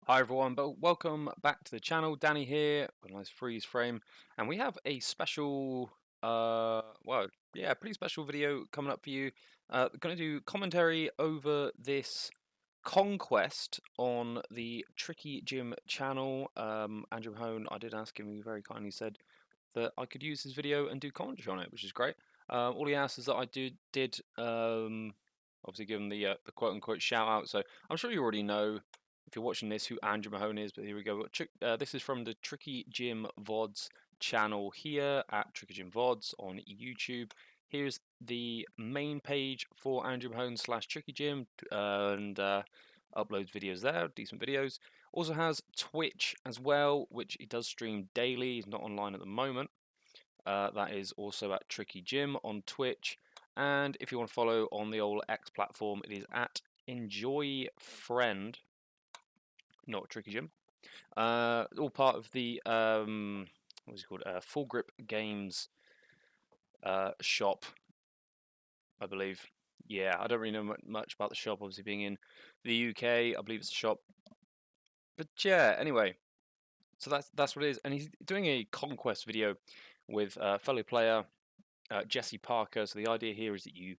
Hi everyone, but welcome back to the channel. Danny here, with a nice freeze frame, and we have a special, pretty special video coming up for you. Going to do commentary over this Conquest on the Tricky Gym channel. Andrew Mahone, I did ask him, he very kindly said that I could use his video and do commentary on it, which is great. All he asked is that I did obviously give him the quote unquote shout out. So I'm sure you already know if you're watching this who Andrew Mahone is, but here we go. This is from the Tricky Gym VODs channel here at Tricky Gym VODs on YouTube. Here's the main page for Andrew Mahone / Tricky Gym, and uploads videos there, decent videos. Also has Twitch as well, which he does stream daily. He's not online at the moment. That is also at Tricky Gym on Twitch. And if you want to follow on the old X platform, it is at Enjoy Friend, not Tricky Gym. All part of the what's it called? Full Grip Games shop, I believe. Yeah, I don't really know much about the shop. Obviously, being in the UK, I believe it's a shop. But yeah, anyway, so that's what it is. And he's doing a Conquest video with fellow player Jesse Parker. So the idea here is that you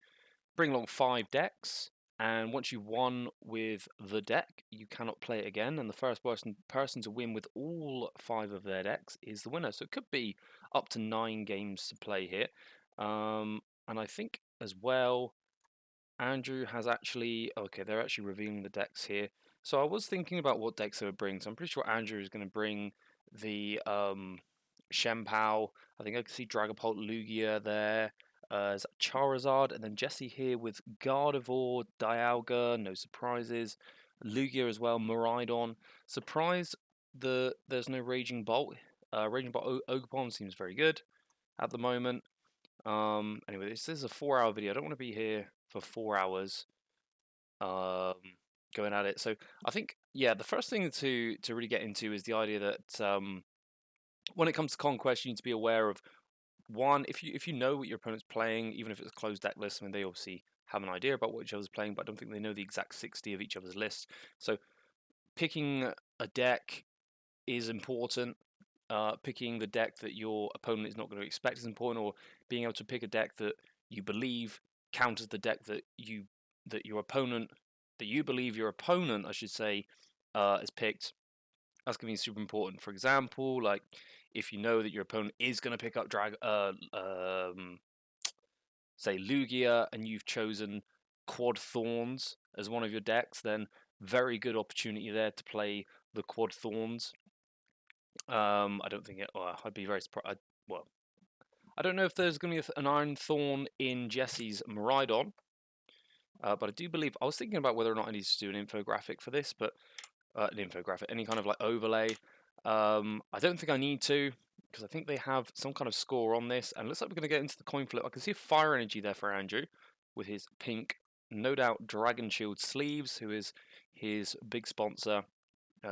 bring along 5 decks, and once you've won with the deck, you cannot play it again. And the first person to win with all 5 of their decks is the winner. So it could be up to 9 games to play here. And I think as well, Andrew has actually they're actually revealing the decks here. So I was thinking about what decks they would bring. So I'm pretty sure Andrew is going to bring the Shempao. I think I can see Dragapult Lugia there. Charizard, and then Jesse here with Gardevoir, Dialga, no surprises. Lugia as well, Miraidon. Surprised there's no Raging Bolt. Raging Bolt Ogerpon seems very good at the moment. Anyway, this is a 4-hour video. I don't want to be here for 4 hours going at it. So I think, yeah, the first thing to really get into is the idea that when it comes to Conquest, you need to be aware of one, if you know what your opponent's playing, even if it's a closed deck list. I mean, they obviously have an idea about what each other's playing, but I don't think they know the exact 60 of each other's lists. So picking a deck is important. Picking the deck that your opponent is not going to expect is important, or being able to pick a deck that you believe counters the deck that you believe your opponent, I should say, has picked. That's going to be super important. For example, like if you know that your opponent is going to pick up say Lugia, and you've chosen Quad Thorns as one of your decks, then very good opportunity there to play the Quad Thorns. I don't think it. I'd be very surprised. Well, I don't know if there's going to be an Iron Thorn in Jesse's Miraidon, but I do believe I was thinking about whether or not I need to do an infographic for this, but an infographic, any kind of like overlay. I don't think I need to, because I think they have some kind of score on this, and it looks like we're going to get into the coin flip. I can see Fire Energy there for Andrew with his pink, no doubt, Dragon Shield sleeves, who is his big sponsor.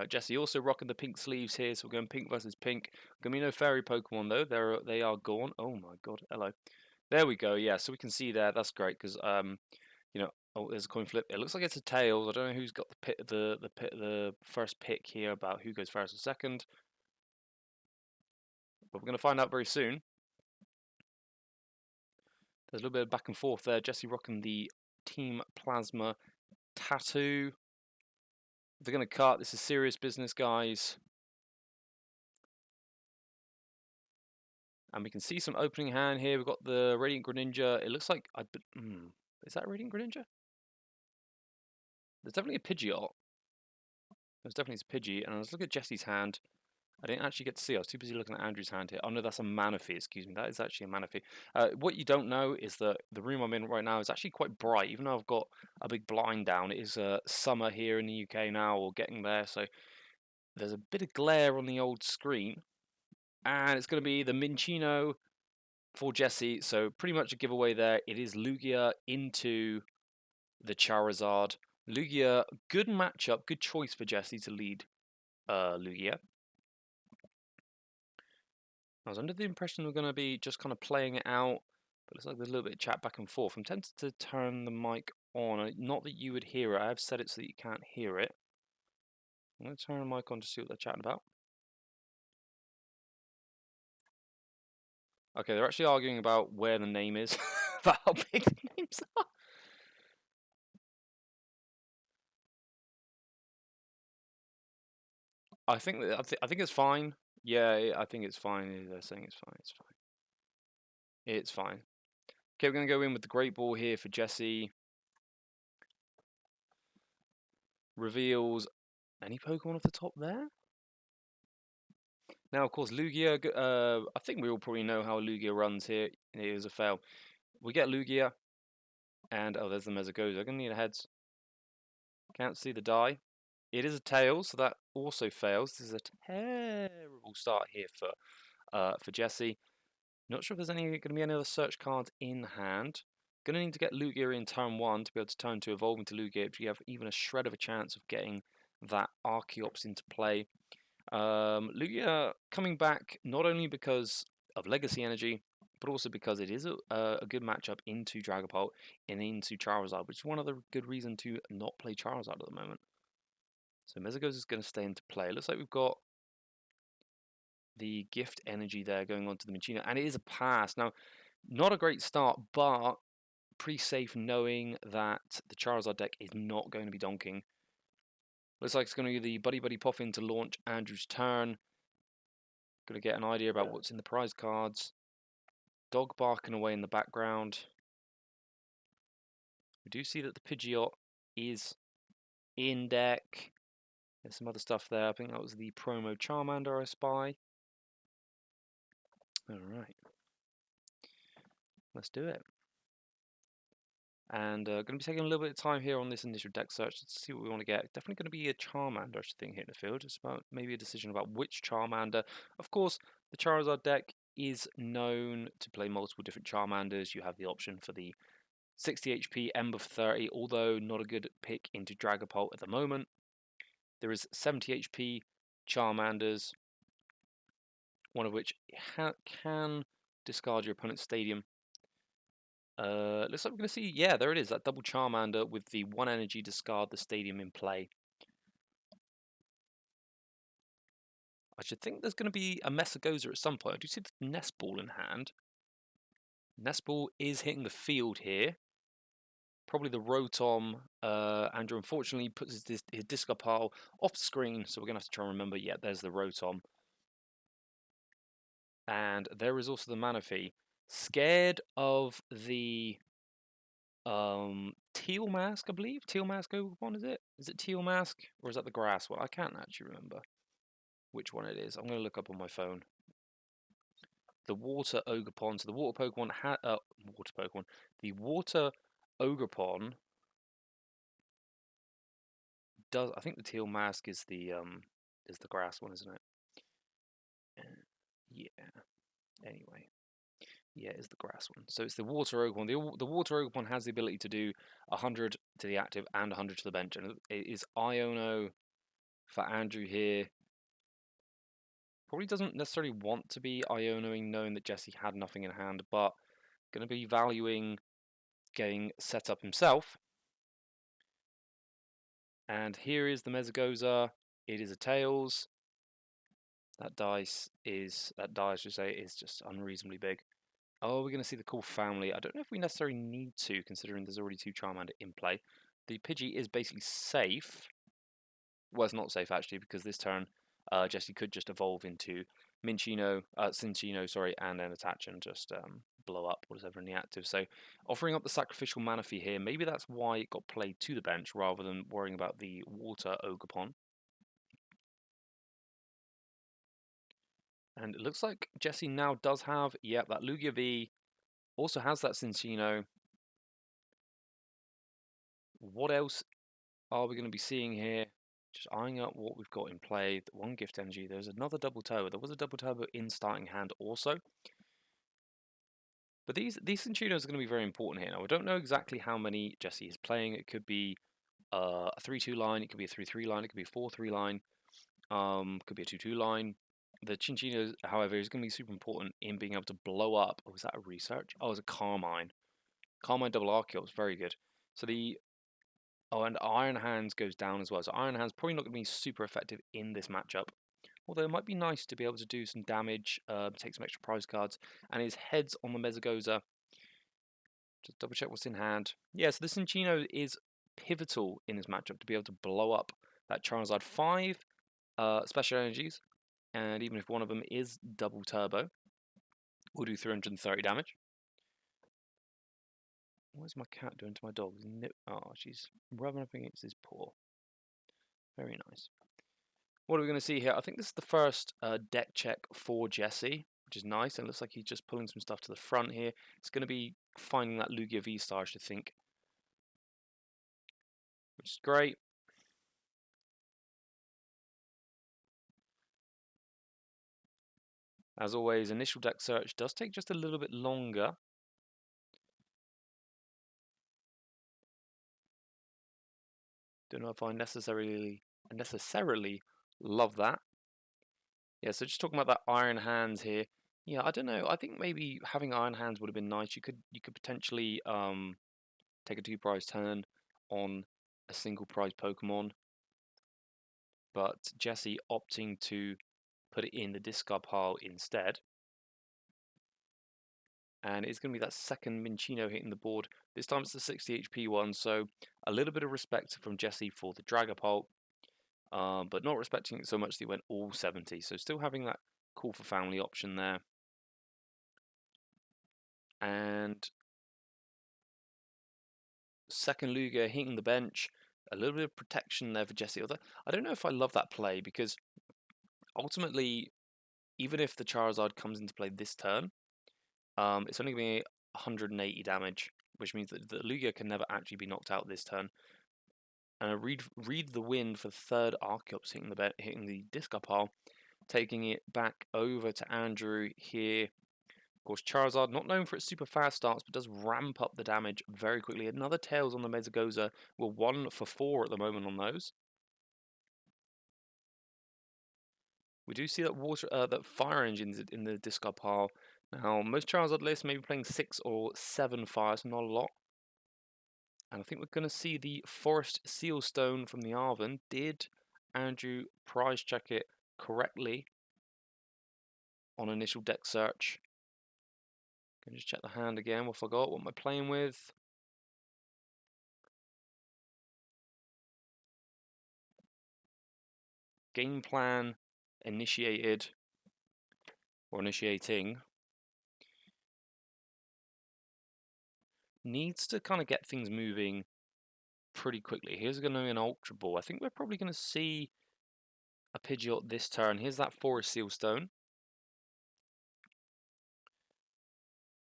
Jesse also rocking the pink sleeves here, so we're going pink versus pink. Gonna be no fairy Pokemon though; they are gone. Oh my god, hello. There we go. Yeah, so we can see there. That's great because you know, oh, there's a coin flip. It looks like it's a tails. I don't know who's got the first pick here about who goes first or second, but we're gonna find out very soon. There's a little bit of back and forth there. Jesse rocking the Team Plasma tattoo. If they're gonna cut, this is serious business, guys. And we can see some opening hand here. We've got the Radiant Greninja. It looks like is that Radiant Greninja? There's definitely a Pidgeot. There's definitely a Pidgey. And let's look at Jesse's hand. I didn't actually get to see. I was too busy looking at Andrew's hand here. Oh no, that's a Manaphy. Excuse me. That is actually a Manaphy. What you don't know is that the room I'm in right now is actually quite bright. Even though I've got a big blind down, it is summer here in the UK now, or getting there. So there's a bit of glare on the old screen. And it's going to be the Minccino for Jesse. So pretty much a giveaway there. It is Lugia into the Charizard. Lugia, good matchup, good choice for Jesse to lead Lugia. I was under the impression we're going to be just kind of playing it out, but it looks like there's a little bit of chat back and forth. I'm tempted to turn the mic on. Not that you would hear it. I have set it so that you can't hear it. I'm going to turn the mic on to see what they're chatting about. Okay, they're actually arguing about where the name is, about how big the names are. I think it's fine. Yeah, I think it's fine. They're saying it's fine. It's fine. It's fine. Okay, we're gonna go in with the Great Ball here for Jesse. Reveals any Pokemon off the top there. Now, of course, Lugia. I think we all probably know how Lugia runs here. It is a fail. We get Lugia, and oh, there's the Mesagoza. I'm gonna need a heads. Can't see the die. It is a tail, so that also fails. This is a terrible start here for Jesse. Not sure if there's going to be any other search cards in hand. Going to need to get Lugia in turn 1 to be able to turn to evolve into Lugia if you have even a shred of a chance of getting that Archeops into play. Lugia coming back not only because of Legacy Energy, but also because it is a good matchup into Dragapult and into Charizard, which is one other good reason to not play Charizard at the moment. So Mesagoza is going to stay into play. It looks like we've got the gift energy there going on to the Minccino, and it is a pass. Now, not a great start, but pretty safe knowing that the Charizard deck is not going to be donking. Looks like it's going to be the Buddy Buddy Poffin to launch Andrew's turn. Going to get an idea about what's in the prize cards. Dog barking away in the background. We do see that the Pidgeot is in deck. There's some other stuff there. I think that was the promo Charmander I spy. Alright. Let's do it. And going to be taking a little bit of time here on this initial deck search to see what we want to get. Definitely going to be a Charmander, I should think, hitting the field. Just about maybe a decision about which Charmander. Of course, the Charizard deck is known to play multiple different Charmanders. You have the option for the 60 HP Ember for 30, although not a good pick into Dragapult at the moment. There is 70 HP Charmanders, one of which can discard your opponent's stadium. Looks like we're going to see, yeah, there it is, that double Charmander with the 1 energy discard the stadium in play. I should think there's going to be a Mesagoza at some point. I do see the Nest Ball in hand. Nest Ball is hitting the field here. Probably the Rotom. Andrew unfortunately puts his discard pile off screen, so we're going to have to try and remember, yeah, there's the Rotom. And there is also the Manaphy. Scared of the Teal Mask, I believe. Teal Mask Ogerpon, is it? Is it Teal Mask? Or is that the grass one? I can't actually remember which one it is. I'm going to look up on my phone. The Water Ogerpon. So the Water Pokemon The Water Ogerpon does. I think the Teal Mask is the grass one, isn't it? Yeah. Anyway. Yeah, it's the grass one. So it's the Water Ogerpon. The Water Ogerpon has the ability to do 100 to the active and 100 to the bench. And it is Iono for Andrew here. Probably doesn't necessarily want to be Ionoing, knowing that Jesse had nothing in hand, but going to be valuing getting set up himself. And here is the Mesagoza. It is a Tails. That die, I should say, is just unreasonably big. Oh, we're going to see the cool family. I don't know if we necessarily need to, considering there's already 2 Charmander in play. The Pidgey is basically safe. Well, it's not safe, actually, because this turn, Jesse could just evolve into Cinccino, sorry, and then attach and just blow up whatever in the active. So, offering up the sacrificial Manaphy here, maybe that's why it got played to the bench rather than worrying about the Water Ogerpon. And it looks like Jesse now does have, that Lugia V, also has that Cinccino. What else are we going to be seeing here? Just eyeing up what we've got in play. 1 gift energy. There's another double turbo. There was a double turbo in starting hand also. But these Cincinos are going to be very important here. Now, I don't know exactly how many Jesse is playing. It could be a 3-2 line. It could be a 3-3 line. It could be a 4-3 line. Could be a 2-2 line. The Cinccino, however, is going to be super important in being able to blow up. Oh, was that a research? Oh, it was a Carmine. Carmine double Archeops. Very good. So the Oh, and Iron Hands goes down as well. So Iron Hands probably not going to be super effective in this matchup. Although it might be nice to be able to do some damage, take some extra prize cards. And his heads on the Mezagoza. Just double check what's in hand. Yeah, so the Cinccino is pivotal in this matchup to be able to blow up that Charizard 5 special energies. And even if one of them is double turbo, we'll do 330 damage. What's my cat doing to my dog? Oh, she's rubbing up against his paw. Very nice. What are we going to see here? I think this is the first deck check for Jesse, which is nice. And it looks like he's just pulling some stuff to the front here. It's going to be finding that Lugia V-Star, I should think, which is great. As always, initial deck search does take just a little bit longer. Don't know if I necessarily love that. Yeah, so just talking about that Iron Hands here. Yeah, I don't know. I think maybe having Iron Hands would have been nice. You could potentially take a 2-prize turn on a single prize Pokemon, but Jesse opting to put it in the discard pile instead. And it's going to be that second Minccino hitting the board. This time it's the 60 HP one, so a little bit of respect from Jesse for the Dragapult, but not respecting it so much that he went all 70. So still having that call for family option there. And second Lugia hitting the bench. A little bit of protection there for Jesse. Although I don't know if I love that play, because ultimately, even if the Charizard comes into play this turn, it's only going to be 180 damage, which means that the Lugia can never actually be knocked out this turn. And I read the wind for the third Archeops hitting the discard pile, taking it back over to Andrew here. Of course, Charizard, not known for its super fast starts, but does ramp up the damage very quickly. Another Tails on the Mezagoza. We're 1 for 4 at the moment on those. We do see that that fire engines in the discard pile. Now, most Charizard lists may be playing 6 or 7 fires, not a lot. And I think we're going to see the Forest Seal Stone from the Arven. Did Andrew prize check it correctly on initial deck search? Can just check the hand again. I forgot what am I playing with. Game plan initiated or initiating. Needs to kind of get things moving pretty quickly. Here's going to be an Ultra Ball. I think we're probably going to see a Pidgeot this turn. Here's that Forest Seal Stone.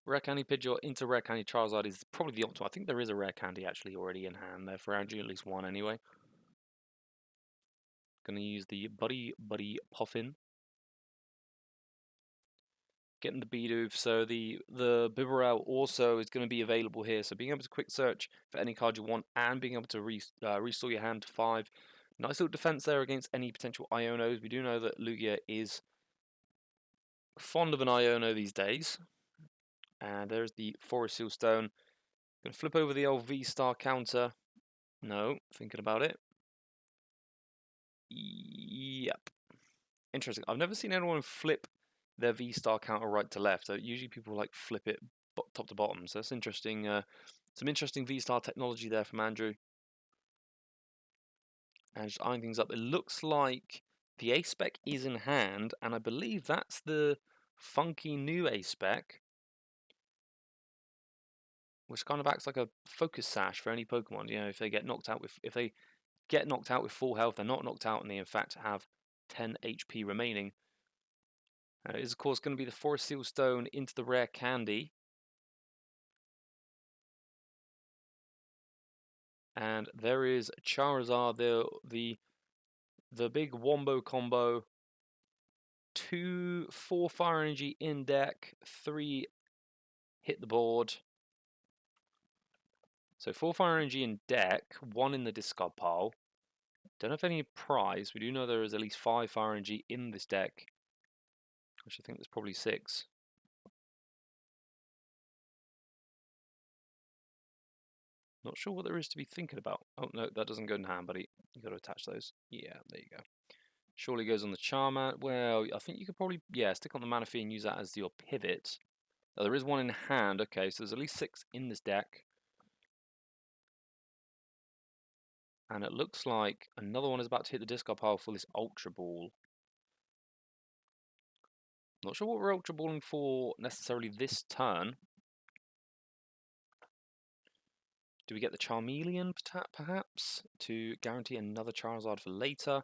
Rare Candy Pidgeot into Rare Candy Charizard is probably the optimal. I think there is a Rare Candy actually already in hand there for Andrew, at least one anyway. Gonna use the Buddy Puffin. Getting the Bidoof, so the Bibarel also is going to be available here. So being able to quick search for any card you want and being able to restore your hand to 5. Nice little defense there against any potential Ionos. We do know that Lugia is fond of an Iono these days. And there's the Forest Seal Stone. Gonna flip over the LV star counter. No, thinking about it. Yep. Interesting. I've never seen anyone flip their V-star counter right to left. So usually people like flip it top to bottom. So that's interesting. Some interesting V-star technology there from Andrew. And just eyeing things up. It looks like the A-Spec is in hand, and I believe that's the funky new A-Spec, which kind of acts like a focus sash for any Pokemon. You know, if they get knocked out with full health, they're not knocked out, and they in fact have 10 HP remaining. It is of course going to be the Forest Seal Stone into the Rare Candy. And there is Charizard, the big wombo combo. 4 fire energy in deck, 3 hit the board. So 4 fire energy in deck, 1 in the discard pile. Don't have any prize. We do know there is at least 5 fire energy in this deck, which I think there's probably 6. Not sure what there is to be thinking about. Oh, no, that doesn't go in hand, buddy. You got to attach those. Yeah, there you go. Surely goes on the Charmer. Well, I think you could probably, yeah, stick on the Manaphy and use that as your pivot. Oh, there is one in hand. Okay, so there's at least 6 in this deck. And it looks like another one is about to hit the discard pile for this Ultra Ball. Not sure what we're Ultra Balling for necessarily this turn. Do we get the Charmeleon, perhaps, to guarantee another Charizard for later?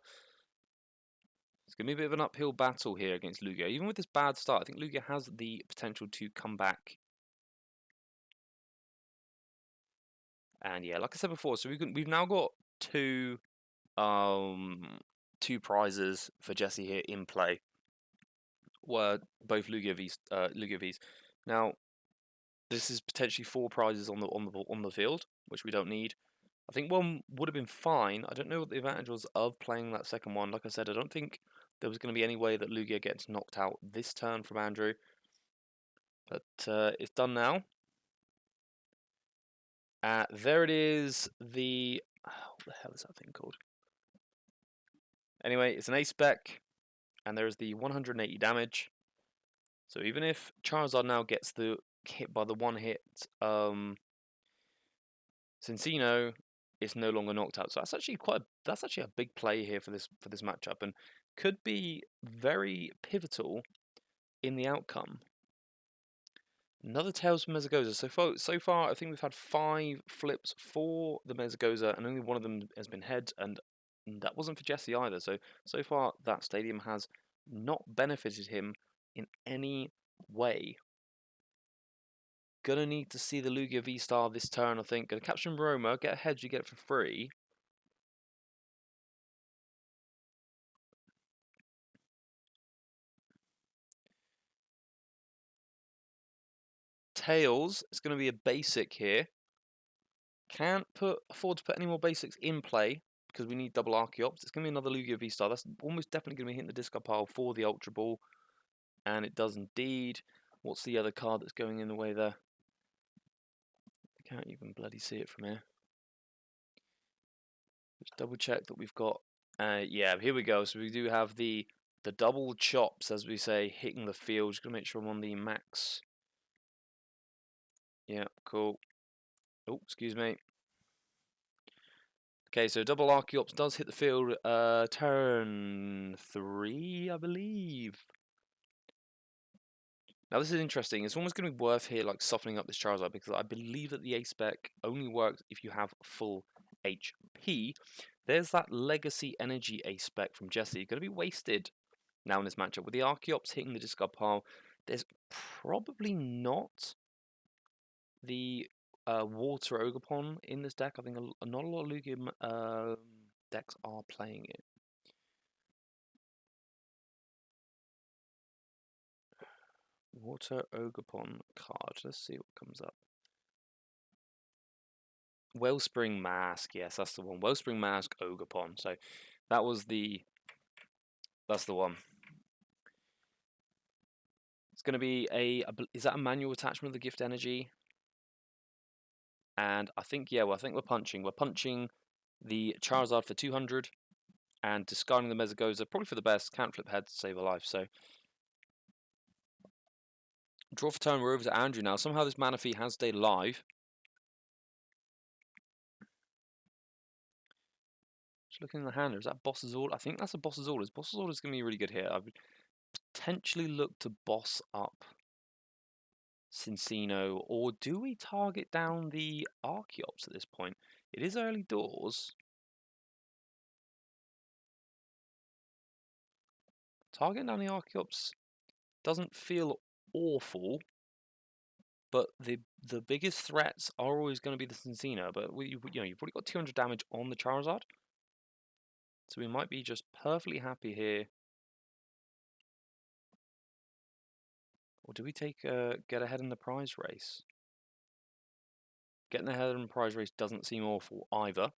It's going to be a bit of an uphill battle here against Lugia. Even with this bad start, I think Lugia has the potential to come back. And yeah, like I said before, so we've now got two prizes for Jesse here in play. Were both Lugia Vs. Now, this is potentially 4 prizes on the field, which we don't need. I think one would have been fine. I don't know what the advantage was of playing that second one. Like I said, I don't think there was going to be any way that Lugia gets knocked out this turn from Andrew. But it's done now. There it is. What the hell is that thing called? Anyway, it's an ace spec, and there is the 180 damage. So even if Charizard now gets the hit by the one hit Cincino, it's no longer knocked out. So that's actually a big play here for this matchup, and could be very pivotal in the outcome. Another Tails from Mesagoza. So far, I think we've had 5 flips for the Mesagoza, and only one of them has been heads, and that wasn't for Jesse either. So far, that stadium has not benefited him in any way. Gonna need to see the Lugia V-Star this turn, I think. Gonna capture Roma, get a hedge, you get it for free. Tails, it's gonna be a basic here. Can't afford to put any more basics in play because we need double Archeops. It's gonna be another Lugia V-Star. That's almost definitely gonna be hitting the discard pile for the Ultra Ball. And it does indeed. What's the other card that's going in the way there? I can't even bloody see it from here. Just double check that we've got. Yeah, here we go. So we do have the double chops, as we say, hitting the field. Just gonna make sure I'm on the max. Yeah, cool. Oh, excuse me. Okay, so double Archeops does hit the field turn 3, I believe. Now this is interesting. It's almost going to be worth here, like softening up this Charizard, because I believe that the A spec only works if you have full HP. There's that Legacy Energy A spec from Jesse. Going to be wasted now in this matchup. With the Archeops hitting the discard pile, there's probably not the Water Ogerpon in this deck. I think not a lot of Lugia decks are playing it. Water Ogerpon card. Let's see what comes up. Wellspring Mask. Yes, that's the one. Wellspring Mask Ogerpon. So that's the one. It's going to be is that a manual attachment of the gift energy? And I think, yeah, well, I think we're punching. We're punching the Charizard for 200 and discarding the Mesagoza, probably for the best. Can't flip head to save a life, so. Draw for turn, we're over to Andrew now. Somehow this Manaphy has stayed alive. Just looking in the hand, is that Boss's Order? I think that's a Boss's Orders. Boss's Orders is going to be really good here. I would potentially look to boss up Cincino, or do we target down the Archeops at this point? It is early doors. Targeting down the Archeops doesn't feel awful, but the biggest threats are always going to be the Cincino. But you've already got 200 damage on the Charizard, so we might be just perfectly happy here. Or do we get ahead in the prize race? Getting ahead in the prize race doesn't seem awful either.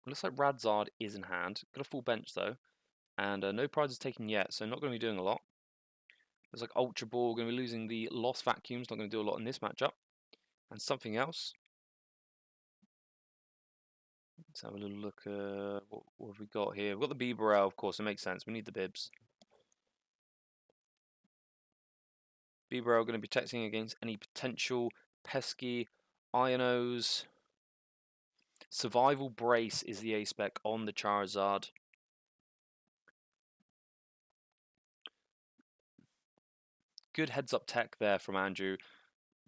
Looks like Radzard is in hand. Got a full bench though. And no prizes taken yet, so not going to be doing a lot. Looks like Ultra Ball going to be losing the Lost Vacuums, not going to do a lot in this matchup. and something else. Let's have a little look. What have we got here? We've got the Bibarel, of course. It makes sense. We need the bibs. Bibarel going to be protecting against any potential pesky Ionos. Survival Brace is the A-spec on the Charizard. Good heads-up tech there from Andrew,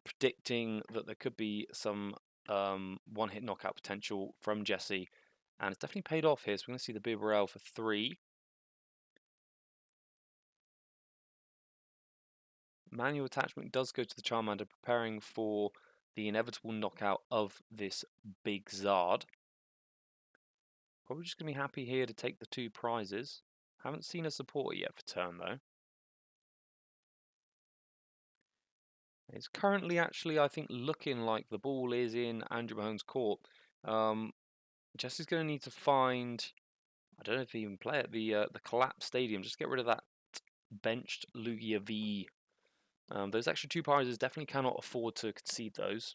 predicting that there could be some one-hit knockout potential from Jesse, and it's definitely paid off here. So we're going to see the Bibarel for 3. Manual attachment does go to the Charmander, preparing for the inevitable knockout of this big Zard. Probably just going to be happy here to take the 2 prizes. Haven't seen a supporter yet for turn, though. It's currently actually, I think, looking like the ball is in Andrew Mahone's court. Jesse's going to need to find, I don't know if he even play at the collapsed stadium. Just get rid of that benched Lugia V. Those extra 2 prizes definitely cannot afford to concede those.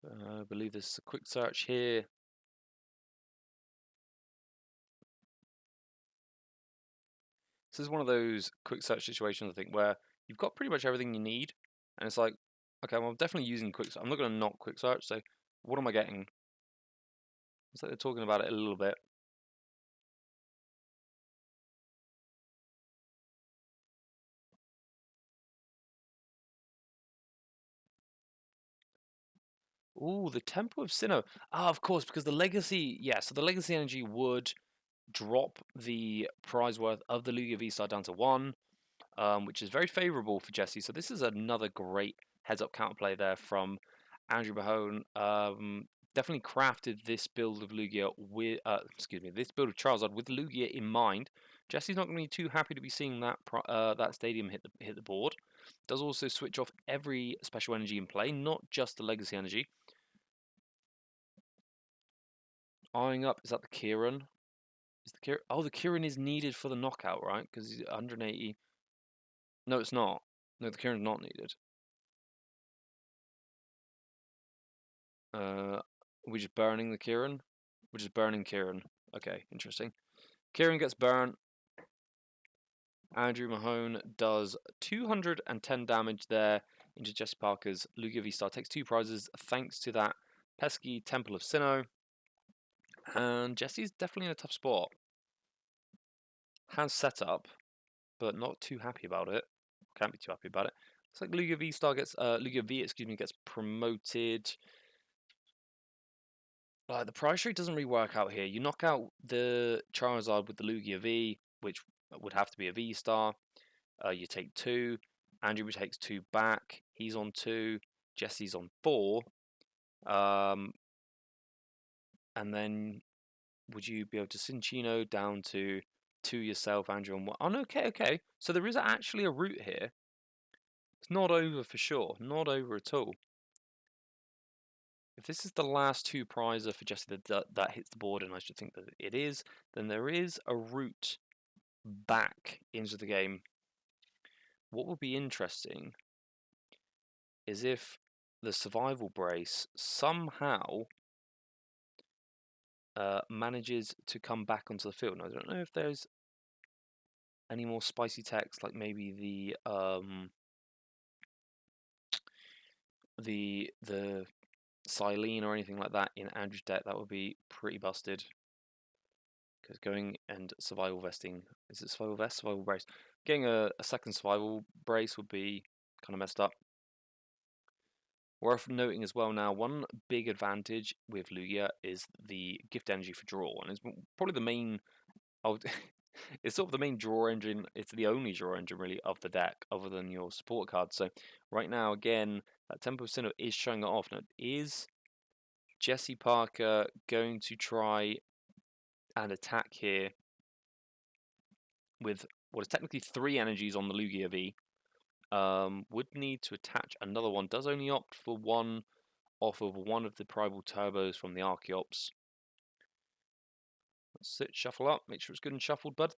I believe there's a quick search here. This is one of those quick search situations, I think, where you've got pretty much everything you need, and it's like, okay, well, I'm definitely using quick search. I'm not going to not quick search, so what am I getting? It's like they're talking about it a little bit. Ooh, the Temple of Sinnoh. Ah, of course, because the Legacy, yeah, so the Legacy Energy would drop the prize worth of the Lugia V-Star down to 1, which is very favourable for Jesse. So this is another great heads-up counterplay there from Andrew Mahone. Definitely crafted this build of Lugia with, this build of Charizard with Lugia in mind. Jesse's not going to be too happy to be seeing that that stadium hit the board. Does also switch off every special energy in play, not just the Legacy Energy. Eyeing up, is that the Kieran? Is the Kieran? Oh, the Kieran is needed for the knockout, right? Because he's 180. No, it's not. No, the Kieran's not needed. We're just burning the Kieran? We're just burning Kieran. Okay, interesting. Kieran gets burnt. Andrew Mahone does 210 damage there into Jesse Parker's Lugia V-Star. Takes 2 prizes thanks to that pesky Temple of Sinnoh. And Jesse's definitely in a tough spot. Has set up, but not too happy about it. Can't be too happy about it. Looks like Lugia V-Star gets Lugia V, gets promoted. The price rate doesn't really work out here. You knock out the Charizard with the Lugia V, which would have to be a V-Star. You take 2. Andrew takes 2 back. He's on 2. Jesse's on 4. And then would you be able to Cinccino down to 2 yourself, Andrew on 1? Oh, no, okay. So there is actually a route here. It's not over for sure. Not over at all. If this is the last 2 prizer for Jesse that hits the board, and I should think that it is, then there is a route back into the game. What would be interesting is if the survival brace somehow manages to come back onto the field. Now, I don't know if there's any more spicy text, like maybe the Silene or anything like that in Andrew's deck. That would be pretty busted. Because going and survival vesting, is it survival vest? Survival brace. Getting a second survival brace would be kind of messed up. Worth noting as well now, one big advantage with Lugia is the gift energy for draw, and it's probably the main. It's sort of the main draw engine. It's the only draw engine really of the deck, other than your support card. So right now, again, that Temple of Sinnoh is showing it off. Now, is Jesse Parker going to try and attack here with what is technically 3 energies on the Lugia V? Would need to attach another one. Does only opt for 1 off of one of the Primal Turbos from the Archeops. Let's sit, shuffle up, make sure it's good and shuffled, bud.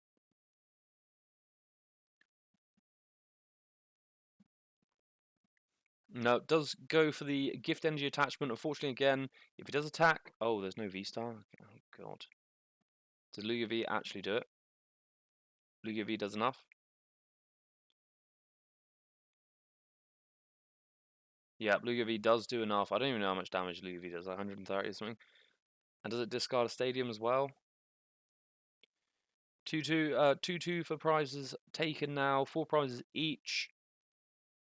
No, it does go for the gift energy attachment. Unfortunately, again, if it does attack... Oh, there's no V-Star. Oh, God. Does Lugia V actually do it? Lugia V does enough? Yeah, Lugia V does do enough. I don't even know how much damage Lugia V does, 130 or something. And does it discard a stadium as well? 2-2 for prizes taken now. 4 prizes each.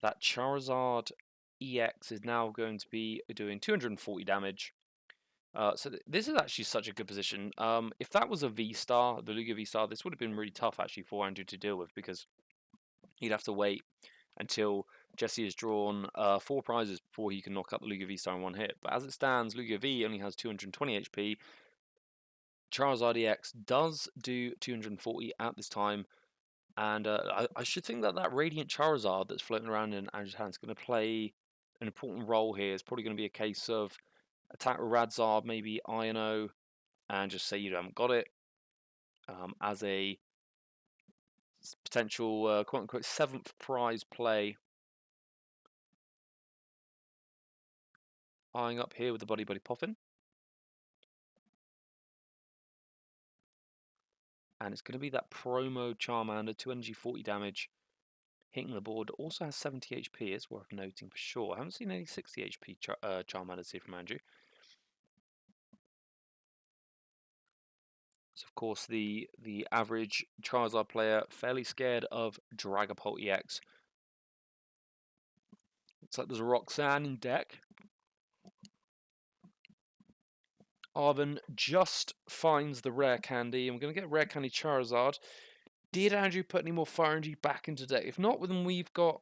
That Charizard EX is now going to be doing 240 damage. So this is actually such a good position. If that was a V-Star, the Lugia V-Star, this would have been really tough actually for Andrew to deal with, because he'd have to wait until Jesse has drawn 4 prizes before he can knock out the Lugia V-Star in one hit. But as it stands, Lugia V only has 220 HP. Charizard EX does do 240 at this time. And I should think that that Radiant Charizard that's floating around in Andrew's hand is going to play an important role here. It's probably going to be a case of attack with Radzard, maybe Iono, and just say you haven't got it, as a potential quote-unquote 7th prize play. Eyeing up here with the Buddy Poffin. And it's going to be that promo Charmander, 2 energy, 40 damage, hitting the board. Also has 70 HP, it's worth noting for sure. I haven't seen any 60 HP Charmanders here from Andrew. So of course the average Charizard player fairly scared of Dragapult EX. Looks like there's a Roxanne in deck. Arvin just finds the rare candy, and we're going to get rare candy Charizard. Did Andrew put any more fire energy back into deck? If not, then we've got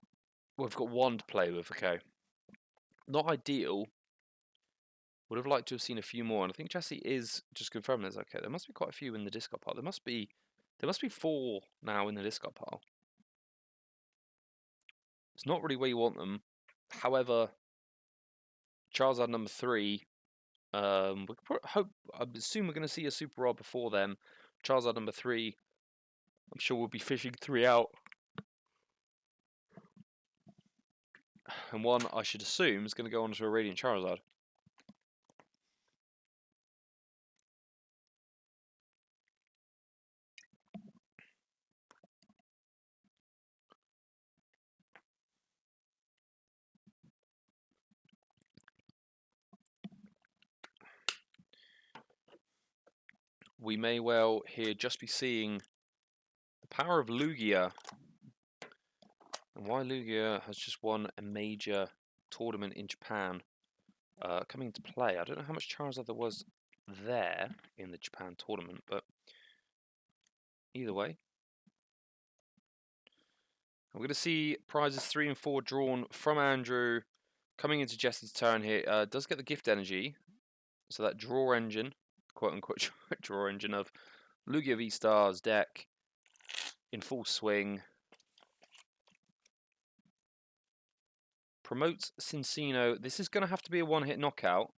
one to play with. Okay, not ideal. Would have liked to have seen a few more, and I think Jesse is just confirming there's okay. There must be quite a few in the discard pile. There must be 4 now in the discard pile. It's not really where you want them. However, Charizard number 3. I assume we're going to see a super rod before then. Charizard number 3. I'm sure we'll be fishing 3 out. And 1, I should assume, is going to go on to a Radiant Charizard. We may well here just be seeing the power of Lugia, and why Lugia has just won a major tournament in Japan coming into play. I don't know how much Charizard there was there in the Japan tournament, but either way. We're going to see prizes 3 and 4 drawn from Andrew. Coming into Jesse's turn here, does get the gift energy, so that draw engine, quote-unquote draw engine of Lugia V-Star's deck in full swing. Promotes Cincino. This is going to have to be a one-hit knockout.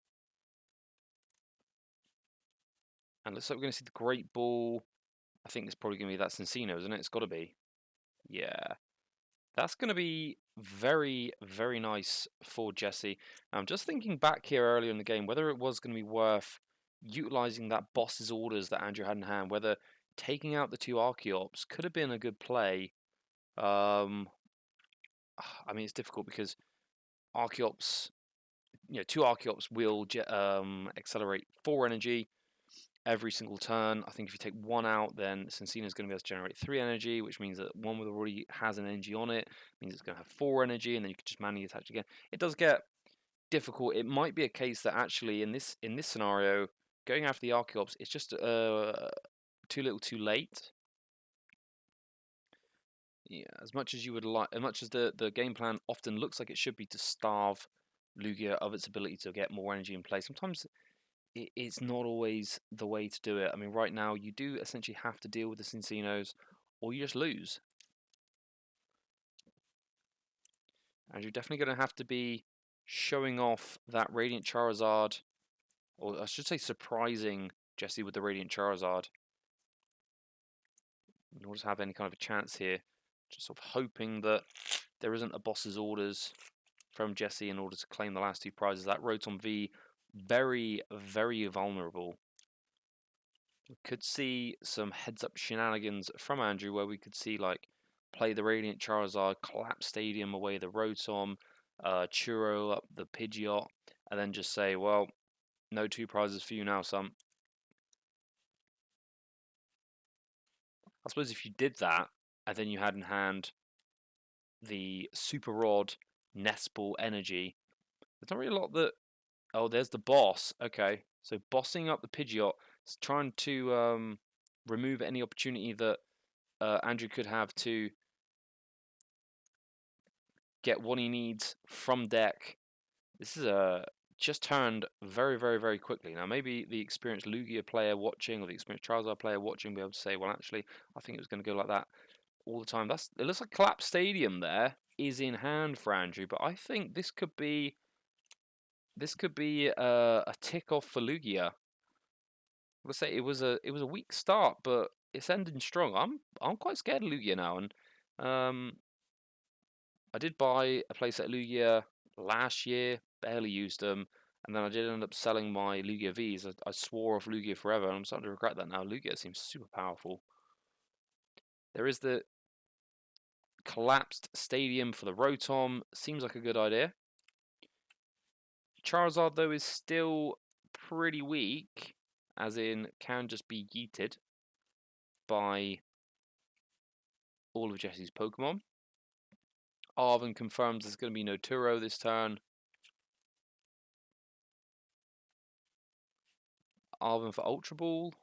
And looks like we're going to see the Great Ball. I think it's probably going to be that Cincino, isn't it? It's got to be. Yeah. That's going to be very, very nice for Jesse. I'm just thinking back here earlier in the game, whether it was going to be worth utilizing that boss's orders that Andrew had in hand, whether taking out the 2 Archeops could have been a good play. I mean, it's difficult because Archeops, 2 Archeops will accelerate 4 energy every single turn. I think if you take 1 out, then Cincino is going to be able to generate 3 energy, which means that one with already has an energy on it means it's going to have 4 energy, and then you can just manually attach again. It does get difficult. It might be a case that actually in this scenario, going after the Archeops, it's just too little, too late. Yeah, as much as you would like, as much as the game plan often looks like it should be to starve Lugia of its ability to get more energy in play, sometimes it's not always the way to do it. I mean, right now you do essentially have to deal with the Cincinos, or you just lose. And you're definitely going to have to be showing off that Radiant Charizard, or I should say surprising Jesse with the Radiant Charizard, in order to have any kind of a chance here. Just sort of hoping that there isn't a boss's orders from Jesse in order to claim the last two prizes. That Rotom V, very, very vulnerable. We could see some heads-up shenanigans from Andrew, where we could see, like, play the Radiant Charizard, collapse Stadium away the Rotom, Churro up the Pidgeot, and then just say, well, no two prizes for you now, son. I suppose if you did that, and then you had in hand the Super Rod, Nest Ball Energy, there's not really a lot that... Oh, there's the boss. Okay, so bossing up the Pidgeot, trying to remove any opportunity that Andrew could have to get what he needs from deck. This is just turned very, very, very quickly. Now, maybe the experienced Lugia player watching or the experienced Charizard player watching will be able to say, well, actually, I think it was going to go like that all the time. It looks like Collapse Stadium there is in hand for Andrew, but I think this could be a tick off for Lugia. Let's say it was a weak start, but it's ending strong. I'm quite scared of Lugia now, and I did buy a playset Lugia last year, barely used them, and then I did end up selling my Lugia Vs. I swore off Lugia forever, and I'm starting to regret that now. Lugia seems super powerful. There is the collapsed stadium for the Rotom. Seems like a good idea. Charizard, though, is still pretty weak, as in can just be yeeted by all of Jesse's Pokemon. Arven confirms there's going to be no Turo this turn. Arven for Ultra Ball.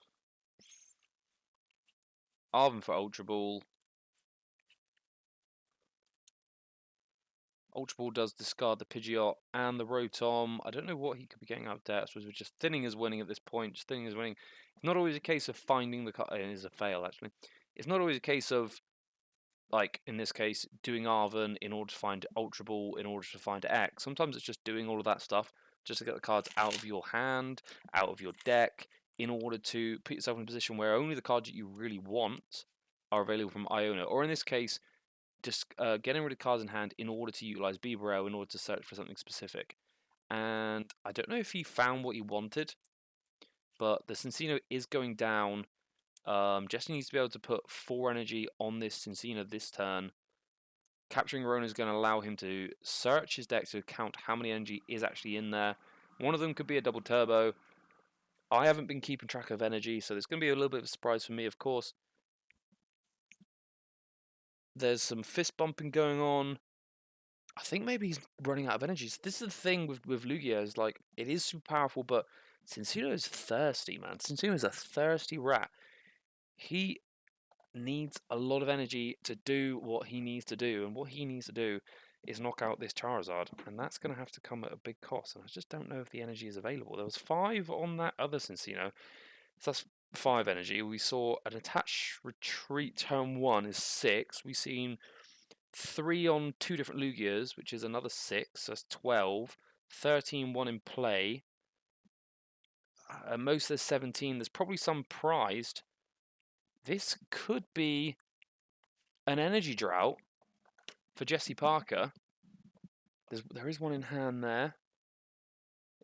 Arven for Ultra Ball. Ultra Ball does discard the Pidgeot and the Rotom. I don't know what he could be getting out of deck. I suppose we're just thinning his winning at this point. Just thinning his winning. It's not always a case of finding the card. It is a fail, actually. It's not always a case of, like, in this case, doing Arven in order to find Ultra Ball in order to find X. Sometimes it's just doing all of that stuff just to get the cards out of your hand, out of your deck, in order to put yourself in a position where only the cards that you really want are available from Iona. Or in this case, just getting rid of cards in hand in order to utilize Bibarel in order to search for something specific. And I don't know if he found what he wanted, but the Cincino is going down. Jesse needs to be able to put 4 energy on this Cincino this turn. Capturing Rona is going to allow him to search his deck to count how many energy is actually in there. One of them could be a double turbo. I haven't been keeping track of energy, so there's going to be a little bit of a surprise for me, of course. There's some fist bumping going on. I think maybe he's running out of energy. So this is the thing with Lugia, is like, it is super powerful, but Cincino is thirsty, man. Cincino is a thirsty rat. He needs a lot of energy to do what he needs to do, and what he needs to do is knock out this Charizard, and that's going to have to come at a big cost, and I just don't know if the energy is available. There was 5 on that other Cincino, so that's 5 energy. We saw an attach retreat turn 1 is 6. We've seen 3 on 2 different Lugias, which is another 6, so that's 12. 13 1 in play. Most of the 17, there's probably some prized. This could be an energy drought for Jesse Parker. There is one in hand there.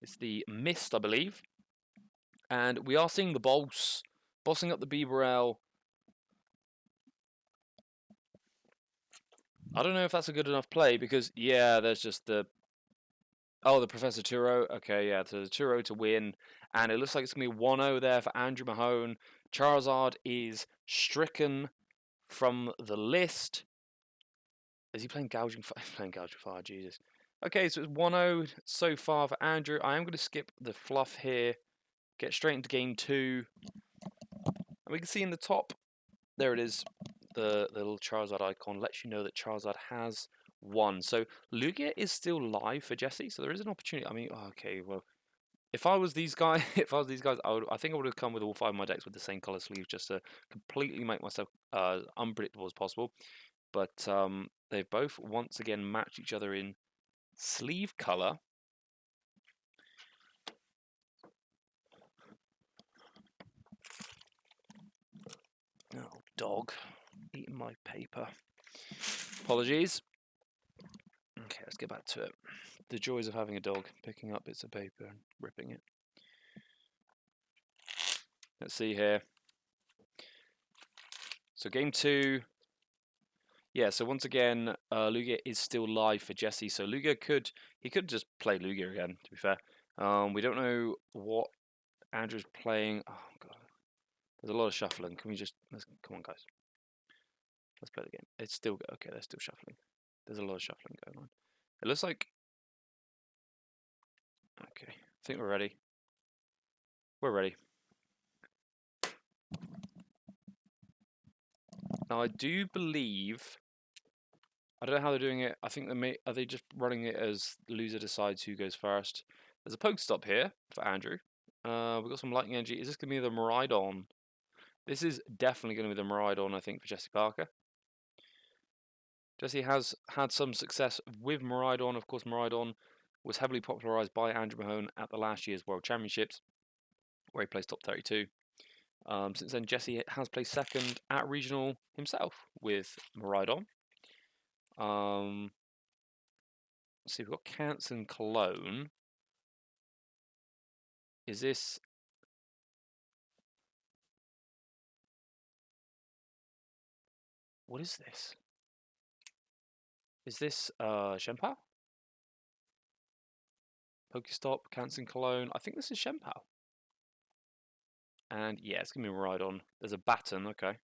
It's the Mist, I believe. And we are seeing the Boss bossing up the Bibarel. I don't know if that's a good enough play, because, yeah, there's just the... Oh, the Professor Turo. Okay, yeah, so the Turo to win. And it looks like it's going to be 1-0 there for Andrew Mahone. Charizard is stricken from the list. Is he playing Gouging Fire? He's playing Gouging Fire, Jesus. Okay, so it's 1-0 so far for Andrew. I am going to skip the fluff here. Get straight into game 2. And we can see in the top, there it is. The little Charizard icon lets you know that Charizard has won. So Lugia is still live for Jesse, so there is an opportunity. I mean, okay, well, if I was these guys, I think I would have come with all 5 of my decks with the same color sleeves, just to completely make myself unpredictable as possible. But they've both once again matched each other in sleeve color. Oh, dog eating my paper. Apologies. Okay, let's get back to it. The joys of having a dog, picking up bits of paper and ripping it. Let's see here. So game 2. Yeah, so once again, Lugia is still live for Jesse. So Lugia could just play Lugia again, to be fair. We don't know what Andrew's playing. Oh god. There's a lot of shuffling. Can we just come on, guys. Let's play the game. It's still okay, they're still shuffling. There's a lot of shuffling going on. It looks like okay. I think we're ready. We're ready. Now I do believe I don't know how they're doing it. I think are they just running it as the loser decides who goes first. There's a Pokestop here for Andrew. We've got some lightning energy. Is this gonna be the Miraidon? This is definitely gonna be the Miraidon, I think, for Jesse Parker. Jesse has had some success with Miraidon. Of course, Miraidon was heavily popularized by Andrew Mahone at the last year's World Championships, where he placed top 32. Since then, Jesse has placed second at regional himself with Miraidon. Let's see, we've got Cance and Cologne. Is this... What is this? Is this Shenpao? Pokestop, Cance and Cologne. I think this is Shenpao. And yeah, it's going to be Miraidon. There's a Baton, okay.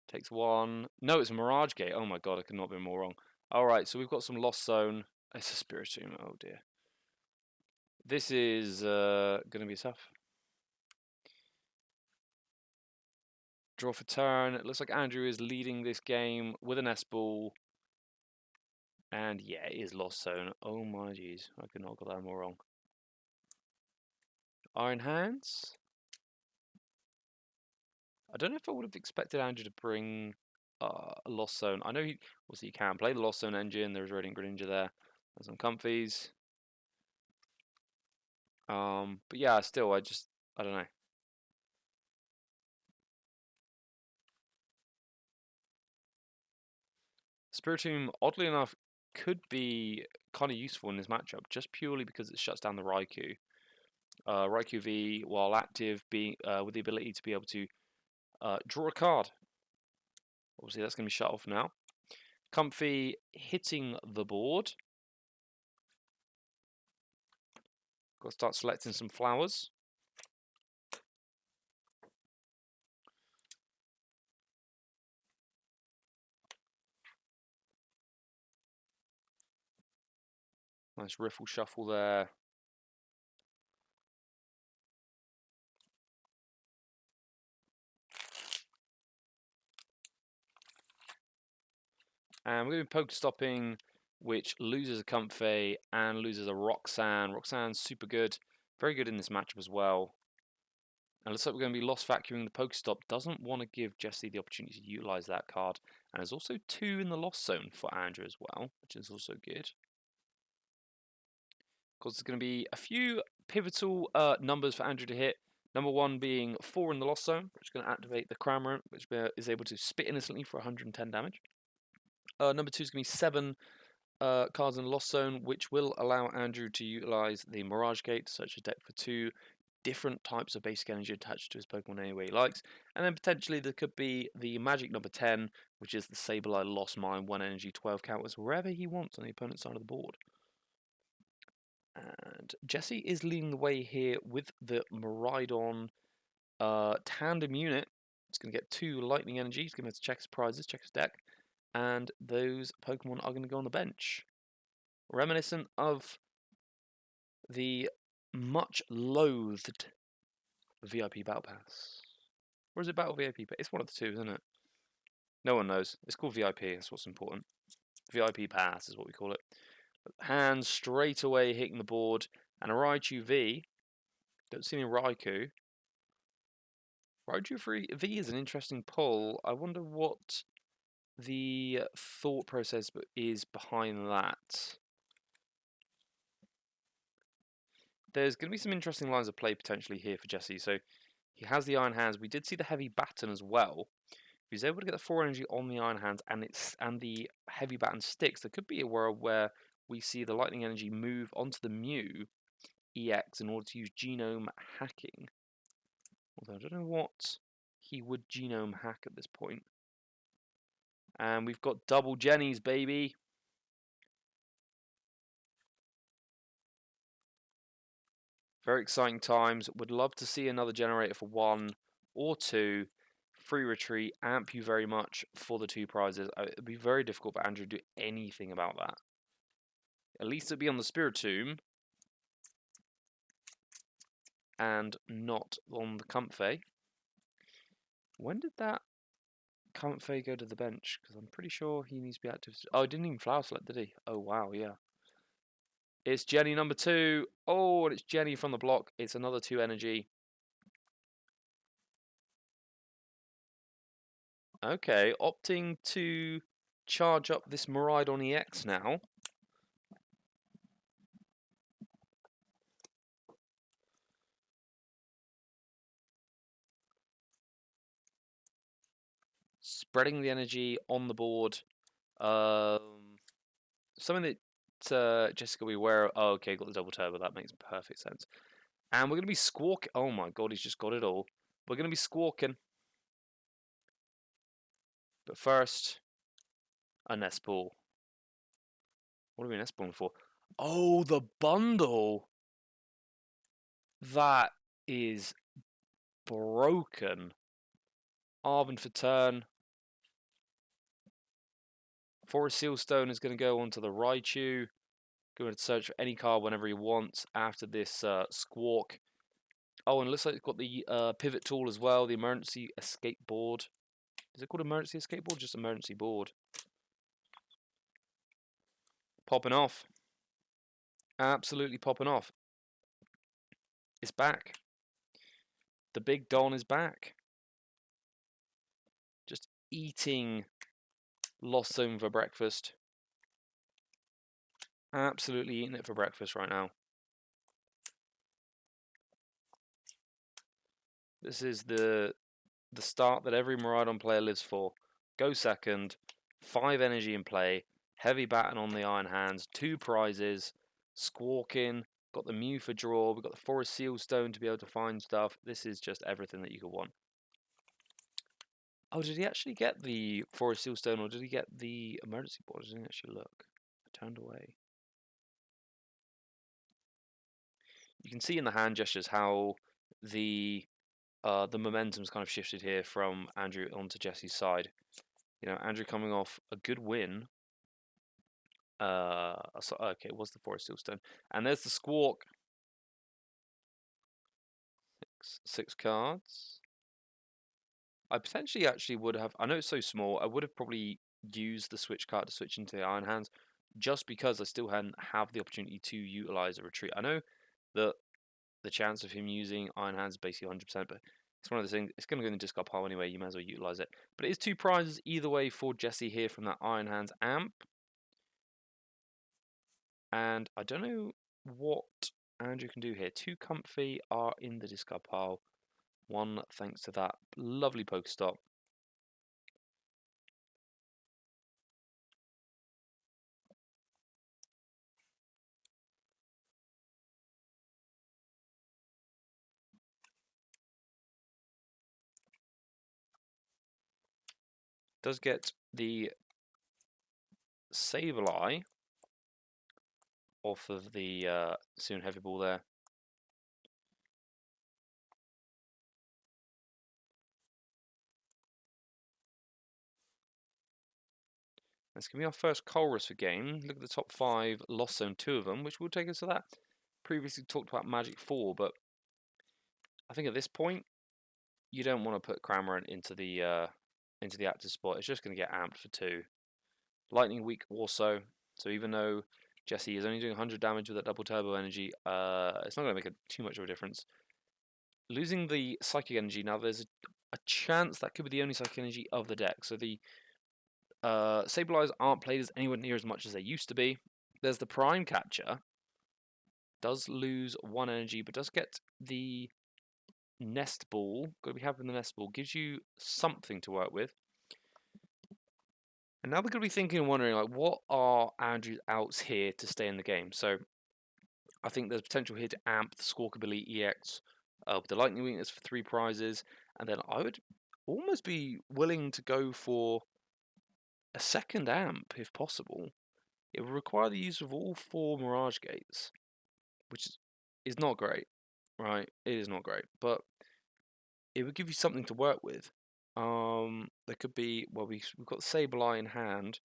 Takes one. No, it's a Mirage Gate. Oh my god, I could not be more wrong. Alright, so we've got some Lost Zone. It's a Spiritomb. Oh dear. This is going to be tough. Draw for turn. It looks like Andrew is leading this game with an S-Ball. And yeah, it is Lost Zone. Oh my jeez. I could not have got that more wrong. Iron Hands. I don't know if I would have expected Andrew to bring a Lost Zone. I know he can play the Lost Zone engine. There's Radiant Greninja there. There's some Comfies. But yeah, still, I don't know. Spiritomb, oddly enough, could be kind of useful in this matchup, just purely because it shuts down the Raikou. Raikou V, while active, with the ability to be able to draw a card. Obviously, that's going to be shut off now. Comfy hitting the board. Got to start selecting some flowers. Nice riffle shuffle there. And we're going to be Pokestopping, which loses a Comfey and loses a Roxanne. Roxanne's super good. Very good in this matchup as well. And it looks like we're going to be Lost Vacuuming. The Pokestop doesn't want to give Jesse the opportunity to utilize that card. And there's also 2 in the Lost Zone for Andrew as well, which is also good. Of course, there's going to be a few pivotal numbers for Andrew to hit. Number 1 being 4 in the Lost Zone, which is going to activate the Cramorant, which is able to spit innocently for 110 damage. Number 2 is going to be 7 cards in the Lost Zone, which will allow Andrew to utilize the Mirage Gate to search his deck for 2 different types of basic energy attached to his Pokemon any way he likes. And then potentially there could be the magic number 10, which is the Sableye Lost Mine, 1 energy, 12 counters, wherever he wants on the opponent's side of the board. And Jesse is leading the way here with the Miraidon tandem unit. It's going to get 2 lightning energy. He's going to have to check his prizes, check his deck. And those Pokemon are going to go on the bench. Reminiscent of the much loathed VIP Battle Pass. Or is it Battle VIP? It's one of the 2, isn't it? No one knows. It's called VIP, that's what's important. VIP Pass is what we call it. Hands straight away hitting the board. And a Raichu V. Don't see any Raikou. Raichu V is an interesting pull. I wonder what the thought process is behind that. There's going to be some interesting lines of play potentially here for Jesse. So he has the Iron Hands. We did see the Heavy Baton as well. If he's able to get the 4 energy on the Iron Hands and the Heavy Bat and Sticks, there could be a world where we see the Lightning Energy move onto the Mew EX in order to use Genome Hacking. Although I don't know what he would Genome Hack at this point. And we've got double Jennies, baby. Very exciting times. Would love to see another generator for 1 or 2. Free retreat. Amp you very much for the 2 prizes. It'd be very difficult for Andrew to do anything about that. At least it'd be on the Spiritomb and not on the Comfey. When did that Comfey go to the bench? Because I'm pretty sure he needs to be active. Oh, he didn't even flower select, did he? Oh, wow, yeah. It's Jenny number 2. Oh, and it's Jenny from the block. It's another 2 energy. Okay, opting to charge up this Miraidon EX now. Spreading the energy on the board. Something that Jessica will be aware of. Oh, okay, got the double turbo. That makes perfect sense. And we're going to be squawking. Oh my god, he's just got it all. We're going to be squawking. But first, a nest ball. What are we nest balling for? Oh, the bundle. That is broken. Arvin for turn. Forest Sealstone is going to go onto the Raichu. Going to search for any card whenever he wants after this squawk. Oh, and it looks like it's got the pivot tool as well, the emergency escape board. Is it called emergency escape board? Just emergency board. Popping off. Absolutely popping off. It's back. The big Don is back. Just eating Lost Zone for breakfast. Absolutely eating it for breakfast right now. This is the start that every Miraidon player lives for. Go second, 5 energy in play, heavy baton on the Iron Hands, 2 prizes, squawking, got the Mew for draw, we've got the Forest Sealstone to be able to find stuff. This is just everything that you could want. Oh, did he actually get the Forest Sealstone or did he get the emergency board? I didn't actually look. I turned away. You can see in the hand gestures how the momentum's kind of shifted here from Andrew onto Jesse's side. You know, Andrew coming off a good win. Okay, it was the Forest Sealstone. And there's the Squawk. 6 cards. I potentially actually would have, I know it's so small, I would have probably used the switch card to switch into the Iron Hands just because I still hadn't have the opportunity to utilize a retreat. I know that the chance of him using Iron Hands is basically 100%, but it's one of those things, it's going to go in the discard pile anyway, you might as well utilize it. But it is 2 prizes either way for Jesse here from that Iron Hands amp. And I don't know what Andrew can do here. 2 Comfy are in the discard pile. 1 thanks to that lovely Pokestop. Does get the Sableye off of the Soon Heavy Ball there. This can be our first Colress for game. Look at the top 5, Lost Zone 2 of them, which will take us to that. Previously talked about Magic 4, but I think at this point, you don't want to put Cramorant into the active spot. It's just going to get amped for 2. Lightning Weak also. So even though Jesse is only doing 100 damage with that double turbo energy, it's not going to make too much of a difference. Losing the psychic energy, now there's a chance that could be the only psychic energy of the deck. So the Sableyes aren't played as anywhere near as much as they used to be. There's the Prime Catcher. Does lose 1 energy, but does get the Nest Ball. Got to be happy with the Nest Ball. Gives you something to work with. And now we're going to be thinking and wondering, like, what are Andrew's outs here to stay in the game? So I think there's potential here to amp the Squawkabilly EX with the Lightning Weakness for 3 prizes, and then I would almost be willing to go for a second amp if possible. It would require the use of all 4 Mirage Gates, which is not great, right? It is not great, but it would give you something to work with. There could be, well, we've got Sableye in hand.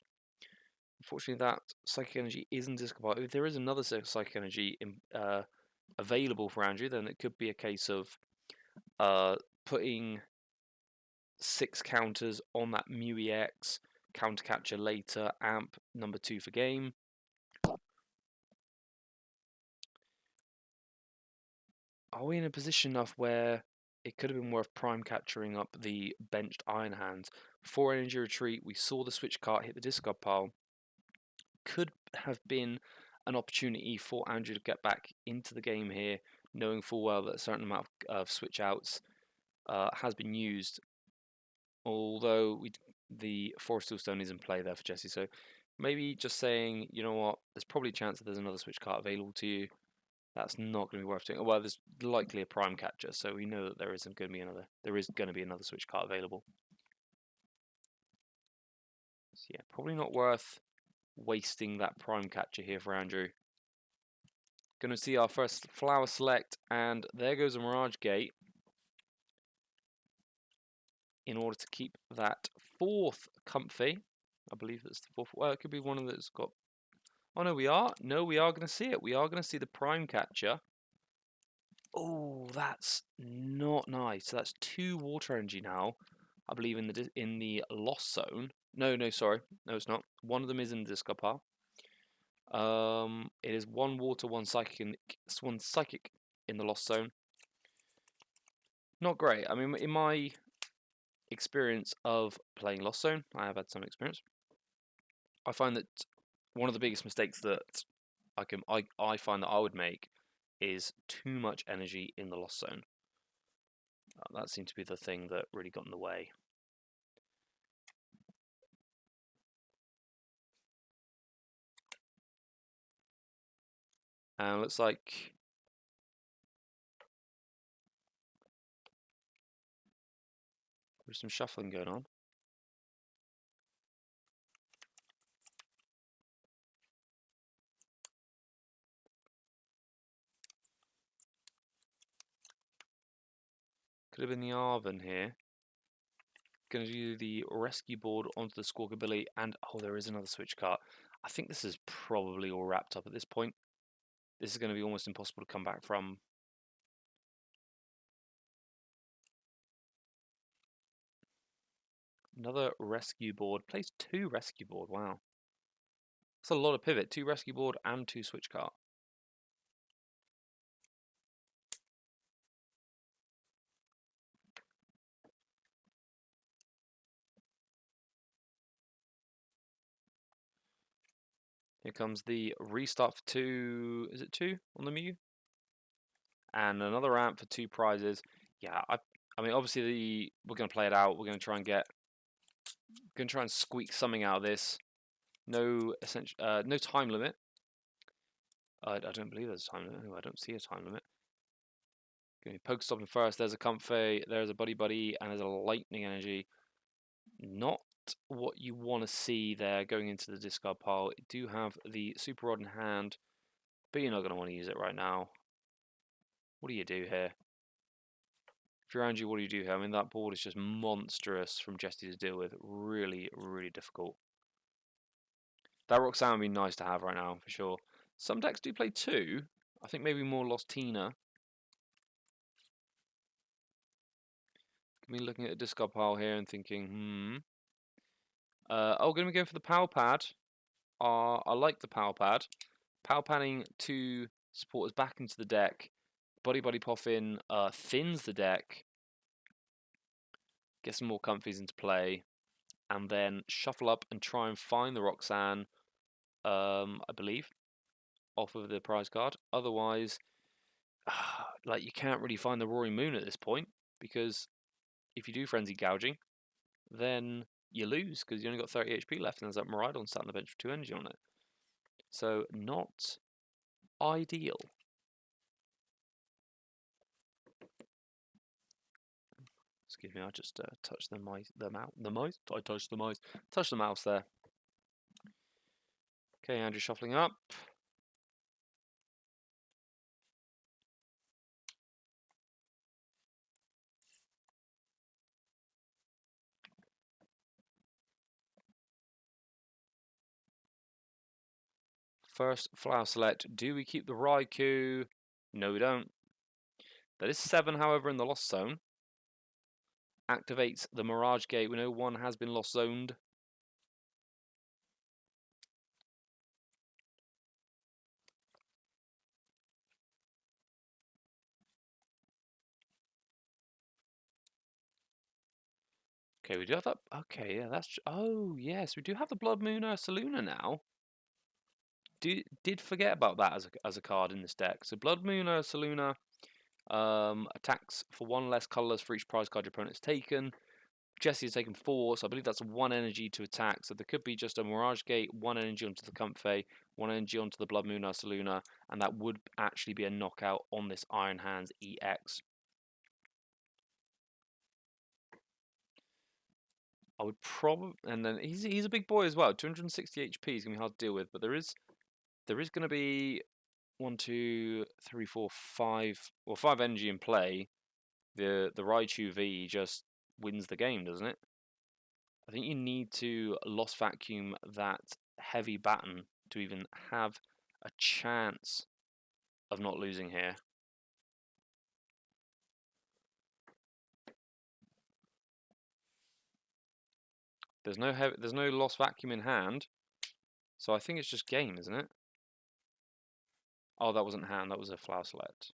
Unfortunately, that Psychic Energy isn't discarded. If there is another Psychic Energy available for Andrew, then it could be a case of putting 6 counters on that Mew EX, counter catcher later, amp number 2 for game. Are we in a position enough where it could have been worth prime catchering up the benched Iron Hands? 4 energy retreat, we saw the switch cart hit the discard pile. Could have been an opportunity for Andrew to get back into the game here, knowing full well that a certain amount of switch outs has been used. Although the Forest Stone is in play there for Jesse, so maybe just saying, you know what, there's probably a chance that there's another switch cart available to you. That's not going to be worth doing. Well, there's likely a prime catcher, so we know that there is going to be another switch cart available. So yeah, probably not worth wasting that prime catcher here for Andrew. Going to see our first flower select, and there goes a Mirage Gate in order to keep that 4th comfy. I believe that's the 4th. Well, it could be one of that's got. Oh no, we are. No, we are going to see it. We are going to see the prime catcher. Oh, that's not nice. So that's 2 water energy now. I believe in the lost zone. No, sorry. No, it's not. One of them is in the discard pile. It is 1 water, 1 psychic, in the lost zone. Not great. I mean, in my experience of playing Lost Zone, I have had some experience. I find that one of the biggest mistakes that I find that I would make is too much energy in the Lost Zone. That seemed to be the thing that really got in the way. And it looks like there's some shuffling going on. Could have been the Arven here. Going to do the rescue board onto the Squawkabilly, and oh, there is another switch cart. I think this is probably all wrapped up at this point. This is going to be almost impossible to come back from. Another rescue board. Plays 2 rescue board. Wow. That's a lot of pivot. 2 rescue board and 2 switch cart. Here comes the restart for 2. Is it 2 on the Mew? And another ramp for 2 prizes. Yeah, I mean, obviously we're going to play it out. We're going to try and squeak something out of this. No time limit. I don't believe there's a time limit. No, I don't see a time limit. Going to be Pokestopping first. There's a Comfey, there's a Buddy, and there's a Lightning Energy. Not what you want to see there going into the discard pile. You do have the Super Rod in hand, but you're not going to want to use it right now. What do you do here? If you're Andrew, what do you do here? I mean, that board is just monstrous from Jesse to deal with. Really, really difficult. That Roxanne would be nice to have right now, for sure. Some decks do play 2. I think maybe more Lost Tina. Me looking at the discard pile here and thinking, going to be going for the Power Pad. I like the Power Pad. Power Padding 2 supporters back into the deck. Buddy Poffin thins the deck. Get some more comfies into play. And then shuffle up and try and find the Roxanne, I believe, off of the prize card. Otherwise, like, you can't really find the Roaring Moon at this point, because if you do Frenzy Gouging, then you lose because you only got 30 HP left, and there's that Miraidon sat on the bench with 2 energy on it. So not ideal. Excuse me, I just touched the mouse. I touched the mouse. Touched the mouse there. Okay, Andrew shuffling up. First flower select. Do we keep the Raikou? No, we don't. That is 7, however, in the lost zone. Activates the Mirage Gate. We know 1 has been lost zoned. Okay, we do have that. Okay, yeah, that's. Oh, yes, we do have the Blood Moon Ursaluna now. Did forget about that as a card in this deck. So Blood Moon Ursaluna attacks for 1 less colorless for each prize card your opponent has taken. Jesse has taken 4, so I believe that's 1 energy to attack. So there could be just a Mirage Gate, 1 energy onto the Comfey, 1 energy onto the Blood Moon Ursaluna, and that would actually be a knockout on this Iron Hands EX. I would probably, and then he's a big boy as well. 260 HP is gonna be hard to deal with, but there is gonna be 1, 2, 3, 4, 5, well 5 energy in play. The Raichu V just wins the game, doesn't it? I think you need to Lost Vacuum that heavy baton to even have a chance of not losing here. There's no Lost Vacuum in hand, so I think it's just game, isn't it? Oh, that wasn't hand, that was a flower select.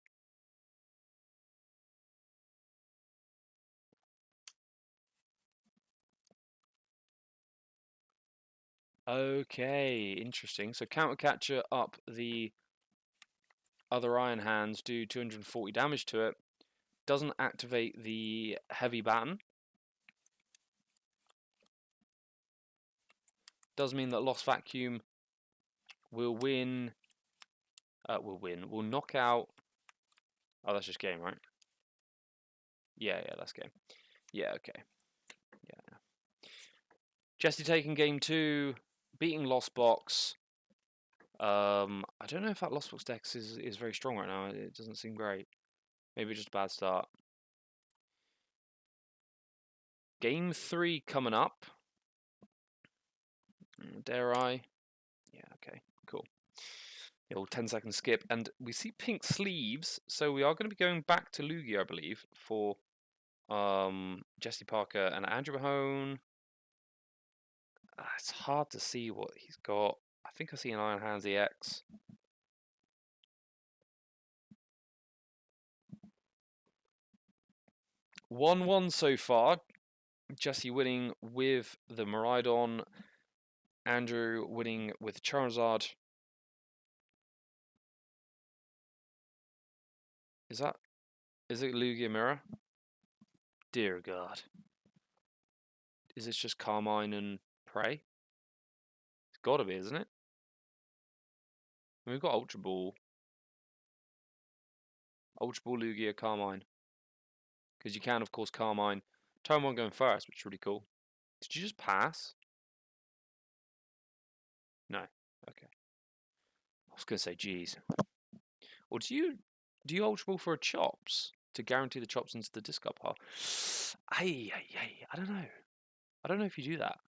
Okay, interesting. So Counter Catcher up the other Iron Hands, do 240 damage to it. Doesn't activate the heavy baton. Does mean that Lost Vacuum will win. Will knock out. Oh, that's just game, right? Yeah, that's game. Yeah, okay. Yeah. Jesse taking game 2, beating Lost Box. I don't know if that Lost Box deck is very strong right now. It doesn't seem great. Maybe just a bad start. Game 3 coming up. Dare I? Yeah, okay, cool. Yeah, well, 10-second skip, and we see pink sleeves, so we are going to be going back to Lugia, I believe, for Jesse Parker and Andrew Mahone. It's hard to see what he's got. I think I see an Iron Hands EX. One so far. Jesse winning with the Miraidon. Andrew winning with Charizard. Is it Lugia Mirror? Dear God. Is this just Carmine and Prey? It's gotta be, isn't it? We've got Ultra Ball. Ultra Ball, Lugia, Carmine. Because you can, of course, Carmine. Turn 1 going first, which is really cool. Did you just pass? No. Okay. I was going to say, geez. Or do you Ultra Ball for a Chops to guarantee the Chops into the discard pile? I don't know. I don't know if you do that.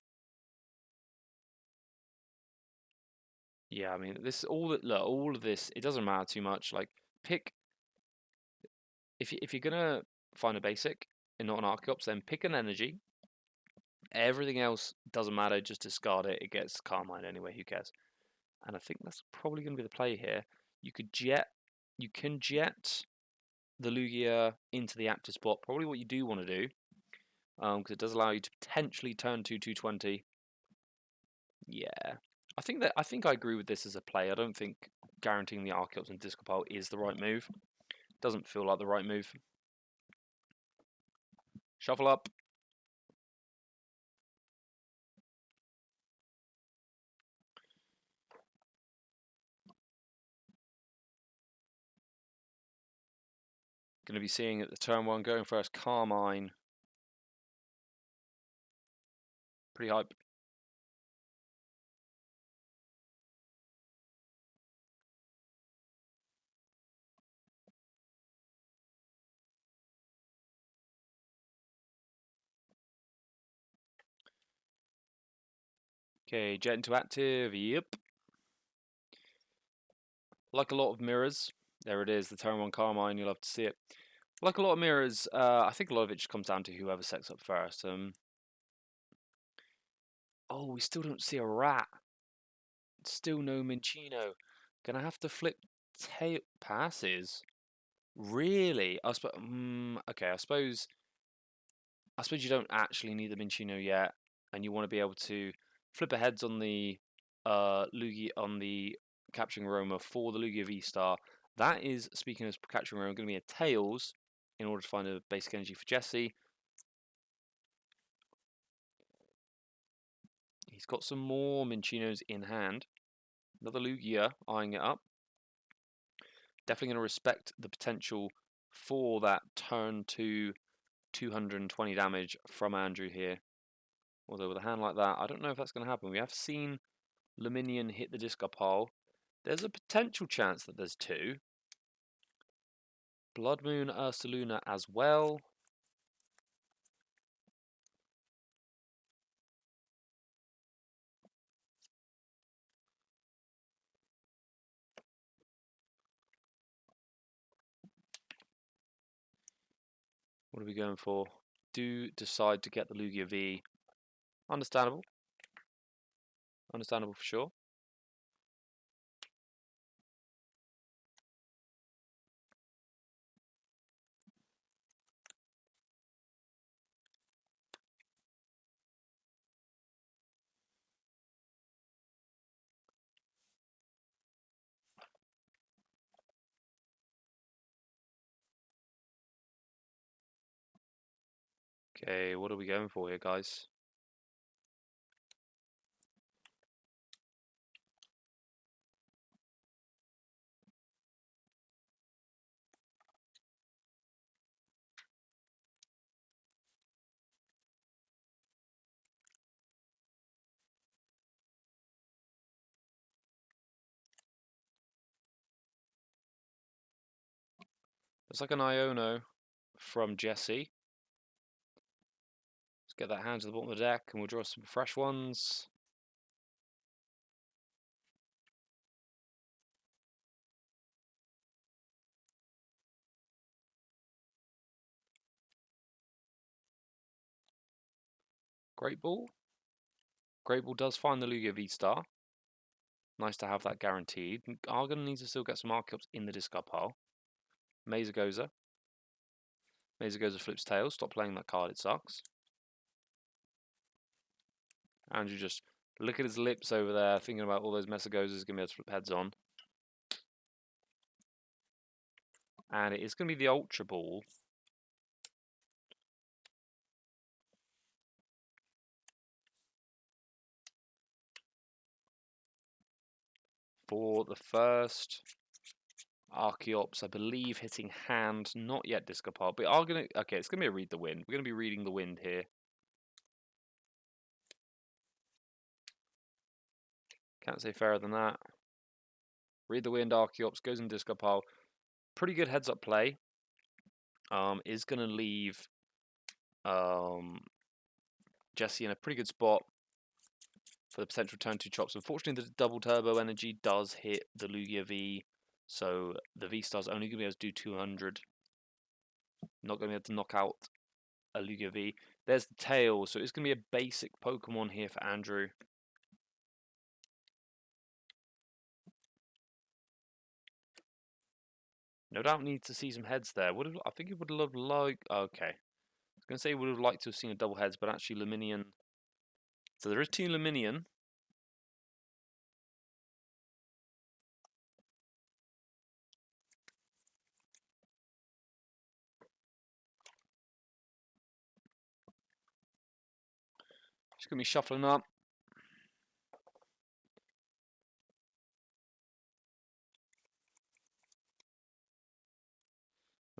Yeah, I mean, all of this, it doesn't matter too much. Like, pick if you're gonna find a basic and not an Archeops, then pick an energy. Everything else doesn't matter. Just discard it. It gets Carmine anyway. Who cares? And I think that's probably going to be the play here. You can jet the Lugia into the active spot. Probably what you do want to do, because it does allow you to potentially turn 220. Yeah, I think I agree with this as a play. I don't think guaranteeing the Archeops and Disco Pile is the right move. Doesn't feel like the right move. Shuffle up. Going to be seeing at the turn 1 going first, Carmine. Pretty hype. Okay, jet into active. Yep. Like a lot of mirrors. There it is, the turn 1 Carmine. You'll have to see it. Like a lot of mirrors, I think a lot of it just comes down to whoever sets up first. Oh, we still don't see a rat. Still no Minccino. Gonna have to flip tail passes. Really? Okay, I suppose you don't actually need the Minccino yet, and you want to be able to flip aheads on the Lugia on the capturing Roma for the Lugia V-Star. That is, speaking of capturing Roma, going to be a Tails in order to find a basic energy for Jesse. He's got some more Mincinos in hand. Another Lugia eyeing it up. Definitely going to respect the potential for that turn 2 220 damage from Andrew here. Although with a hand like that, I don't know if that's going to happen. We have seen Luminion hit the discard pile. There's a potential chance that there's 2. Blood Moon Ursaluna as well. What are we going for? Do decide to get the Lugia V. Understandable. Understandable for sure. Okay, what are we going for here, guys? It's like an Iono from Jesse. Let's get that hand to the bottom of the deck and we'll draw some fresh ones. Great Ball. Great Ball does find the Lugia V-Star. Nice to have that guaranteed. Argon needs to still get some Archeops in the discard pile. Mesagoza. Mesagoza flips tails. Stop playing that card, it sucks. Andrew just look at his lips over there, thinking about all those Mesagozas going to be able to flip heads on. And it is going to be the Ultra Ball. For the first Archeops, I believe hitting hand, not yet discard pile. But are going to, okay, it's going to be a read the wind. We're going to be reading the wind here. Can't say fairer than that. Read the wind, Archeops goes in discard pile. Pretty good heads up play. Is going to leave Jesse in a pretty good spot for the potential turn 2 chops. Unfortunately, the double turbo energy does hit the Lugia V, so the V-Star's only going to be able to do 200. Not going to be able to knock out a Lugia V. There's the tail, so it's going to be a basic Pokemon here for Andrew. No doubt needs to see some heads there. I think it would have liked... Okay. I was going to say would have liked to have seen a double heads, but actually Luminion... So there is 2 Luminion. Just going to be shuffling up.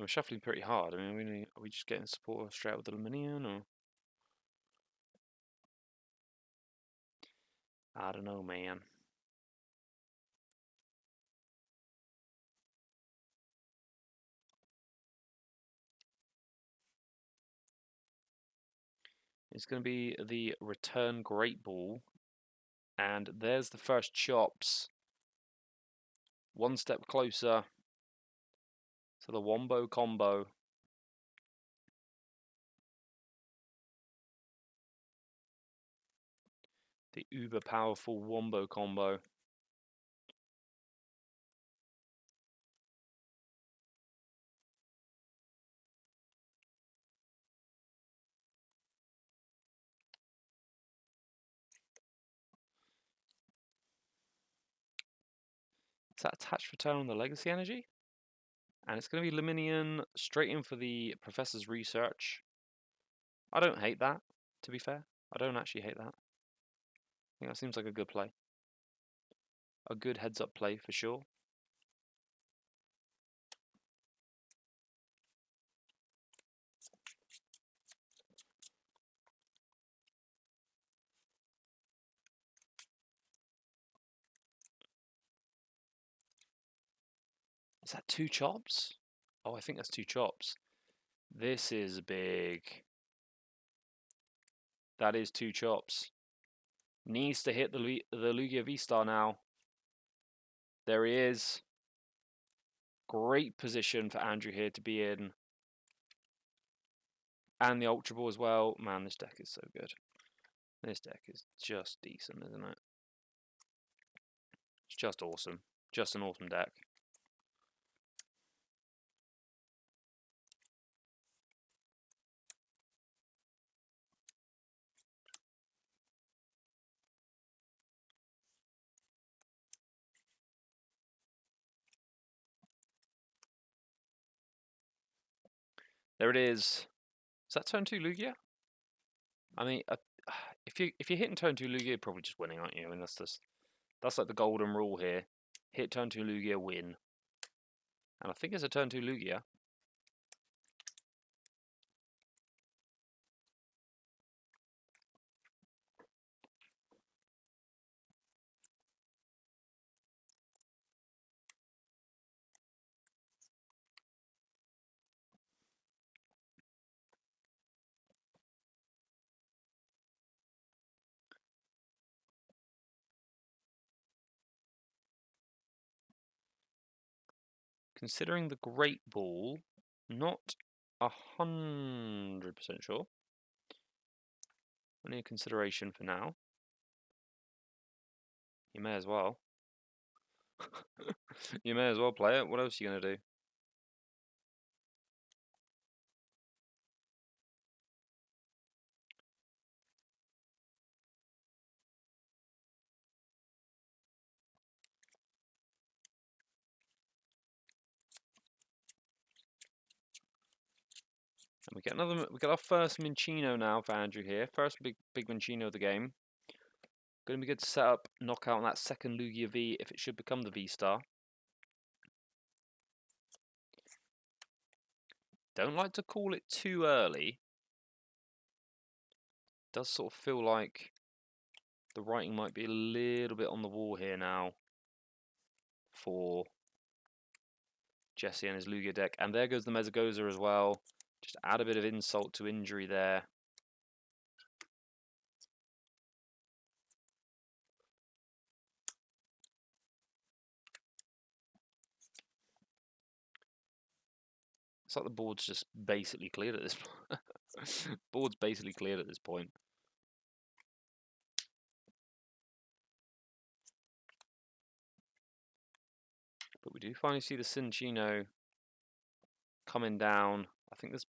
we're shuffling pretty hard. I mean, are we just getting support straight out with the Luminian, or? I don't know, man. It's going to be the Return Great Ball. And there's the first chops. One step closer to the Wombo combo. The uber powerful Wombo combo. Is that attached return on the legacy energy? And it's going to be Luminian straight in for the Professor's Research. I don't hate that, to be fair. I don't actually hate that. I think that seems like a good play. A good heads-up play for sure. Is that 2 chops? Oh, I think that's 2 chops. This is big. That is 2 chops. Needs to hit the Lugia V-Star now. There he is. Great position for Andrew here to be in. And the Ultra Ball as well. Man, this deck is so good. This deck is just decent, isn't it? It's just awesome. Just an awesome deck. There it is. Is that turn 2 Lugia? I mean, if you're hitting turn 2 Lugia, you're probably just winning, aren't you? I mean, that's like the golden rule here. Hit turn 2 Lugia, win. And I think it's a turn 2 Lugia. Considering the Great Ball, not 100% sure. Only a consideration for now. You may as well. You may as well play it. What else are you going to do? And we get our first Minccino now for Andrew here. First big Minccino of the game. Going to be good to set up, knock out on that second Lugia V if it should become the V-Star. Don't like to call it too early. Does sort of feel like the writing might be a little bit on the wall here now for Jesse and his Lugia deck. And there goes the Mezagoza as well. Just add a bit of insult to injury there. It's like the board's just basically cleared at this point. Board's basically cleared at this point. But we do finally see the Cinccino coming down. I think there's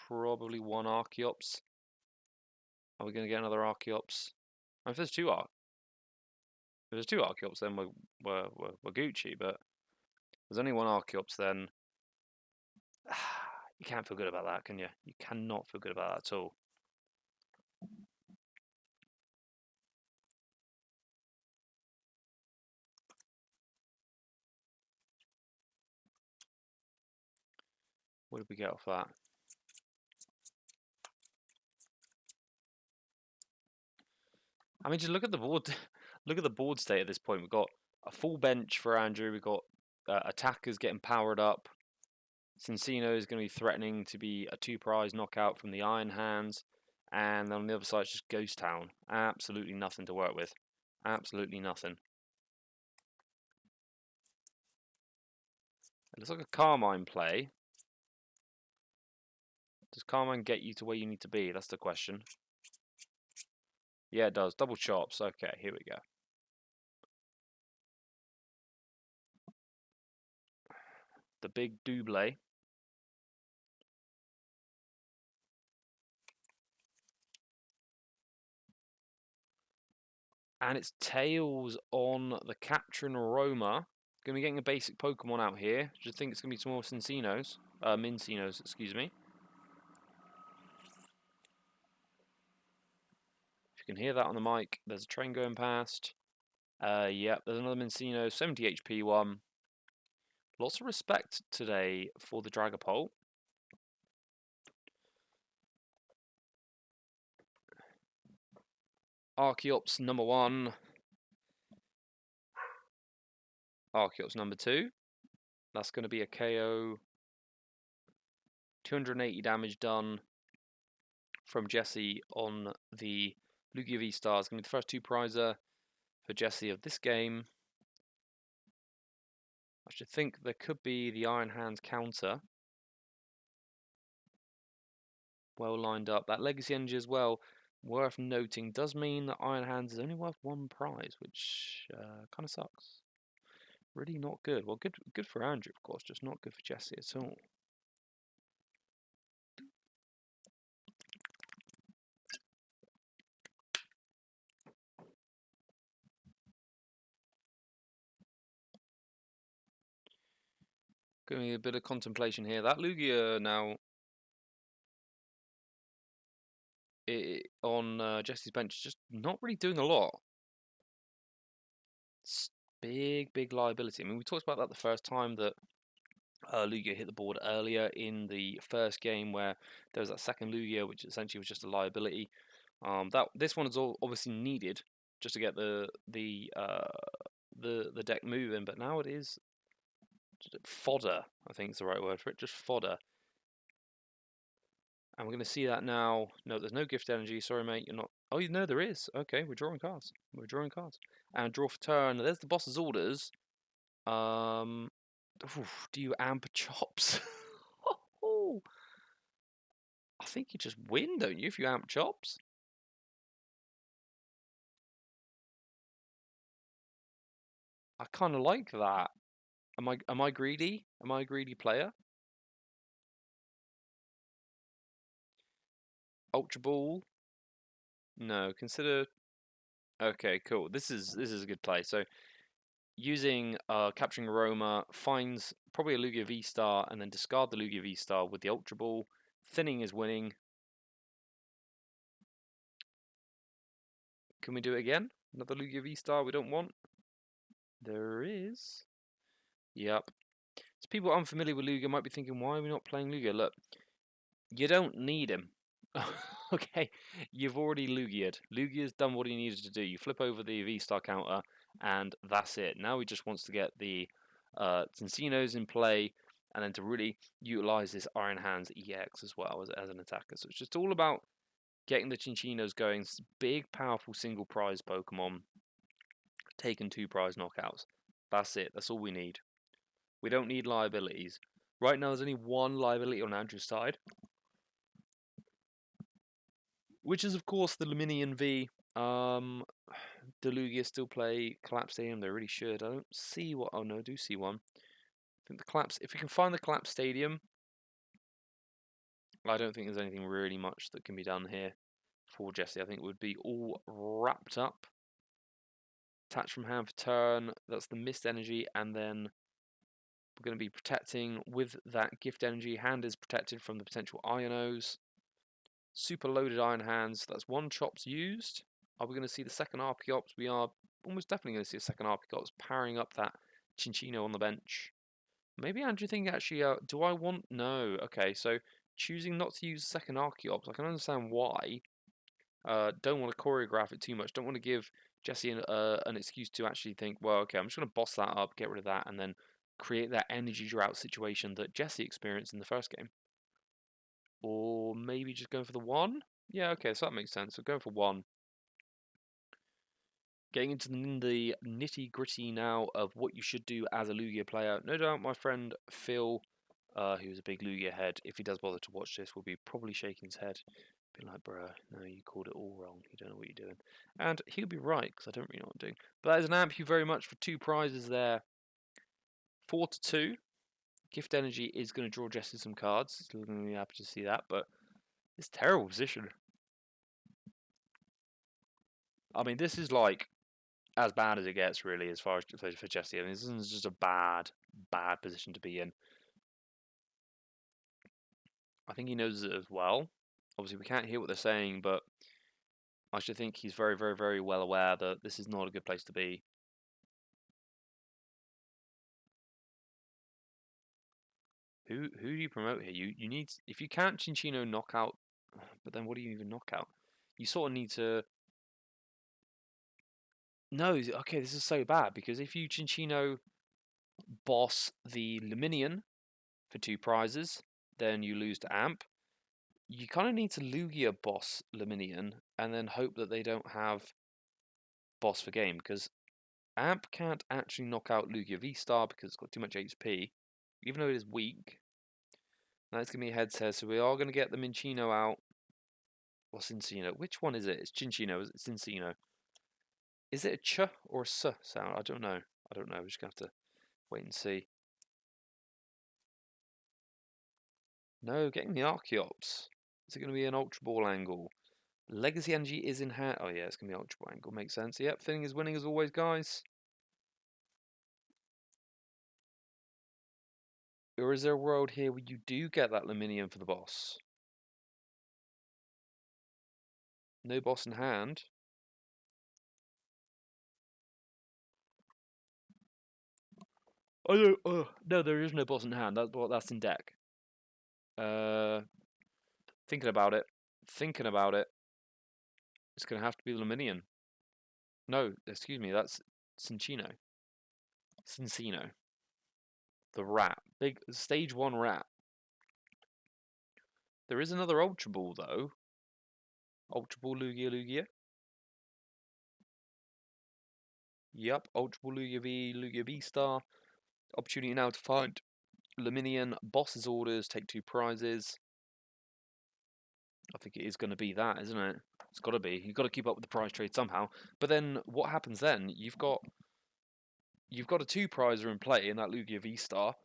probably one Archeops. Are we going to get another Archeops? If there's two Archeops, then we're Gucci. But if there's only one Archeops, then you can't feel good about that, can you? You cannot feel good about that at all. What did we get off that? I mean, just look at the board. Look at the board state at this point. We've got a full bench for Andrew. We've got attackers getting powered up. Cincino is going to be threatening to be a 2-prize knockout from the Iron Hands. And then on the other side, it's just Ghost Town. Absolutely nothing to work with. Absolutely nothing. It looks like a Carmine play. Does Carmine get you to where you need to be? That's the question. Yeah, it does. Double chops. Okay, here we go. The big double. And it's Tails on the Capturing Roma. Going to be getting a basic Pokemon out here. Just think it's going to be some more Cincinos. Mincinos, excuse me. If you can hear that on the mic, there's a train going past. Yep, there's another Mincino, 70 HP one. Lots of respect today for the Dragapult. Archeops number 1. Archeops number 2. That's going to be a KO. 280 damage done from Jesse on the Lugia V-Star. It's going to be the first 2-prizer for Jesse of this game. I should think there could be the Iron Hands counter. Well lined up. That Legacy Energy as well, worth noting, does mean that Iron Hands is only worth 1 prize, which kind of sucks. Really not good. Well, good for Andrew, of course, just not good for Jesse at all. Giving me a bit of contemplation here. That Lugia now on Jesse's bench is just not really doing a lot. It's big liability. I mean, we talked about that the first time that Lugia hit the board earlier in the first game, where there was that second Lugia, which essentially was just a liability. This one is obviously needed just to get the deck moving, but now it is fodder. I think is the right word for it, just fodder. And we're going to see that now. No, there's no gift energy. Sorry, mate, you're not. Oh, no, there is. Okay, we're drawing cards. We're drawing cards. And draw for turn. There's the boss's orders. Do you amp chops? I think you just win, don't you, if you amp chops? I kind of like that. Am I greedy? Am I a greedy player? Ultra Ball? No, consider. Okay, cool. This is a good play. So using Capturing Aroma, finds probably a Lugia V-Star, and then discard the Lugia V-Star with the Ultra Ball. Thinning is winning. Can we do it again? Another Lugia V-Star we don't want? There is. Yep. So people unfamiliar with Lugia might be thinking, why are we not playing Lugia? Look, you don't need him. Okay, you've already Lugia'd. Lugia's done what he needed to do. You flip over the V-Star counter, and that's it. Now he just wants to get the Cincinos in play, and then to really utilize this Iron Hands EX as well as an attacker. So it's just all about getting the Cinchinos going. Big, powerful single prize Pokemon, taking 2 prize knockouts. That's it. That's all we need. We don't need liabilities. Right now, there's only 1 liability on Andrew's side, which is, of course, the Luminian V. Do Lugia still play Collapse Stadium? They really should. I don't see what. Oh no, I do see one. I think the Collapse. If we can find the Collapse Stadium, I don't think there's anything really much that can be done here for Jesse. I think it would be all wrapped up. Attach from hand for turn. That's the Mist Energy, and then we're going to be protecting with that Gift Energy. Hand is protected from the potential Ionos. Super loaded Iron Hands. That's 1 chops used. Are we going to see the second Archeops? We are almost definitely going to see a second Archeops powering up that Cinchino on the bench. Maybe Andrew thinking actually, do I want... No, okay, so choosing not to use second Archeops, I can understand why. Don't want to choreograph it too much. Don't want to give Jesse an excuse to actually think, well, okay, I'm just going to boss that up, get rid of that, and then create that energy drought situation that Jesse experienced in the first game. Or maybe just going for the 1? Yeah, okay, so that makes sense. So going for 1. Getting into the nitty-gritty now of what you should do as a Lugia player. No doubt my friend Phil, who's a big Lugia head, if he does bother to watch this, will be probably shaking his head. Be like, bruh, no, you called it all wrong. You don't know what you're doing. And he'll be right, because I don't really know what I'm doing. But that is an amp you very much for 2 prizes there. 4 to 2. Gift Energy is going to draw Jesse some cards. Still going to be happy to see that, but it's a terrible position. I mean, this is like as bad as it gets, really, as far as for Jesse. I mean, this is just a bad position to be in. I think he knows it as well. Obviously, we can't hear what they're saying, but I should think he's very, very, very well aware that this is not a good place to be. Who do you promote here? You need, if you can't Chinchino knockout, but then what do you even knock out? You sort of need to. No, okay, this is so bad because if you Chinchino boss the Luminion for 2 prizes, then you lose to Amp. You kind of need to Lugia boss Luminion and then hope that they don't have boss for game because Amp can't actually knock out Lugia V-Star because it's got too much HP, even though it is weak. Now it's going to be a head says, so we are going to get the Minchino out. Or Cincino. Which one is it? It's Chinchino, is it Cincino? Is it a ch or a s sound? I don't know. We're just going to have to wait and see. No, getting the Archeops. Is it going to be an Ultra Ball angle? Legacy Energy is in hand. Oh yeah, it's going to be Ultra Ball angle. Makes sense. Yep, Finning is winning as always, guys. Or is there a world here where you do get that Luminium for the boss? No boss in hand. Oh no, no, there is no boss in hand. That's in deck. Thinking about it. It's gonna have to be Luminion. No, excuse me, that's Cincino. Cincino. The rat. Big stage 1 rat. There is another Ultra Ball though. Ultra Ball Lugia. Yep, Ultra Ball Lugia V Star. Opportunity now to find Luminion. Boss's orders, take 2 prizes. I think it is going to be that, isn't it? It's got to be. You've got to keep up with the prize trade somehow. But then what happens then? You've got a 2 prizer in play in that Lugia V Star.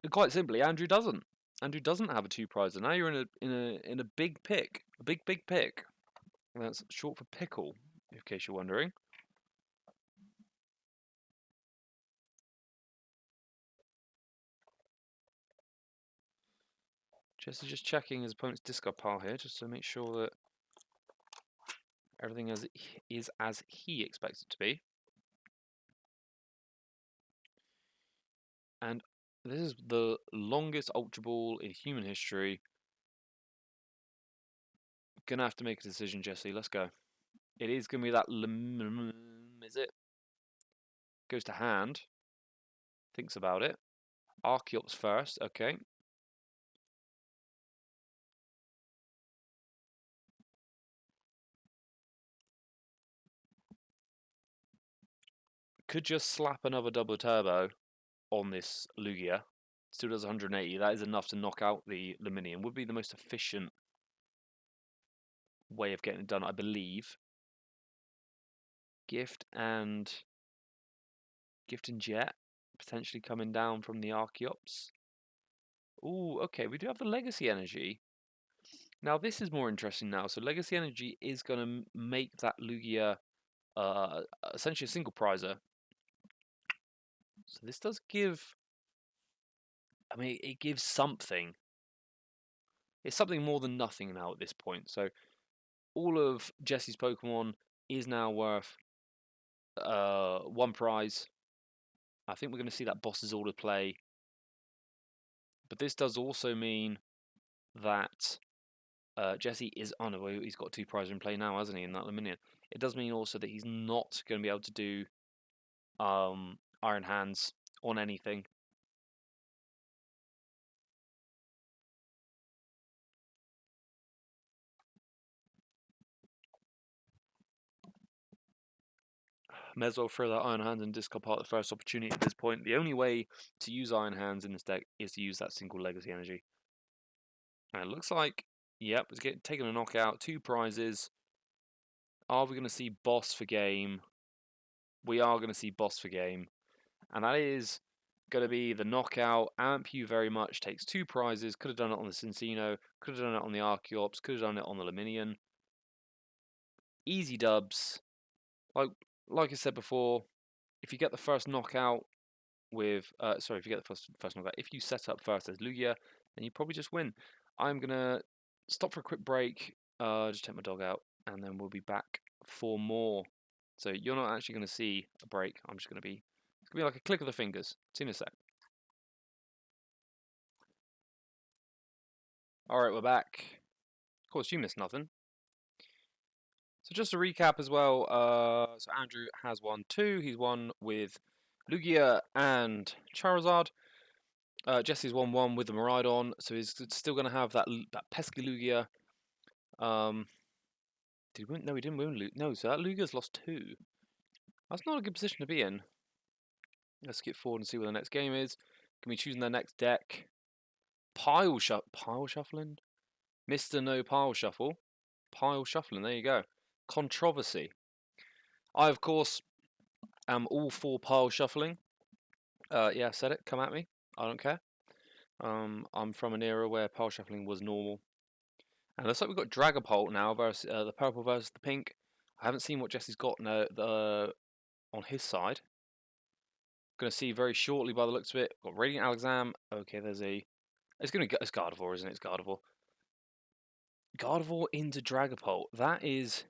And quite simply, Andrew doesn't. Andrew doesn't have a 2 prizer. Now you're in a big pick, a big pick. That's short for pickle, in case you're wondering. Jesse's just checking his opponent's discard pile here, just to make sure that everything is as he expects it to be. And this is the longest Ultra Ball in human history. Gonna have to make a decision, Jesse. Let's go. It is gonna be that is it? Goes to hand. Thinks about it. Archeops first, okay. Could just slap another double turbo on this Lugia. Still does 180. That is enough to knock out the Luminium. Would be the most efficient way of getting it done, I believe. Gift and Jet potentially coming down from the Archeops. Ooh, okay, we do have the Legacy Energy. Now this is more interesting now. So Legacy Energy is going to make that Lugia essentially a single prizer. So this does give... I mean, it gives something. It's something more than nothing now at this point. So all of Jesse's Pokemon is now worth one prize. I think we're going to see that boss's order play. But this does also mean that Jesse is on. Oh, he's got 2 prizes in play now, hasn't he, in that Luminion? It does mean also that he's not going to be able to do Iron Hands on anything. May as well throw that Iron Hands and discard part of the first opportunity at this point. The only way to use Iron Hands in this deck is to use that single Legacy Energy. And it looks like, yep, it's taking a knockout, 2 prizes. Are we going to see boss for game? We are going to see boss for game. And that is going to be the knockout. Amp you very much takes 2 prizes. Could have done it on the Cincino. Could have done it on the Archeops. Could have done it on the Luminion. Easy dubs. Like I said before, if you get the first knockout with... if you get the first knockout, if you set up first as Lugia, then you probably just win. I'm going to stop for a quick break. Just take my dog out. And then we'll be back for more. So you're not actually going to see a break. I'm just going to be... It's going to be like a click of the fingers. See you in a sec. Alright, we're back. Of course, you missed nothing. So just to recap as well, so Andrew has won 2. He's won with Lugia and Charizard. Jesse's won 1 with the Miraidon, so he's still going to have that pesky Lugia. Did he win? No, he didn't win. No, so that Lugia's lost 2. That's not a good position to be in. Let's skip forward and see what the next game is. Can be choosing their next deck. Pile shuffling? Mr. No Pile Shuffle. Pile shuffling, there you go. Controversy. I, of course, am all for pile shuffling. Yeah, I said it. Come at me. I don't care. I'm from an era where pile shuffling was normal. And looks like we've got Dragapult now versus the purple versus the pink. I haven't seen what Jesse's got on his side. Going to see very shortly by the looks of it. Got Radiant Alakazam. Okay, there's a... It's Gardevoir, isn't it? It's Gardevoir. Gardevoir into Dragapult. That is...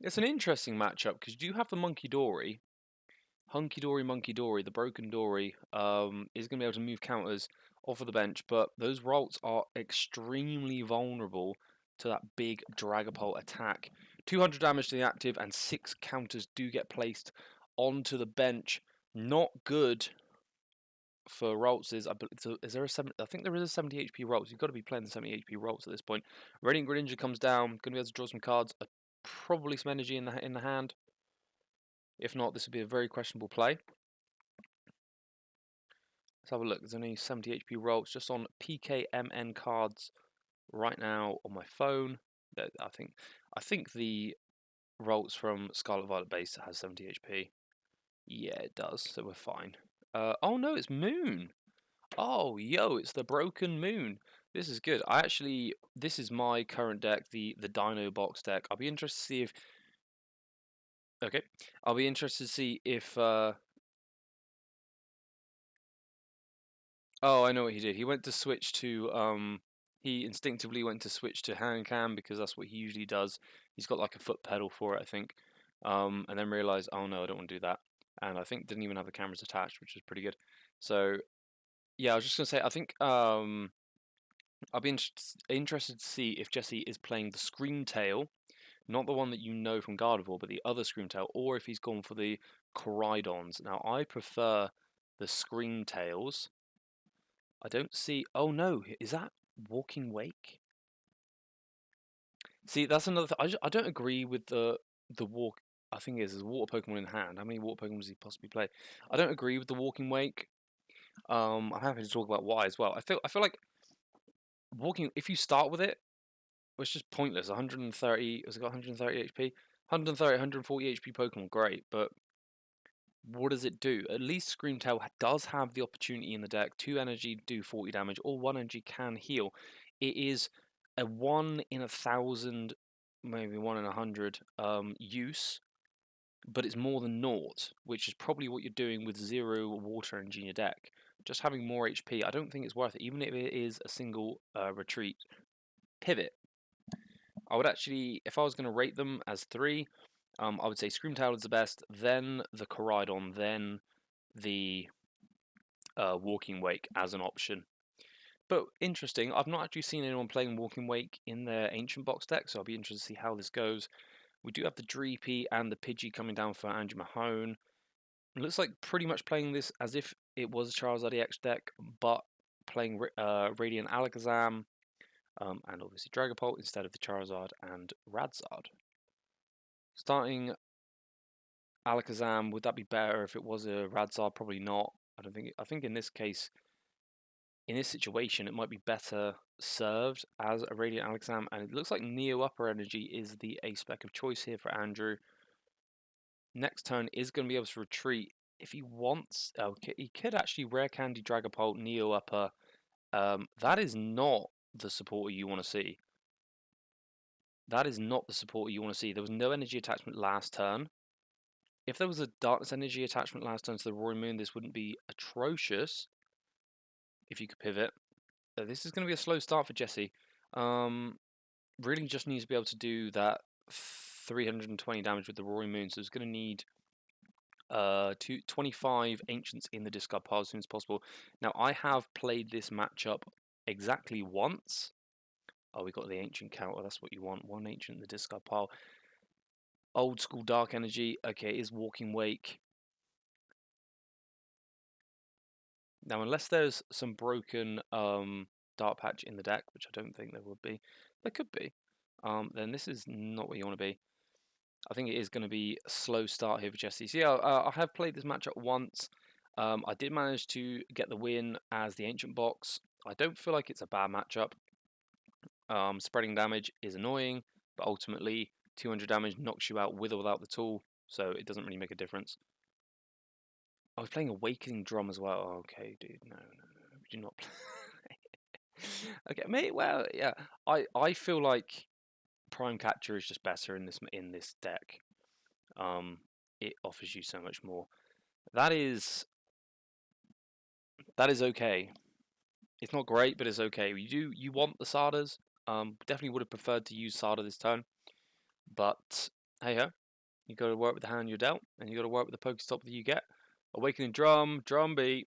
It's an interesting matchup because you do have the Monkey Dory. Hunky Dory, Monkey Dory, the Broken Dory is going to be able to move counters off of the bench, but those Rolts are extremely vulnerable to that big Dragapult attack. 200 damage to the active and 6 counters do get placed onto the bench. Not good for Rolts. Is there a 7? I think there is a 70 HP Rolts. You've got to be playing the 70 HP Rolts at this point. Radiant Greninja comes down. Going to be able to draw some cards. Probably some energy in the hand. If not, this would be a very questionable play. Let's have a look. There's only 70 HP Rolts just on PKMN cards right now on my phone. I think the Rolts from Scarlet Violet base has 70 HP. Yeah, it does. So we're fine. Oh no, it's Moon. Oh, yo, it's the Broken Moon. This is good. This is my current deck, the Dino Box deck. I'll be interested to see if... Okay. I'll be interested to see if... Oh, I know what he did. He went to switch to... He instinctively went to switch to hand cam because that's what he usually does. He's got like a foot pedal for it, I think. And then realized, oh no, I don't want to do that. And I think didn't even have the cameras attached, which was pretty good. So... Yeah, I was just going to say, I think I'll be interested to see if Jesse is playing the Screamtail, not the one that you know from Gardevoir, but the other Screamtail, or if he's gone for the Coridons. Now, I prefer the Screamtails. I don't see... Oh, no, is that Walking Wake? See, that's another thing. I don't agree with the walk... I think there's a water Pokemon in hand. How many water Pokemon does he possibly play? I don't agree with the Walking Wake. I'm happy to talk about why as well. I feel like if you start with it, it's just pointless. 130, has it got 130 HP? 130, 140 HP Pokemon, great, but what does it do? At least Screamtail does have the opportunity in the deck. 2 energy do 40 damage, or 1 energy can heal. It is a 1 in 1,000, maybe 1 in 100 use, but it's more than naught, which is probably what you're doing with 0 water energy in your deck. Just having more HP, I don't think it's worth it, even if it is a single retreat pivot. I would actually, if I was going to rate them as 3, I would say Scream Tower is the best, then the Corydon, then the Walking Wake as an option. But interesting, I've not actually seen anyone playing Walking Wake in their Ancient Box deck, so I'll be interested to see how this goes. We do have the Dreepy and the Pidgey coming down for Andrew Mahone. It looks like pretty much playing this as if it was a Charizard EX deck, but playing Radiant Alakazam and obviously Dragapult instead of the Charizard and Radzard. Starting Alakazam, would that be better if it was a Radzard? Probably not. I think in this case, in this situation, it might be better served as a Radiant Alakazam, and it looks like Neo Upper Energy is the A-spec of choice here for Andrew. Next turn is going to be able to retreat if he wants. Okay, he could actually Rare Candy Dragapult, Neo Upper. That is not the supporter you want to see. That is not the supporter you want to see. There was no energy attachment last turn. If there was a Darkness energy attachment last turn to the Roaring Moon, this wouldn't be atrocious. If you could pivot. This is going to be a slow start for Jesse. Really just needs to be able to do that 320 damage with the Roaring Moon, so it's going to need 25 Ancients in the discard pile as soon as possible. Now, I have played this matchup exactly once. Oh, we got the Ancient counter, that's what you want. One Ancient in the discard pile. Old school Dark Energy. Okay, it is Walking Wake. Now, unless there's some broken Dark Patch in the deck, which I don't think there would be, there could be, then this is not what you want to be. I think it is going to be a slow start here for Jesse. So yeah, I have played this matchup once. I did manage to get the win as the Ancient Box. I don't feel like it's a bad matchup. Spreading damage is annoying, but ultimately 200 damage knocks you out with or without the tool, so it doesn't really make a difference. I was playing Awakening Drum as well. Oh, okay, dude, no, do not play. Okay, mate. Well, yeah, I feel like Prime Catcher is just better in this deck. It offers you so much more. That is okay. It's not great, but it's okay. You want the Sardas. Definitely would have preferred to use Sarda this turn, but hey ho, you got to work with the hand you're dealt, and you got to work with the Pokestop that you get. Awakening Drum, Drum beat.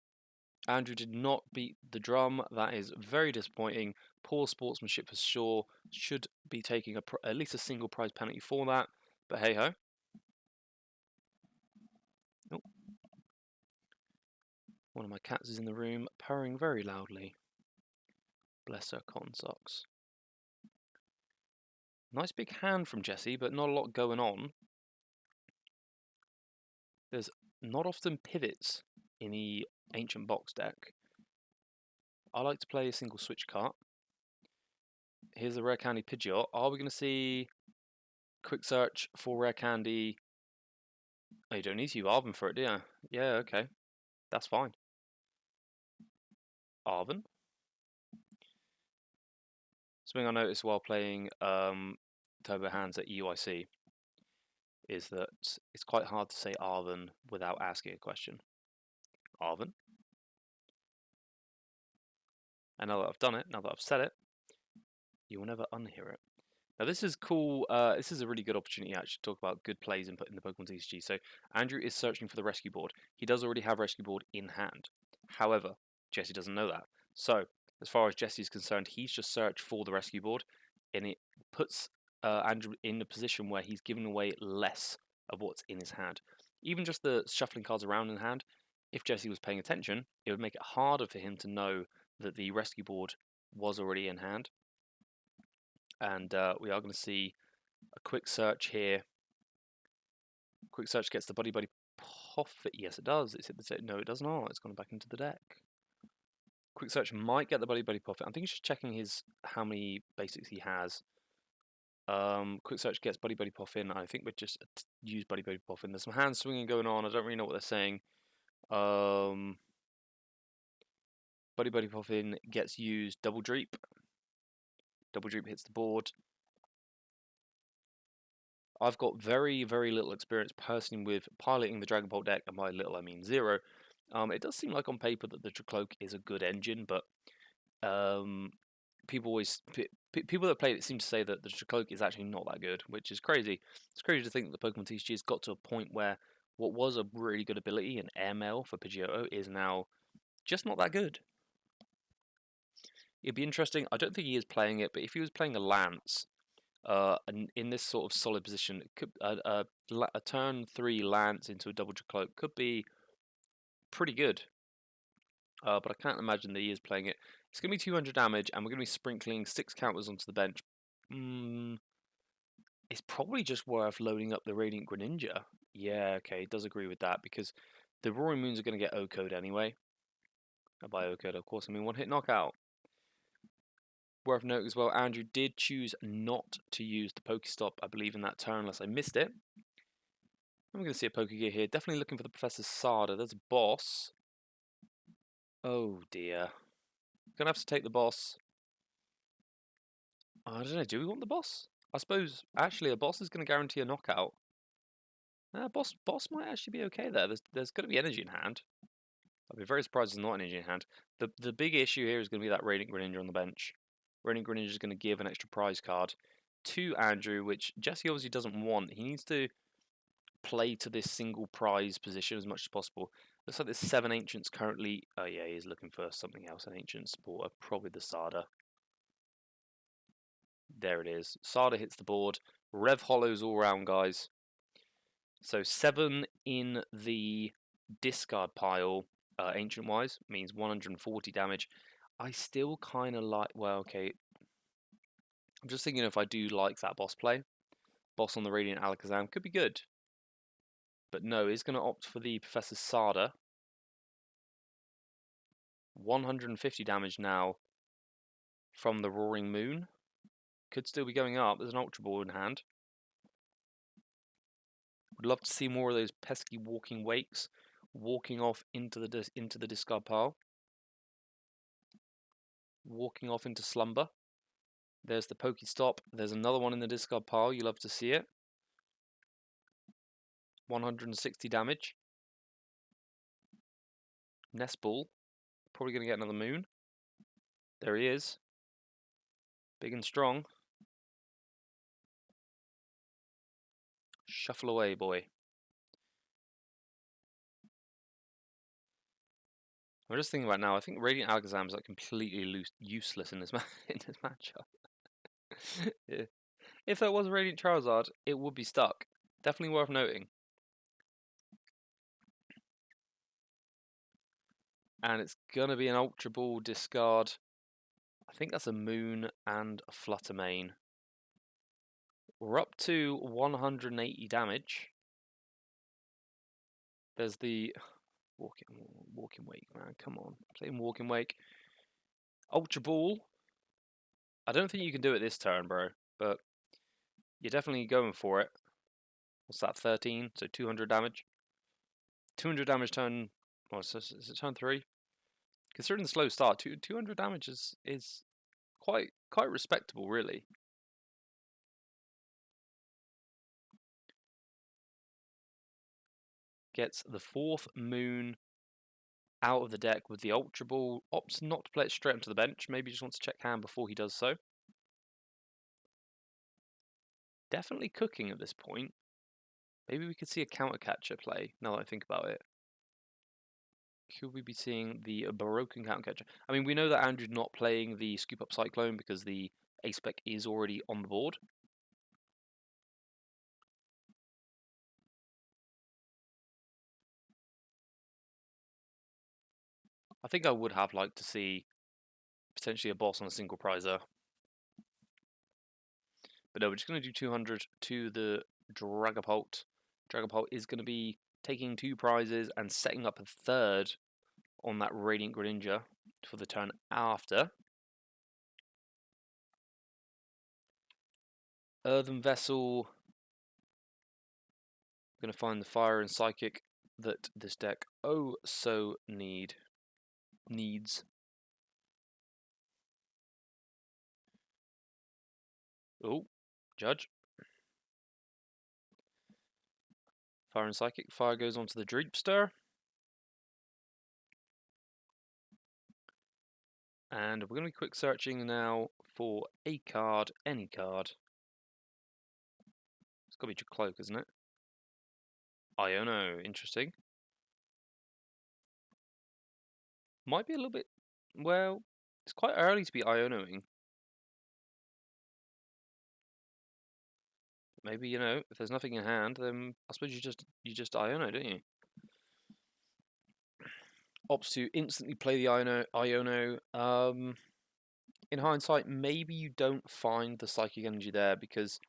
Andrew did not beat the drum. That is very disappointing. Poor sportsmanship for sure. Should be taking at least a single prize penalty for that. But hey ho. Oh. One of my cats is in the room, purring very loudly. Bless her cotton socks. Nice big hand from Jesse, but not a lot going on. There's not often pivots in the Ancient Box deck. I like to play a single switch cart. Here's the Rare Candy Pidgeot. Are we going to see Quick Search for Rare Candy? Oh, you don't need to use Arven for it, do you? Yeah, okay. That's fine. Arven. Something I noticed while playing Turbo Hands at UIC is that it's quite hard to say Arven without asking a question. Arven. And now that I've done it, now that I've said it, you will never unhear it. Now this is cool. This is a really good opportunity actually to talk about good plays in the Pokemon TCG. So Andrew is searching for the rescue board. He does already have rescue board in hand. However, Jesse doesn't know that. So as far as Jesse is concerned, he's just searched for the rescue board, and it puts Andrew in a position where he's giving away less of what's in his hand. Even just the shuffling cards around in hand, if Jesse was paying attention, it would make it harder for him to know that the rescue board was already in hand. And we are going to see a quick search here. Quick search gets the Buddy Buddy Poffin. Yes, it does. It's hit the no, it does not. It's gone back into the deck. Quick search might get the Buddy Buddy Poffin. I think he's just checking how many basics he has. Quick search gets Buddy Buddy Poffin. I think we just use Buddy Buddy Poffin. There's some hand swinging going on. I don't really know what they're saying. Buddy Buddy Poffin gets used. Double Dreep. Double Dreep hits the board. I've got very, very little experience personally with piloting the Dragon Ball deck, and by little I mean zero. It does seem like on paper that the Tricloak is a good engine, but people always people that played it seem to say that the Chocloak is actually not that good, which is crazy. It's crazy to think that the Pokemon TCG has got to a point where what was a really good ability in Airmail for Pidgeotto is now just not that good. It'd be interesting. I don't think he is playing it, but if he was playing a Lance, and in this sort of solid position, it could a turn 3 Lance into a double Chocloak could be pretty good. But I can't imagine that he is playing it. It's going to be 200 damage, and we're going to be sprinkling 6 counters onto the bench. It's probably just worth loading up the Radiant Greninja. Yeah, okay, it does agree with that, because the Roaring Moons are going to get O-Code anyway. By O-Code, of course, I mean one-hit knockout. Worth note as well, Andrew did choose not to use the Pokestop, I believe, in that turn, unless I missed it. I'm going to see a Pokegear here. Definitely looking for the Professor Sada. There's a boss. Oh, dear. Gonna have to take the boss. I don't know, do we want the boss? I suppose, actually, a boss is going to guarantee a knockout. Boss might actually be okay there. There's going to be energy in hand. I'd be very surprised there's not energy in hand. The big issue here is going to be that Radiant Greninja on the bench. Radiant Greninja is going to give an extra prize card to Andrew, which Jesse obviously doesn't want. He needs to play to this single prize position as much as possible. Looks like there's 7 Ancients currently. Oh yeah, he's looking for something else, an Ancient Supporter, probably the Sada. There it is. Sada hits the board. Rev Hollows all round, guys. So 7 in the discard pile, Ancient-wise, means 140 damage. I still kind of like... Well, okay. I'm just thinking if I do like that boss play. Boss on the Radiant Alakazam could be good. But no, he's going to opt for the Professor Sada. 150 damage now from the Roaring Moon. Could still be going up. There's an Ultra Ball in hand. Would love to see more of those pesky walking wakes walking off into the discard pile. Walking off into slumber. There's the Pokestop. There's another one in the discard pile. You love to see it. 160 damage. Nest Ball. Probably going to get another moon. There he is. Big and strong. Shuffle away, boy. I'm just thinking about now. I think Radiant Alakazam is like completely useless in this in this matchup. Yeah. If there was a Radiant Charizard, it would be stuck. Definitely worth noting. And it's gonna be an Ultra Ball discard. I think that's a Moon and a Flutter Mane. We're up to 180 damage. There's the Walking Wake, man. Come on, playing Walking Wake. Ultra Ball. I don't think you can do it this turn, bro. But you're definitely going for it. What's that? 13, so 200 damage. 200 damage turn. Oh, is it turn 3? Considering the slow start, 200 damage is quite respectable, really. Gets the 4th Moon out of the deck with the Ultra Ball. Opts not to play it straight onto the bench. Maybe just wants to check hand before he does so. Definitely cooking at this point. Maybe we could see a counter catcher play, now that I think about it. Could we be seeing the Broken counter catcher? I mean, we know that Andrew's not playing the Scoop Up Cyclone because the A-Spec is already on the board. I think I would have liked to see potentially a boss on a single prizer. But no, we're just going to do 200 to the Dragapult. Dragapult is going to be taking 2 prizes and setting up a 3rd on that Radiant Greninja for the turn after. Earthen Vessel. Going to find the Fire and Psychic that this deck oh so needs. Oh, Judge. Fire and Psychic. Fire goes onto the Dreepster. And we're going to be quick searching now for a card, any card. It's got to be Cloak, isn't it? Iono, interesting. Might be a little bit, well, it's quite early to be Ionoing. Maybe, you know, if there's nothing in hand, then I suppose you just Iono, don't you? Opts to instantly play the Iono. In hindsight, maybe you don't find the Psychic Energy there because,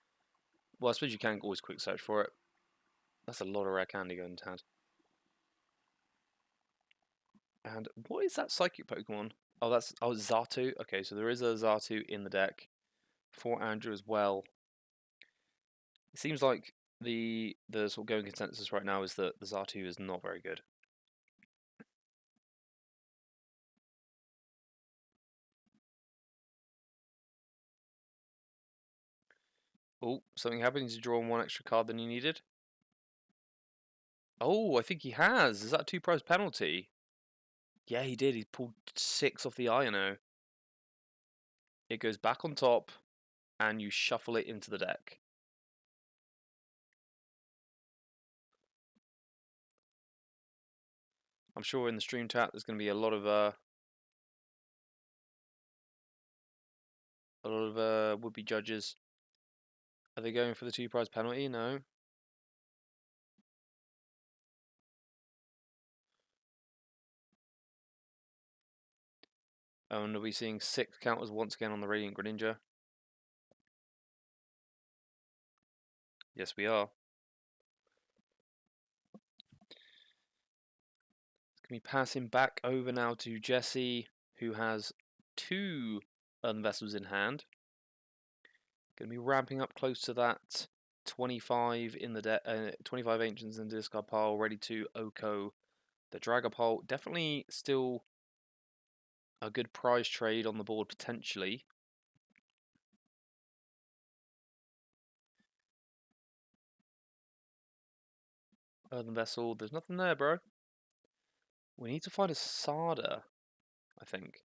well, I suppose you can always quick search for it. That's a lot of rare candy going to hand. And what is that Psychic Pokemon? Oh, that's Xatu. Okay, so there is a Xatu in the deck for Andrew as well. It seems like the sort of going consensus right now is that the Xatu is not very good. Oh, something happened. He's drawing one extra card than he needed. Oh, I think he has. Is that a 2-prize penalty? Yeah, he did. He pulled 6 off the Iono. It goes back on top, and you shuffle it into the deck. I'm sure in the stream chat there's going to be a lot of would-be judges. Are they going for the 2-prize penalty? No. And are we seeing 6 counters once again on the Radiant Greninja? Yes, we are. Can we pass him back over now to Jesse, who has 2 Earthen Vessels in hand? Going to be ramping up close to that 25 in the 25 Ancients in the discard pile, ready to Oko the Dragapult. Definitely still a good prize trade on the board potentially. Earthen Vessel, there's nothing there, bro. We need to find a Sada, I think.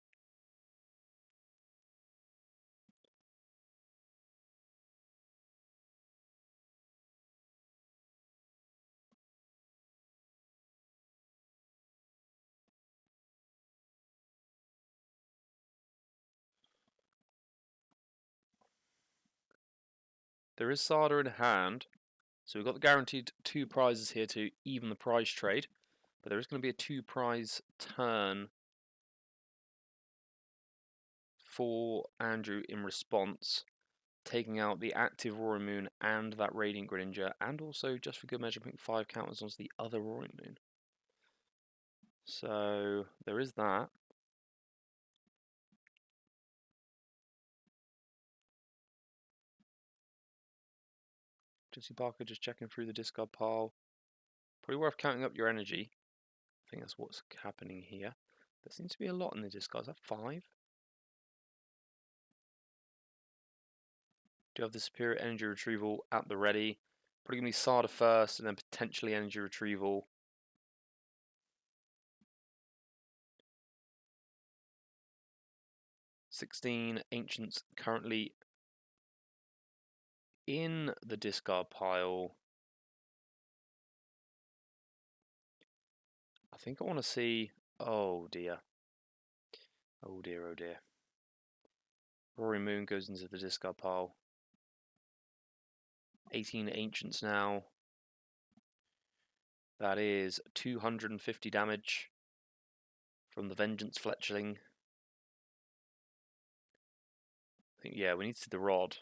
There is Sada in hand, so we've got the guaranteed 2 prizes here to even the prize trade. But there is going to be a 2-prize turn for Andrew in response, taking out the active Roaring Moon and that Radiant Greninja, and also, just for good measure, putting 5 counters onto the other Roaring Moon. So there is that. Jesse Parker just checking through the discard pile. Probably worth counting up your energy. I think that's what's happening here. There seems to be a lot in the discards. Is that 5? Do you have the Superior Energy Retrieval at the ready? Probably going to be Sada first and then potentially Energy Retrieval. "16 Ancients currently in the discard pile." I think I want to see... Oh dear. Oh dear, oh dear. Roaring Moon goes into the discard pile. 18 Ancients now. That is 250 damage from the Vengeance Fletchling. I think, yeah, we need to see the Rod.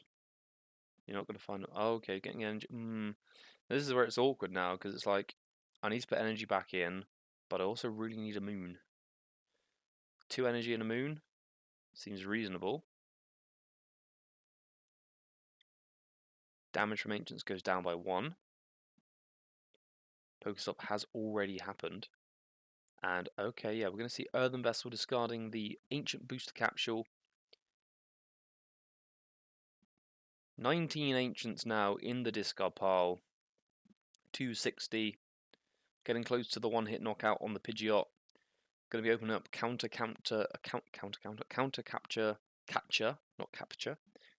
You're not going to find... Oh, okay, getting energy... This is where it's awkward now, because it's like, I need to put energy back in, but I also really need a Moon. 2 energy and a Moon seems reasonable. Damage from Ancients goes down by 1. Pokestop has already happened. And okay, yeah, we're going to see Earthen Vessel discarding the Ancient Booster Capsule. 19 Ancients now in the discard pile. 260. Getting close to the 1-hit knockout on the Pidgeot. Going to be opening up counter capture, not capture,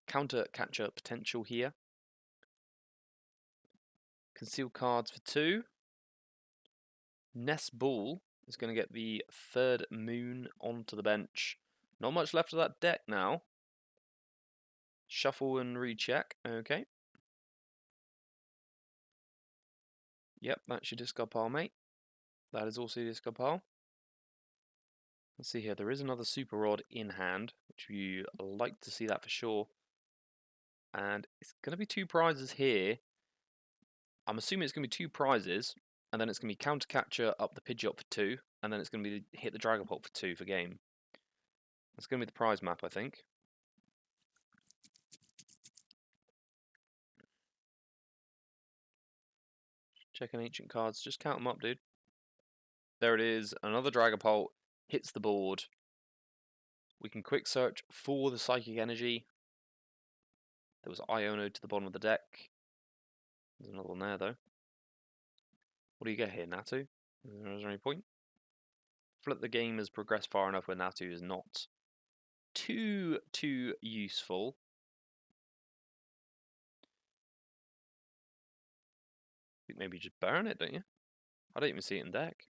counter capture potential here. Conceal cards for 2. Nest Ball is going to get the 3rd moon onto the bench. Not much left of that deck now. Shuffle and recheck. Okay. Yep, that's your discard pile, mate. That is also your discard pile. Let's see here. There is another Super Rod in hand, which you like to see that for sure. And it's going to be 2 prizes here. I'm assuming it's going to be 2 prizes, and then it's going to be counter capture up the Pidgeot for 2, and then it's going to be hit the Dragapult for 2 for game. That's going to be the prize map, I think. Checking ancient cards. Just count them up, dude. There it is. Another Dragapult hits the board. We can quick search for the Psychic Energy. There was Iono to the bottom of the deck. There's another one there, though. What do you get here, Natu? Is there any point? Flip the game has progressed far enough where Natu is not too useful. I think maybe just burn it, don't you? I don't even see it in deck.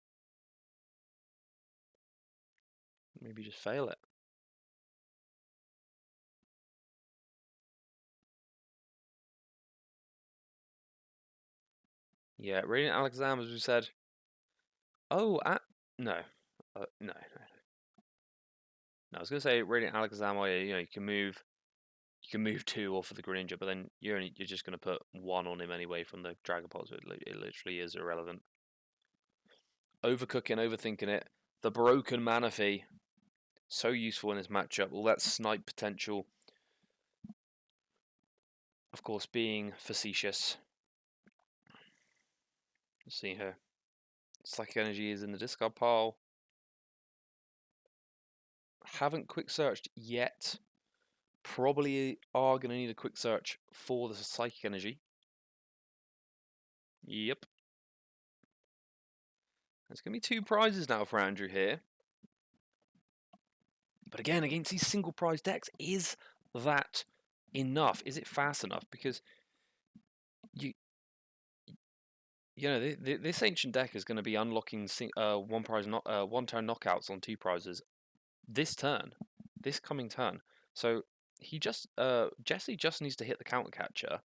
Maybe just fail it. Yeah, Radiant Alakazam, as we said. Oh, no. No. I was gonna say Radiant Alakazam. You can move 2 off of the Greninja, but then you're just gonna put 1 on him anyway from the Dragapult, so it literally is irrelevant. Overcooking, overthinking it. The broken Manaphy, so useful in this matchup. All that snipe potential, of course, being facetious. Let's see here. Psychic Energy is in the discard pile. Haven't quick searched yet. Probably are going to need a quick search for the Psychic Energy. Yep. There's going to be 2 prizes now for Andrew here. But again, against these single prize decks, is that enough? Is it fast enough? Because this ancient deck is going to be unlocking 1 turn knockouts on 2 prizes this coming turn. So Jesse just needs to hit the counter catcher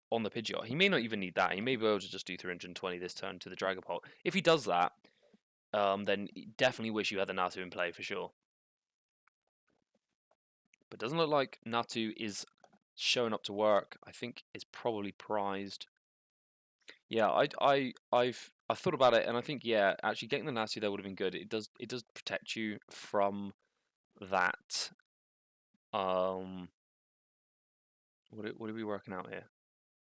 on the Pidgeot. He may not even need that. He may be able to just do 320 this turn to the Dragapult. If he does that, then definitely wish you had the Natu in play for sure. But it doesn't look like Natu is showing up to work. I think it's probably prized. Yeah, I've thought about it, and I think actually getting the Natu there would have been good. It does protect you from that. What are we working out here?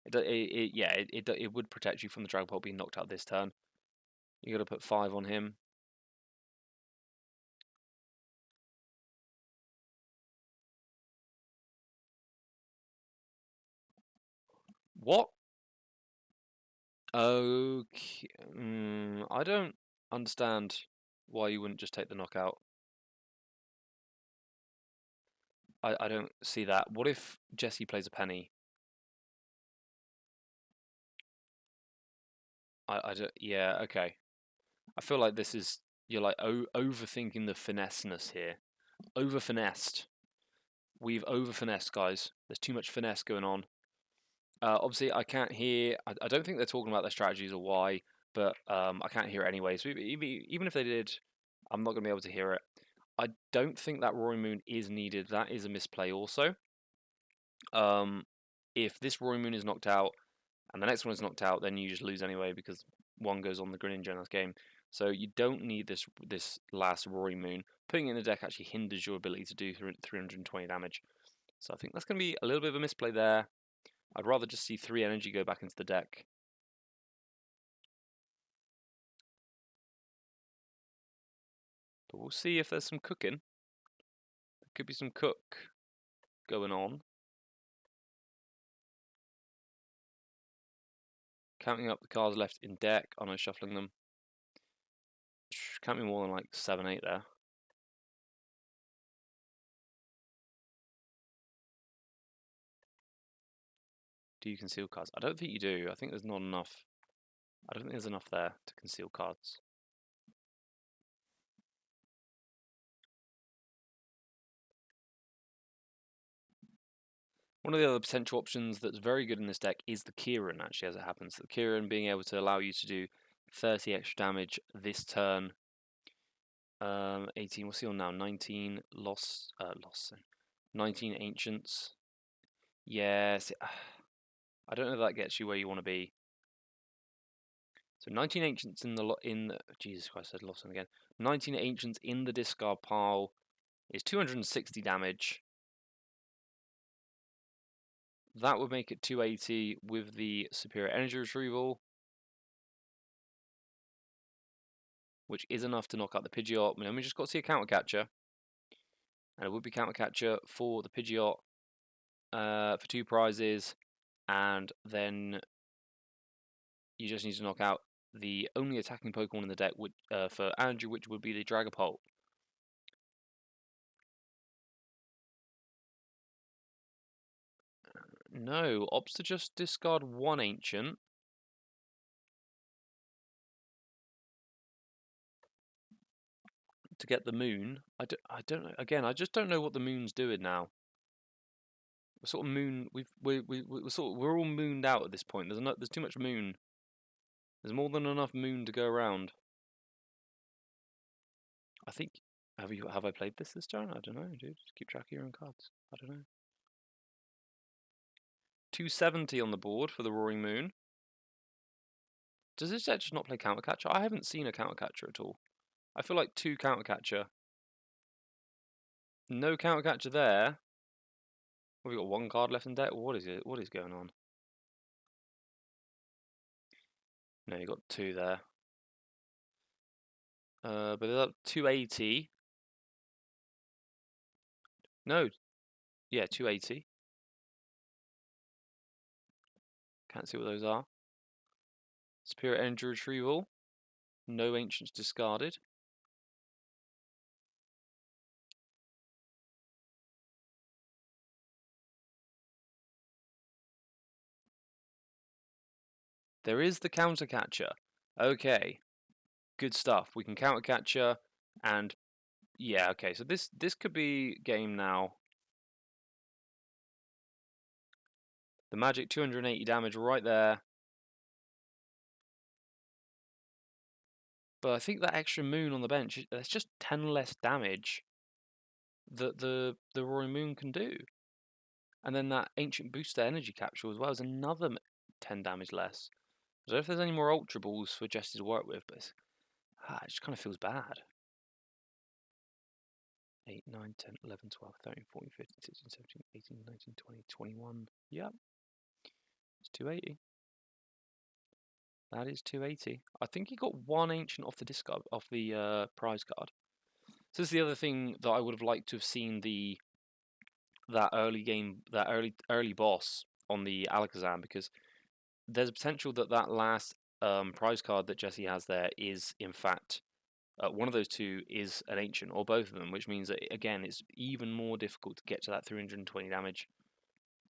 It would protect you from the Dragapult being knocked out this turn. You got to put 5 on him. What? Okay. I don't understand why you wouldn't just take the knockout. I don't see that. What if Jesse plays a penny? I don't. Yeah. Okay. I feel like this is you're like overthinking the finesseness here. Over finessed. We've over finessed, guys. There's too much finesse going on. Obviously, I can't hear. I don't think they're talking about their strategies or why, but I can't hear it anyway. So even if they did, I'm not going to be able to hear it. I don't think that Roaring Moon is needed. That is a misplay also. If this Roaring Moon is knocked out and the next one is knocked out, then you just lose anyway because one goes on the Greninja in this game. So you don't need this last Roaring Moon. Putting it in the deck actually hinders your ability to do 320 damage. So I think that's going to be a little bit of a misplay there. I'd rather just see 3 energy go back into the deck. But we'll see if there's some cooking. There could be some cook going on. Counting up the cards left in deck. I'm not shuffling them. Can't be more than like 7, 8 there. Do you conceal cards? I don't think you do. I think there's not enough. I don't think there's enough there to conceal cards. One of the other potential options that's very good in this deck is the Kieran, actually, as it happens. The Kieran being able to allow you to do 30 extra damage this turn. 18, what's he on now? 19, loss, 19 Ancients. Yes, I don't know if that gets you where you want to be. So 19 Ancients Jesus Christ, I said lost them again. 19 Ancients in the discard pile is 260 damage. That would make it 280 with the Superior Energy Retrieval, which is enough to knock out the Pidgeot. And then we just got to see a Counter Catcher. And it would be Counter Catcher for the Pidgeot for 2 prizes. And then you just need to knock out the only attacking Pokemon in the deck for Andrew, which would be the Dragapult. No, opts to just discard 1 Ancient. To get the moon. I don't know. Again, I just don't know what the moon's doing now. We're sort of we're all mooned out at this point. There's too much moon. There's more than enough moon to go around. I think have I played this turn? I don't know, dude. Just keep track of your own cards. I don't know. 270 on the board for the Roaring Moon. Does this deck just not play Counter Catcher? I haven't seen a Counter Catcher at all. I feel like 2 Counter Catcher. No Counter Catcher there. We've got 1 card left in deck. What is it? What is going on? No, you got 2 there. But they're up 280. No, yeah, 280. Can't see what those are. Spirit Energy Retrieval. No Ancients discarded. There is the Counter Catcher. Okay, good stuff. We can Counter Catcher, and yeah, okay. So this could be game now. The magic 280 damage right there. But I think that extra moon on the bench, that's just 10 less damage that the Roaring Moon can do. And then that Ancient Booster Energy Capsule as well is another 10 damage less. I don't know if there's any more Ultra Balls for Jesse to work with, but it just kind of feels bad. 8, 9, 10, 11, 12, 13, 14, 15, 16, 17, 18, 19, 20, 21. Yep. It's 280. That is 280. I think he got 1 Ancient off the discard, off the prize card. So this is the other thing that I would have liked to have seen that early boss on the Alakazam, because there's a potential that last prize card that Jesse has there is in fact one of those 2 is an Ancient, or both of them, which means that again it's even more difficult to get to that 320 damage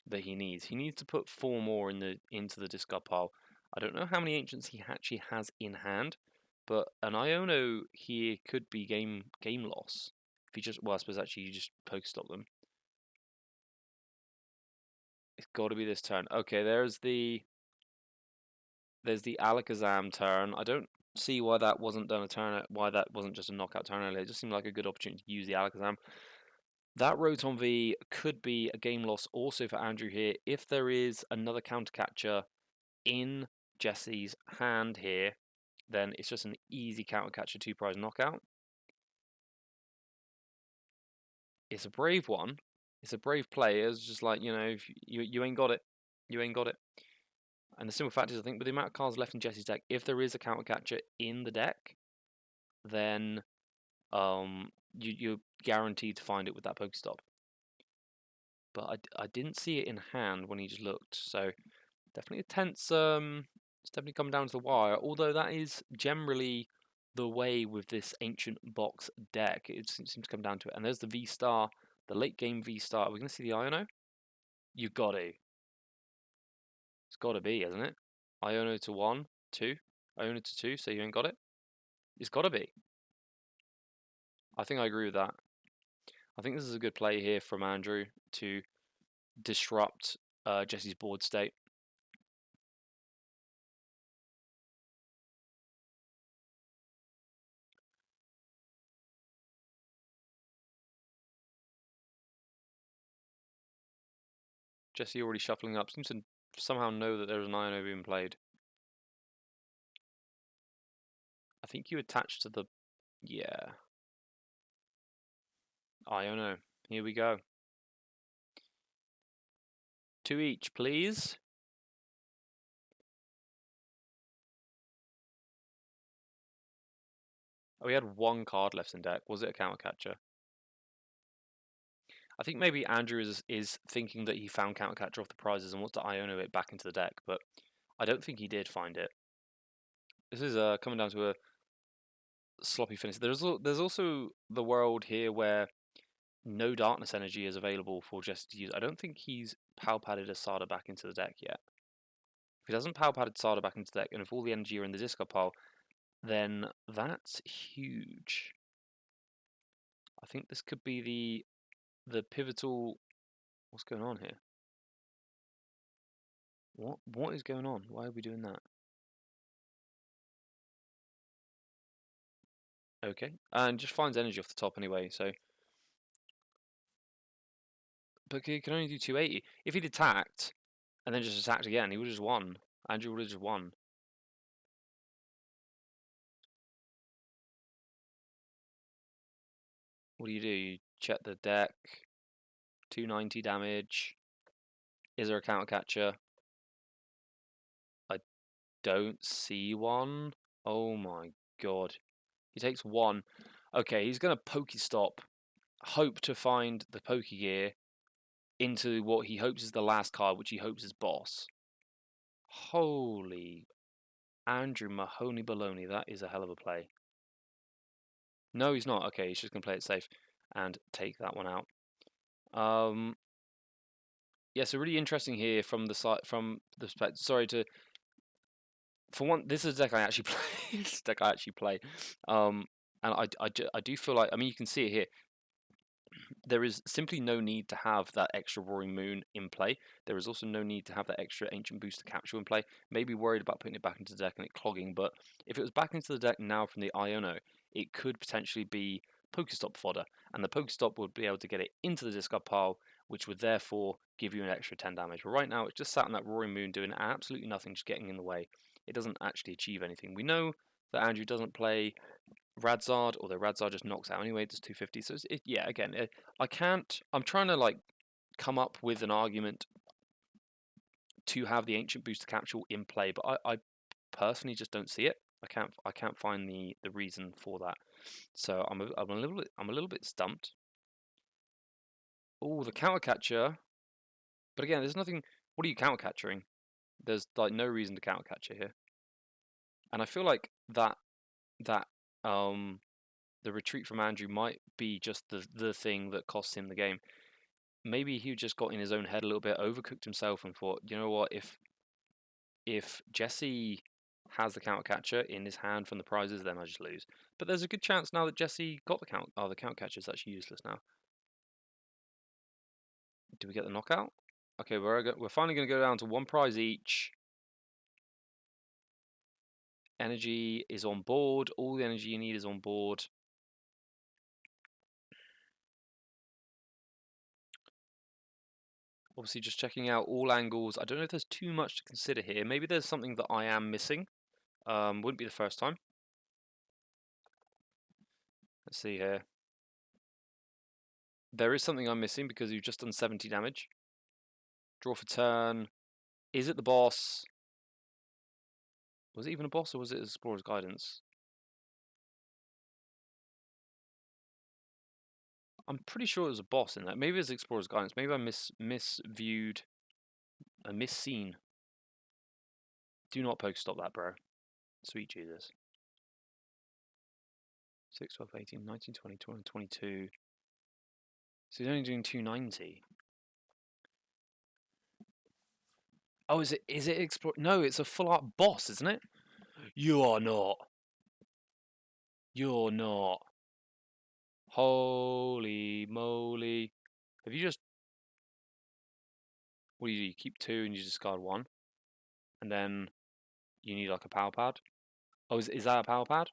that he needs. He needs to put 4 more into the discard pile. I don't know how many Ancients he actually has in hand, but an Iono here could be game loss. If he just, well, I suppose actually you just Pokestop them. It's got to be this turn. Okay, there's the Alakazam turn. I don't see why that wasn't done why that wasn't just a knockout turn earlier. It just seemed like a good opportunity to use the Alakazam. That Rotom V could be a game loss also for Andrew here. If there is another Counter Catcher in Jesse's hand here, then it's just an easy Counter Catcher 2 prize knockout. It's a brave one. It's a brave play. It's just like, if you ain't got it. You ain't got it. And the simple fact is, I think with the amount of cards left in Jesse's deck, if there is a Counter Catcher in the deck, then you're guaranteed to find it with that Pokestop. But I didn't see it in hand when he just looked, so definitely a tense. It's definitely come down to the wire. Although that is generally the way with this ancient box deck. It seems to come down to it. And there's the V-Star, the late game V-Star. Are we going to see the Iono? You got to. It's got to be, hasn't it? Iono to 1, 2. Iono to 2, so you ain't got it? It's got to be. I think I agree with that. I think this is a good play here from Andrew to disrupt Jesse's board state. Jesse already shuffling up. Seems to somehow know that there's an Iono being played. I think you attach to the... Yeah. Iono. Here we go. 2 each, please. Oh, we had 1 card left in deck. Was it a counter catcher? I think maybe Andrew is thinking that he found counter catcher off the prizes and wants to Iono it back into the deck, but I don't think he did find it. This is coming down to a sloppy finish. There's also the world here where no darkness energy is available for Jesse to use. I don't think he's power padded Asada back into the deck yet. If he doesn't power padded Asada back into the deck, and if all the energy are in the discard pile, then that's huge. I think this could be the pivotal. What's going on here? What is going on? Why are we doing that? Okay, and just finds energy off the top anyway. So, but he can only do 280. If he'd attacked and then just attacked again, he would have just won. Andrew would have just won. What do? You check the deck. 290 damage. Is there a counter catcher? I don't see one. Oh my god. He takes 1. Okay, he's going to Pokestop. Hope to find the Pokegear into what he hopes is the last card, which he hopes is boss. Holy Andrew Mahoney Baloney, that is a hell of a play. No, he's not. Okay, he's just going to play it safe and take that one out. Yeah, so really interesting here from the side, from the perspective. Sorry to, for one, this is a deck I actually play. This deck I actually play, and I do feel like, I mean, you can see it here. There is simply no need to have that extra Roaring Moon in play. There is also no need to have that extra Ancient Booster Capsule in play. Maybe worried about putting it back into the deck and it clogging, but if it was back into the deck now from the Iono, it could potentially be Pokestop fodder, and the Pokestop would be able to get it into the discard pile, which would therefore give you an extra 10 damage. But right now, it's just sat on that Roaring Moon doing absolutely nothing, just getting in the way. It doesn't actually achieve anything. We know that Andrew doesn't play Radzard, although Radzard just knocks out anyway, does 250. So yeah, again, I'm trying to like come up with an argument to have the Ancient Booster Capsule in play, but I personally just don't see it. I can't find the reason for that. So I'm a little bit stumped. Oh, the counter catcher. But again, there's nothing. What are you counter catchering? There's like no reason to counter catcher here. And I feel like that the retreat from Andrew might be just the thing that costs him the game. Maybe he just got in his own head a little bit, overcooked himself, and thought, you know what, if Jesse has the counter catcher in his hand from the prizes, then I just lose. But there's a good chance now that Jesse got the counter. Oh, the counter catcher is actually useless now. Do we get the knockout? Okay, we're finally going to go down to 1 prize each. Energy is on board. All the energy you need is on board. Obviously, just checking out all angles. I don't know if there's too much to consider here. Maybe there's something that I am missing. Wouldn't be the first time. Let's see here. There is something I'm missing because you've just done 70 damage. Draw for turn. Is it the boss? Was it even a boss or was it Explorer's Guidance? I'm pretty sure it was a boss in that. Maybe it's Explorer's Guidance. Maybe I misviewed, a misseen. Do not Pokestop that, bro. Sweet Jesus. 6, 12, 18, 19, 20, 21, 22. So he's only doing 290. Oh, is it explore? No, it's a full art boss, isn't it? You are not. You're not. Holy moly. Have you just... What do? You keep 2 and you discard 1? And then you need like a power pad? Oh, is that a power pad?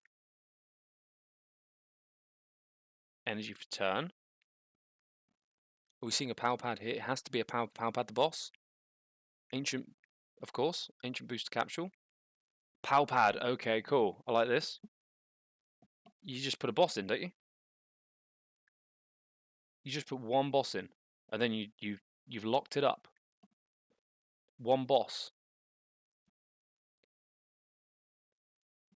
Energy for turn. Are we seeing a power pad here? It has to be a power pad the boss. Ancient, of course. Ancient booster capsule. Power pad. Okay, cool. I like this. You just put a boss in, don't you? You just put 1 boss in, and then you've locked it up. 1 boss.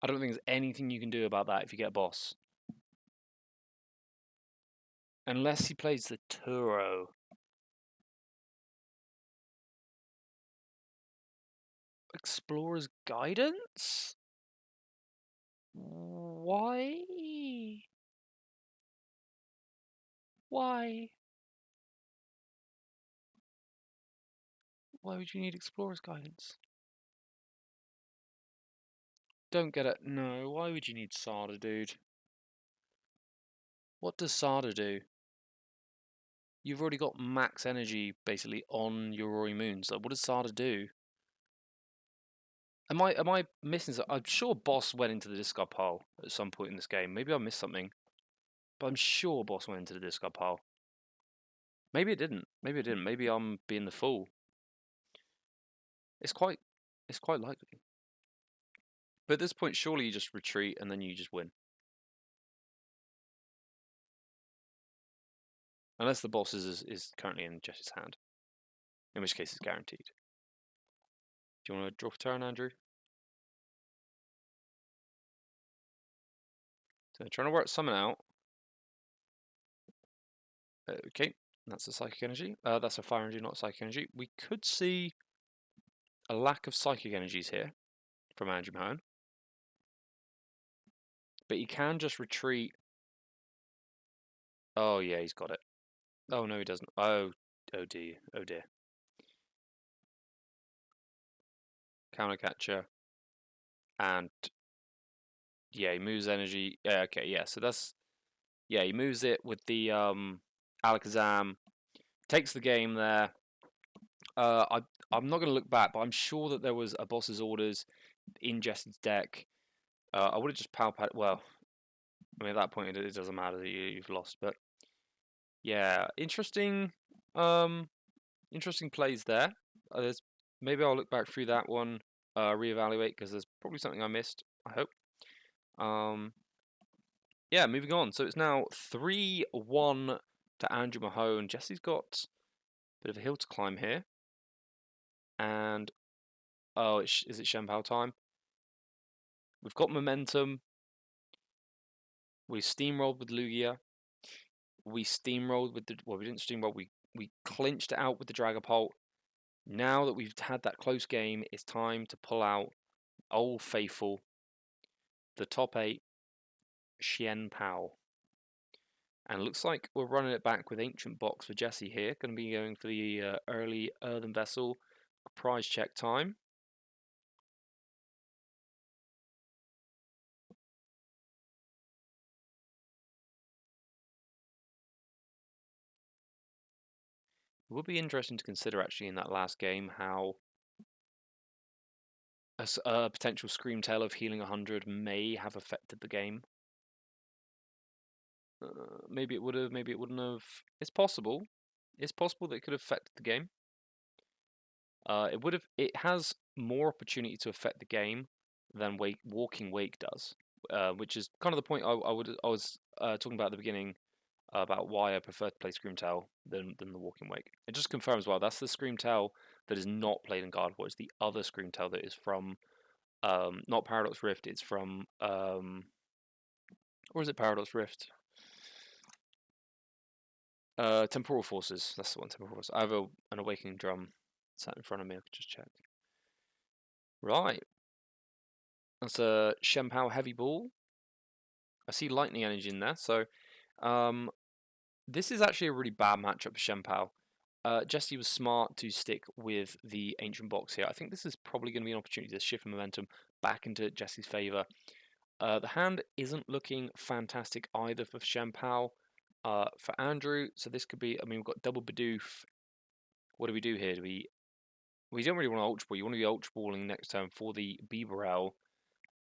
I don't think there's anything you can do about that if you get a boss. Unless he plays the Turo. Explorer's Guidance? Why? Why? Why would you need Explorer's Guidance? Don't get it. No, why would you need Sada, dude? What does Sada do? You've already got max energy, basically, on your Rory Moons. Like, what does Sada do? Am I missing something? I'm sure Boss went into the discard pile at some point in this game. Maybe I missed something. But I'm sure Boss went into the discard pile. Maybe it didn't. Maybe it didn't. Maybe I'm being the fool. It's quite likely. But at this point, surely you just retreat and then you just win. Unless the boss is currently in Jesse's hand. In which case it's guaranteed. Do you want to draw for turn, Andrew? So trying to work summon out. Okay, that's a psychic energy. That's a fire energy, not a psychic energy. We could see a lack of psychic energies here from Andrew Mahone. But he can just retreat. Oh yeah, he's got it. Oh no, he doesn't. Oh dear. Oh dear. Counter catcher. And yeah, he moves energy. Yeah, okay, yeah. So that's... Yeah, he moves it with the Alakazam. Takes the game there. I'm not going to look back, but I'm sure that there was a boss's orders in Jesse's deck. I would have just power pad. Well, I mean, at that point, it doesn't matter that you've lost. But yeah, interesting plays there. Maybe I'll look back through that one, reevaluate, because there's probably something I missed, I hope. Yeah, moving on. So it's now 3-1 to Andrew Mahone. Jesse's got a bit of a hill to climb here. And, oh, is it Shenpao time? We've got momentum. We steamrolled with Lugia. We steamrolled with the... Well, we didn't steamroll. We clinched it out with the Dragapult. Now that we've had that close game, it's time to pull out Old Faithful, the top 8, Shenpao. And it looks like we're running it back with Ancient Box for Jesse here. Going to be going for the early Earthen Vessel prize check time. It would be interesting to consider actually in that last game how a potential Screamtail of healing 100 may have affected the game. Maybe it would have, maybe it wouldn't have. It's possible. It's possible that it could have affected the game. It would have. It has more opportunity to affect the game than Walking Wake does, which is kind of the point I was talking about at the beginning about why I prefer to play Screamtail than the Walking Wake. It just confirms, well, that's the Screamtail that is not played in Gardevoir. It's the other Screamtail that is from not Paradox Rift. It's from or is it Paradox Rift? Temporal Forces. That's the one. Temporal Forces. I have an Awakening Drum sat in front of me. I could just check. Right. That's a Shenpao Heavy Ball. I see lightning energy in there, so this is actually a really bad matchup for Shenpao. Jesse was smart to stick with the Ancient Box here. I think this is probably going to be an opportunity to shift momentum back into Jesse's favour. The hand isn't looking fantastic either for Shenpao. For Andrew, so this could be, I mean, we've got double Bidoof. What do we do here? We don't really want to Ultra Ball. You want to be Ultra Balling next turn for the Bibarel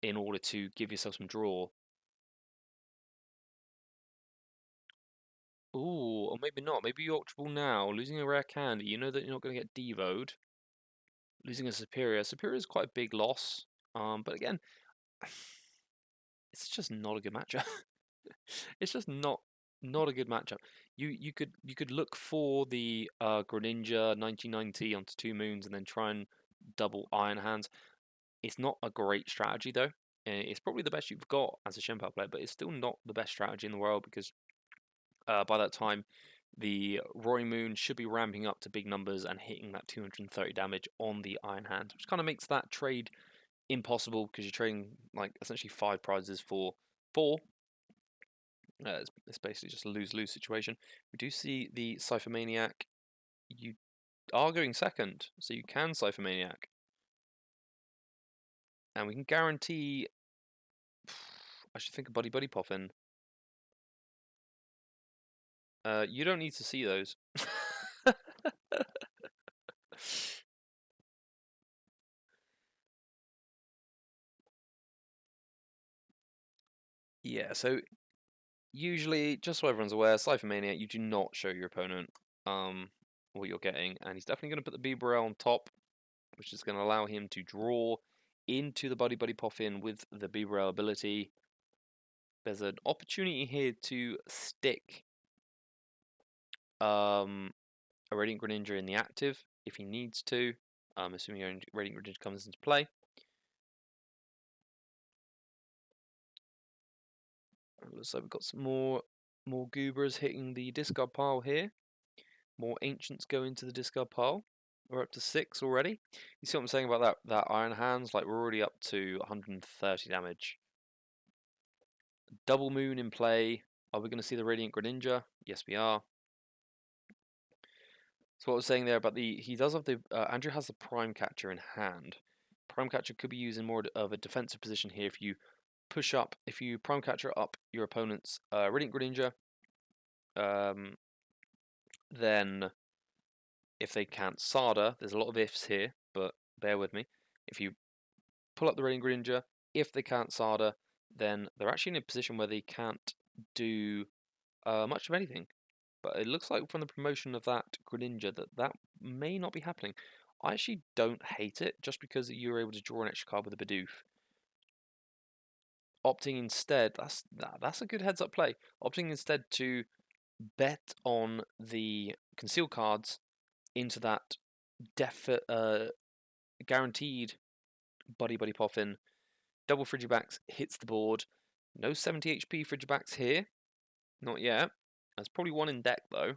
in order to give yourself some draw. Ooh, or maybe not. Maybe you Ultra Ball now, losing a rare candy. You know that you're not going to get Devoed. Losing a Superior. Superior is quite a big loss. But again, it's just not a good matchup. It's just not a good matchup. You could look for the Greninja 1990 onto 2 moons and then try and double Iron Hands. It's not a great strategy though. It's probably the best you've got as a Shenpao player, but it's still not the best strategy in the world because by that time the Roaring Moon should be ramping up to big numbers and hitting that 230 damage on the Iron Hands, which kind of makes that trade impossible because you're trading like essentially 5 prizes for 4. It's basically just a lose-lose situation. We do see the Cypher Maniac. You are going second, so you can Cypher Maniac. And we can guarantee... I should think of Buddy Buddy Poffin. You don't need to see those. Yeah, so usually, just so everyone's aware, Cypher Maniac, you do not show your opponent what you're getting, and he's definitely going to put the Bibarel on top, which is going to allow him to draw into the Buddy Buddy Poffin with the Bibarel ability. There's an opportunity here to stick a Radiant Greninja in the active if he needs to, assuming Radiant Greninja comes into play. Looks like we've got some more Goobers hitting the discard pile here. More Ancients go into the discard pile. We're up to 6 already. You see what I'm saying about that Iron Hands? Like, we're already up to 130 damage. Double Moon in play. Are we going to see the Radiant Greninja? Yes, we are. So what I was saying there about he does have the, Andrew has the Prime Catcher in hand. Prime Catcher could be used in more of a defensive position here if you push up, if you Prime Catcher up your opponent's Radiant Greninja, then if they can't Sada, there's a lot of ifs here, but bear with me. If you pull up the Radiant Greninja, if they can't Sada, then they're actually in a position where they can't do much of anything. But it looks like from the promotion of that Greninja that may not be happening. I actually don't hate it, just because you're able to draw an extra card with a Bidoof. Opting instead, that's a good heads-up play. Opting instead to bet on the conceal cards into that guaranteed Buddy Buddy Poffin. Double Frigibacks hits the board. No 70 HP Frigibacks here. Not yet. There's probably one in deck though,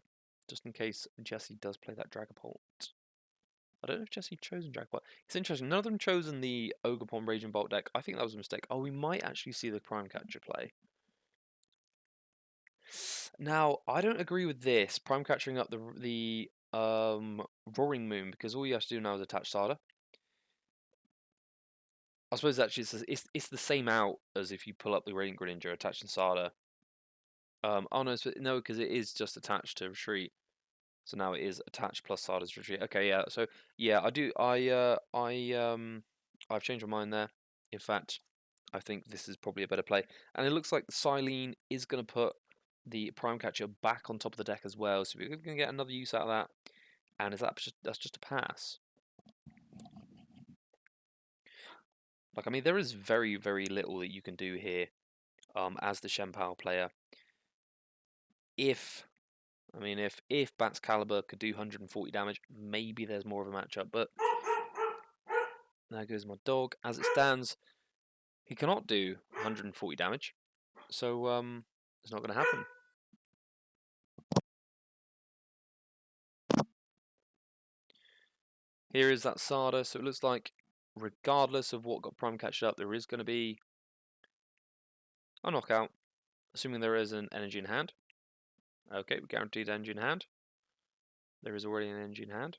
just in case Jesse does play that Dragapult. I don't know if Jesse chosen Dragapult. It's interesting. None of them chosen the Ogerpon Raging Bolt deck. I think that was a mistake. Oh, we might actually see the Prime Catcher play. Now, I don't agree with this. Prime Catchering up the Roaring Moon, because all you have to do now is attach Sada. I suppose actually it's the same out as if you pull up the Radiant Greninja attaching Sada. Oh no, because it is just attached to retreat. So now it is attached plus Sada's retreat. Okay, yeah. So yeah, I've changed my mind there. In fact, I think this is probably a better play. And it looks like the Silene is going to put the Prime Catcher back on top of the deck as well. So we're going to get another use out of that. And that's just a pass. Like, I mean, there is very, very little that you can do here as the Shenpao player. If Bat's Caliber could do 140 damage, maybe there's more of a matchup. But there goes my dog. As it stands, he cannot do 140 damage. So, it's not going to happen. Here is that Sada. So it looks like, regardless of what got Prime Catched up, there is going to be a knockout. assuming there is an energy in hand. Okay, we guaranteed energy in hand. There is already an energy in hand.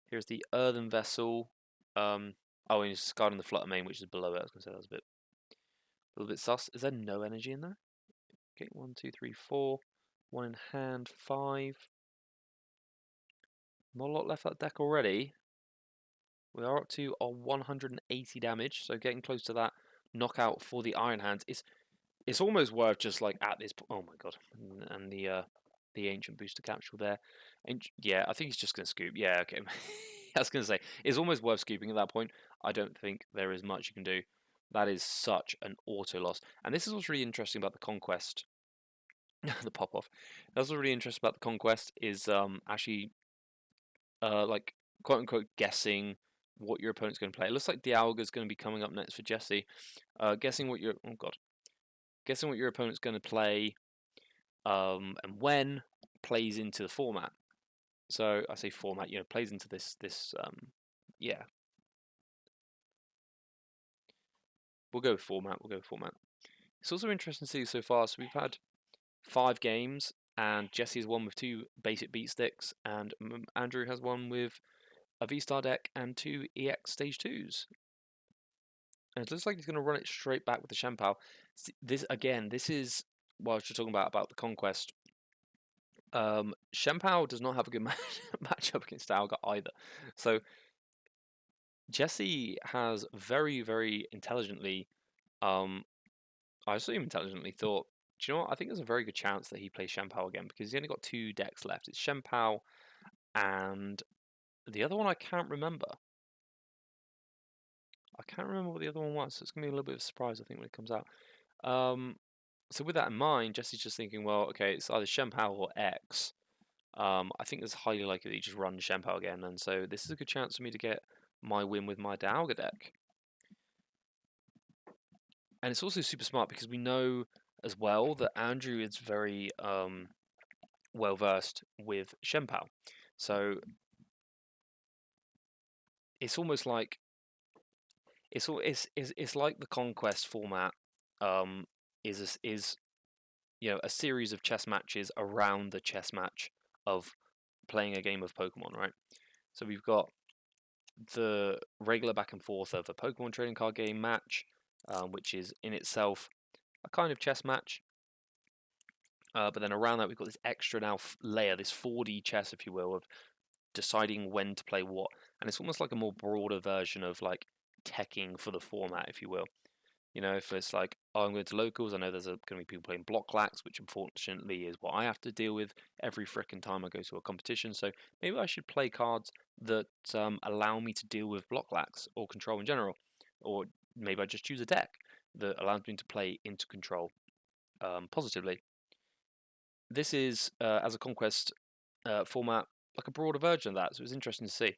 Here's the earthen vessel. Oh, and he's discarding the flutter main, which is below it. I was gonna say that was a little bit sus. Is there no energy in there? Okay, 1, 2, 3, 4. 1 in hand, 5. Not a lot left that deck already. We are up to our 180 damage, so getting close to that knockout for the Iron Hands. It's almost worth just like at this point. Oh my god, and the ancient booster capsule there. And yeah, I think he's just gonna scoop. Yeah, okay. I was gonna say it's almost worth scooping at that point. I don't think there is much you can do. That is such an auto loss. And this is what's really interesting about the Conquest. The pop off. That's what's really interesting about the Conquest is actually like quote unquote guessing what your opponent's going to play. It looks like Dialga's going to be coming up next for Jesse. Guessing what your guessing what your opponent's going to play, and when plays into the format. So I say format, plays into this yeah. We'll go with format. It's also interesting to see so far. So we've had 5 games, and Jesse's won with 2 basic beat sticks, and Andrew has won with a V-Star deck and 2 EX Stage 2s. And it looks like he's going to run it straight back with the Shampoo. This is what I was just talking about the Conquest. Shampoo does not have a good matchup against Dialga either. So Jesse has very, very intelligently, I assume intelligently, thought, do you know what? I think there's a very good chance that he plays Shampoo again because he's only got 2 decks left. It's Shampoo and the other one I can't remember. I can't remember what the other one was, so it's going to be a little bit of a surprise, I think, when it comes out. So with that in mind, Jesse's just thinking, well, okay, it's either Shampoo or X. I think it's highly likely that he just runs Shampoo again, and so this is a good chance for me to get my win with my Dialga deck. And it's also super smart because we know as well that Andrew is very well versed with Shampoo. So it's almost like it's like the Conquest format is a series of chess matches around the chess match of playing a game of Pokemon, right? So we've got the regular back and forth of a Pokemon trading card game match, which is in itself a kind of chess match. But then around that we've got this extra now layer, this 4D chess, if you will, of deciding when to play what. And it's almost like a more broader version of like teching for the format, if you will. If it's like, oh, I'm going to locals, I know there's going to be people playing block lax, which unfortunately is what I have to deal with every frickin' time I go to a competition. So maybe I should play cards that allow me to deal with block lax or control in general. Or maybe I just choose a deck that allows me to play into control positively. This is, as a Conquest format, like a broader version of that, so it's interesting to see.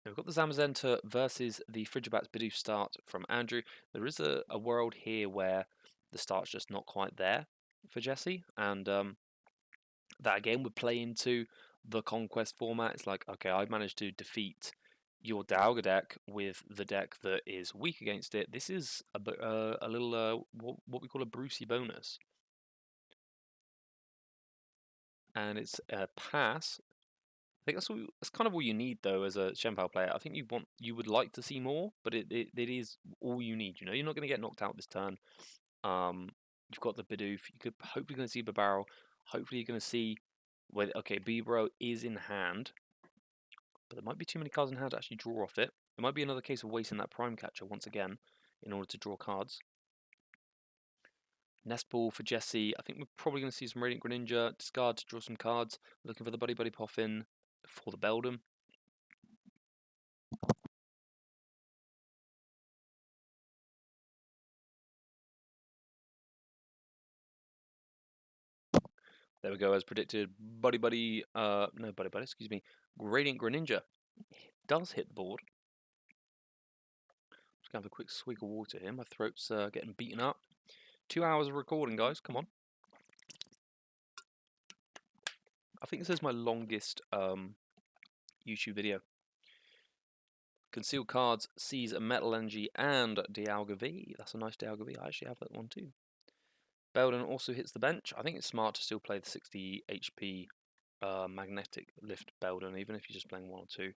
We've got the Zamazenta versus the Frigibax Bidoof start from Andrew. There is a world here where the start's just not quite there for Jesse, and that again would play into the Conquest format. It's like, okay, I've managed to defeat your Dialga deck with the deck that is weak against it. This is a little what we call a Brucey bonus, and it's a pass. I think that's kind of all you need though as a Shampoo player. I think you would like to see more, but it is all you need. You're not going to get knocked out this turn. You've got the Bidoof. You could hopefully going to see Babaro. Hopefully you're going to see where Bibro is in hand, but there might be too many cards in hand to actually draw off it. It might be another case of wasting that Prime Catcher once again in order to draw cards. Nest Ball for Jesse. I think we're probably going to see some Radiant Greninja. Discard to draw some cards. Looking for the Buddy Buddy Poffin for the Beldum. There we go, as predicted. Buddy Buddy, no Buddy Buddy, excuse me. Radiant Greninja does hit the board. Just gonna have a quick swig of water here. My throat's getting beaten up. 2 hours of recording, guys. Come on. I think this is my longest YouTube video Concealed cards sees a Metal Energy and Dialga V. That's a nice Dialga V. I actually have that one too. Beldon also hits the bench. I think it's smart to still play the 60 HP magnetic lift Beldon, even if you're just playing 1 or 2.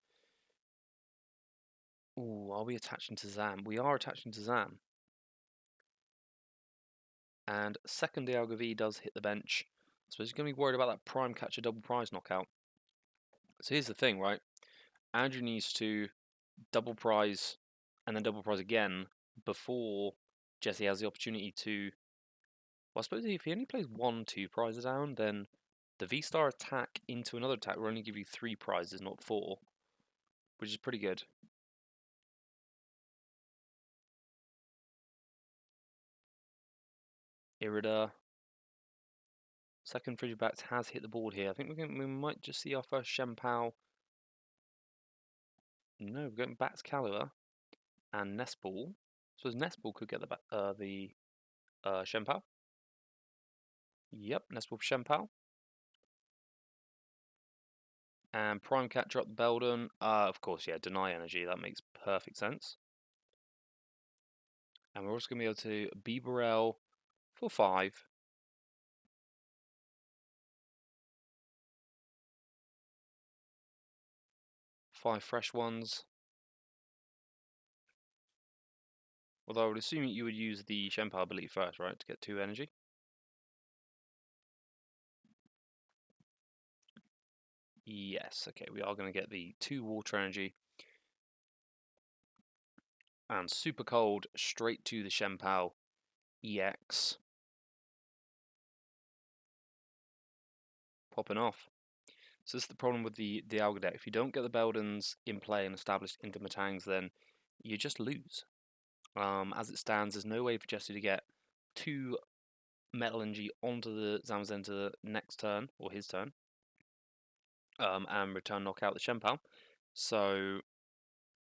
Ooh, are we attaching to Zam? We are attaching to Zam. And second Dialga V does hit the bench. So he's going to be worried about that Prime Catcher double prize knockout. So here's the thing, right? Andrew needs to double prize and then double prize again before Jesse has the opportunity to. Well, I suppose if he only plays 1-2 prizes down, then the V-Star attack into another attack will only give you 3 prizes, not 4, which is pretty good. Irida. Second Frigibax has hit the board here. I think we might just see our first Shempao. No, we're going back to Caliber and Nestball. So Nestball could get the Shempao. Yep, Nestball for Shempao. And Prime Catcher up the Beldon. Of course, yeah, Deny Energy. That makes perfect sense. And we're also going to be able to Bibarel for 5. Five fresh ones. Although I would assume you would use the Shempao ability first, right, to get 2 energy. Yes, okay, we are going to get the 2 water energy. And super cold straight to the Shempao EX. Popping off. So this is the problem with the Alga deck. If you don't get the Beldons in play and established into Matangs, then you just lose. As it stands, there's no way for Jesse to get 2 Metal Energy onto the Zamazenta next turn, or his turn, and return knockout the Shempao. So,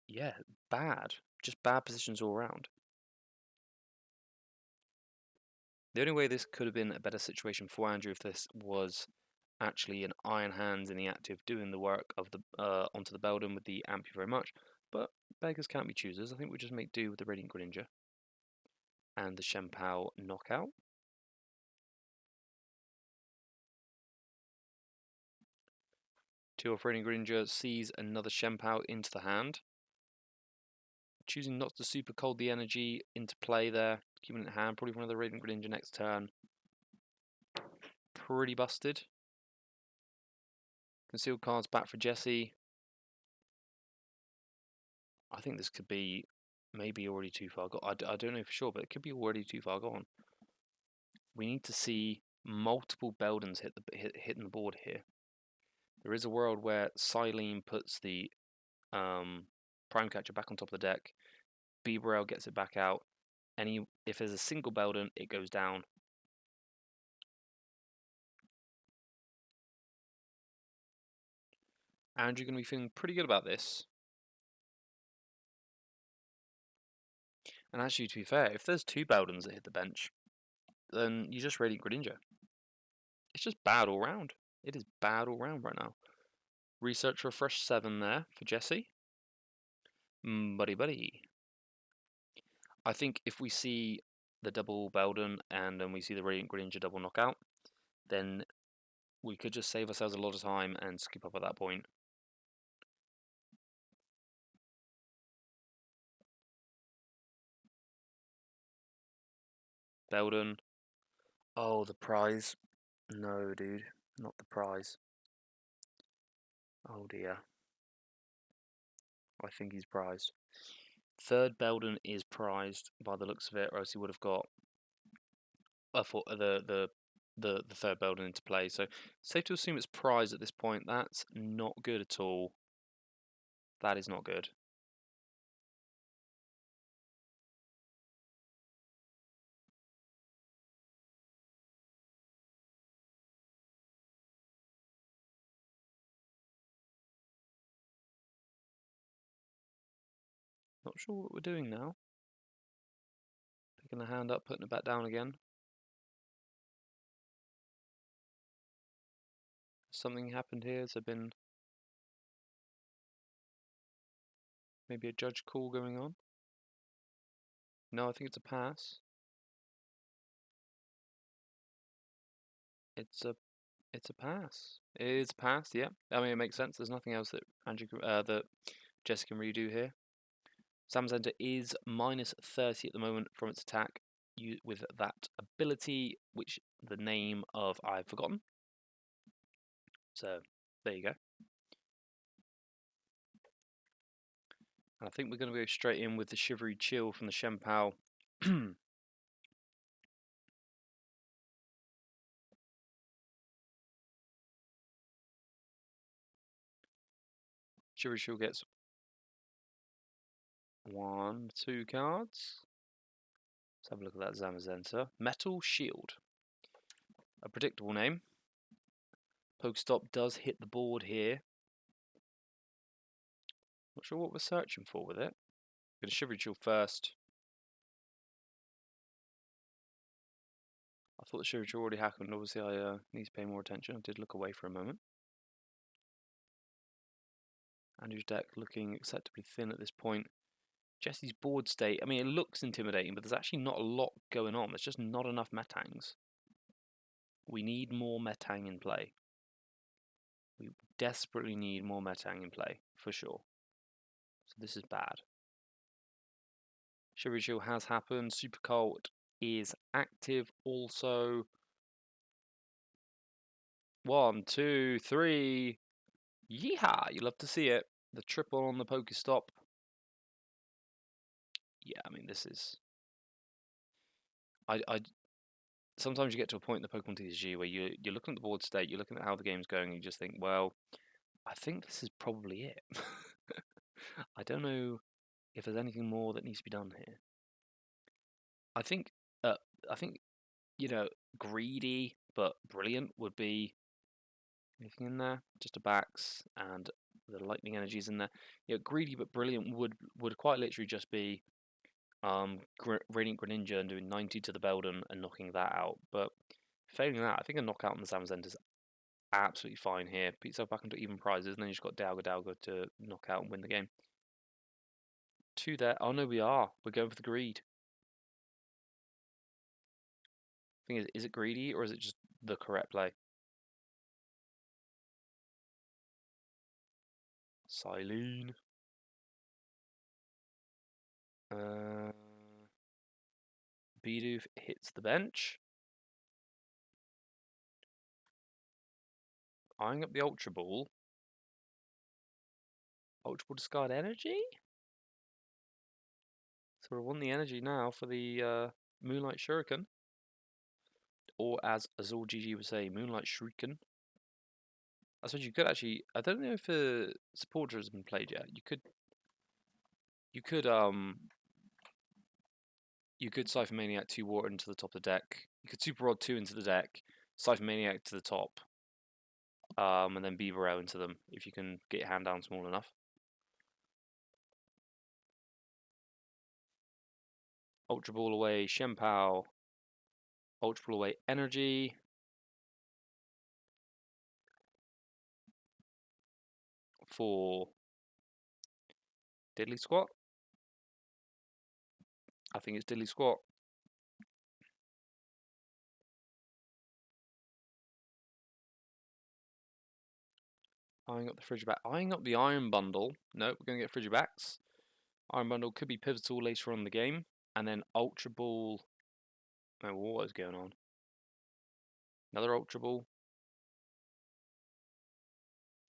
yeah, bad. Just bad positions all around. The only way this could have been a better situation for Andrew if this was actually an Iron Hands in the active doing the work of the onto the Beldon with the Amp you very much, but beggars can't be choosers. I think we just make do with the Radiant Greninja and the Shempao knockout. Two off Radiant Greninja sees another Shempao into the hand. Choosing not to super cold the energy into play there, keeping it in hand, probably one of the Radiant Greninja next turn. Pretty busted. Concealed cards back for Jesse. I think this could be maybe already too far gone. I don't know for sure, but it could be already too far gone. We need to see multiple Beldons hitting the board here. There is a world where Silene puts the Prime Catcher back on top of the deck. Bibarel gets it back out. And if there's a single Beldon, it goes down. And you're going to be feeling pretty good about this. And actually, to be fair, if there's 2 Beldons that hit the bench, then you just Radiant Greninja. It's just bad all round. It is bad all round right now. Research for a fresh 7 there for Jesse. Buddy. I think if we see the double Beldon and then we see the Radiant Greninja double knockout, then we could just save ourselves a lot of time and skip up at that point. Beldon. Oh, the prize. No, dude. Not the prize. Oh dear. I think he's prized. Third Beldon is prized by the looks of it, or else he would have got the third Beldon into play. So safe to assume it's prized at this point. That's not good at all. That is not good. Not sure what we're doing now. Picking the hand up, putting it back down again. Something happened here. Has there been... Maybe a judge call going on. No, I think it's a pass. It's a pass. It is a pass, yeah. I mean, it makes sense. There's nothing else that that Jess can redo here. Zamazenta is minus 30 at the moment from its attack with that ability, which the name of I've forgotten. So there you go. And I think we're going to go straight in with the Shivery Chill from the Shenpao. Shivery Chill gets 1, 2 cards. Let's have a look at that Zamazenta. Metal Shield. A predictable name. Pokestop does hit the board here. Not sure what we're searching for with it. Going to Shivery Chill first. I thought the Shivery Chill already happened. Obviously, I need to pay more attention. I did look away for a moment. Andrew's deck looking acceptably thin at this point. Jesse's board state, I mean, it looks intimidating, but there's actually not a lot going on. There's just not enough Metangs. We need more Metang in play. We desperately need more Metang in play, for sure. So this is bad. Shivery Chill has happened. Super Cult is active also. 1, 2, 3. Yeehaw! You love to see it. The triple on the Pokestop. Yeah, I mean, this is... Sometimes you get to a point in the Pokemon TCG where you're looking at the board state, you're looking at how the game's going, and you just think, well, I think this is probably it. I don't know if there's anything more that needs to be done here. I think, you know, greedy but brilliant would be anything in there. Just a backs and the lightning energies in there. Yeah, greedy but brilliant would quite literally just be Radiant Greninja and doing 90 to the Beldon and knocking that out. But failing that, I think a knockout on the Zamazenta is absolutely fine here. Put yourself back into even prizes, and then you've just got Dalga to knock out and win the game. 2 there. Oh no, we are. We're going for the greed. Thing is it greedy or is it just the correct play? Silene. Bidoof hits the bench. Eyeing up the Ultra Ball. Ultra Ball discard energy? So we want the energy now for the Moonlight Shuriken. Or as Azul GG would say, Moonlight Shuriken. I suppose you could actually... I don't know if Supporter has been played yet. You could Siphon Maniac 2 Water into the top of the deck. You could Super Rod 2 into the deck, Siphon Maniac to the top, and then Beaverell into them if you can get your hand down small enough. Ultra Ball away Shenpao. Ultra Ball away Energy. For Diddly Squat. I think it's Diddly Squat. Eyeing up the Frigiback. Eyeing up the Iron Bundle. Nope, we're going to get Frigibacks. Iron Bundle could be pivotal later on in the game. And then Ultra Ball. Oh, what is going on? Another Ultra Ball.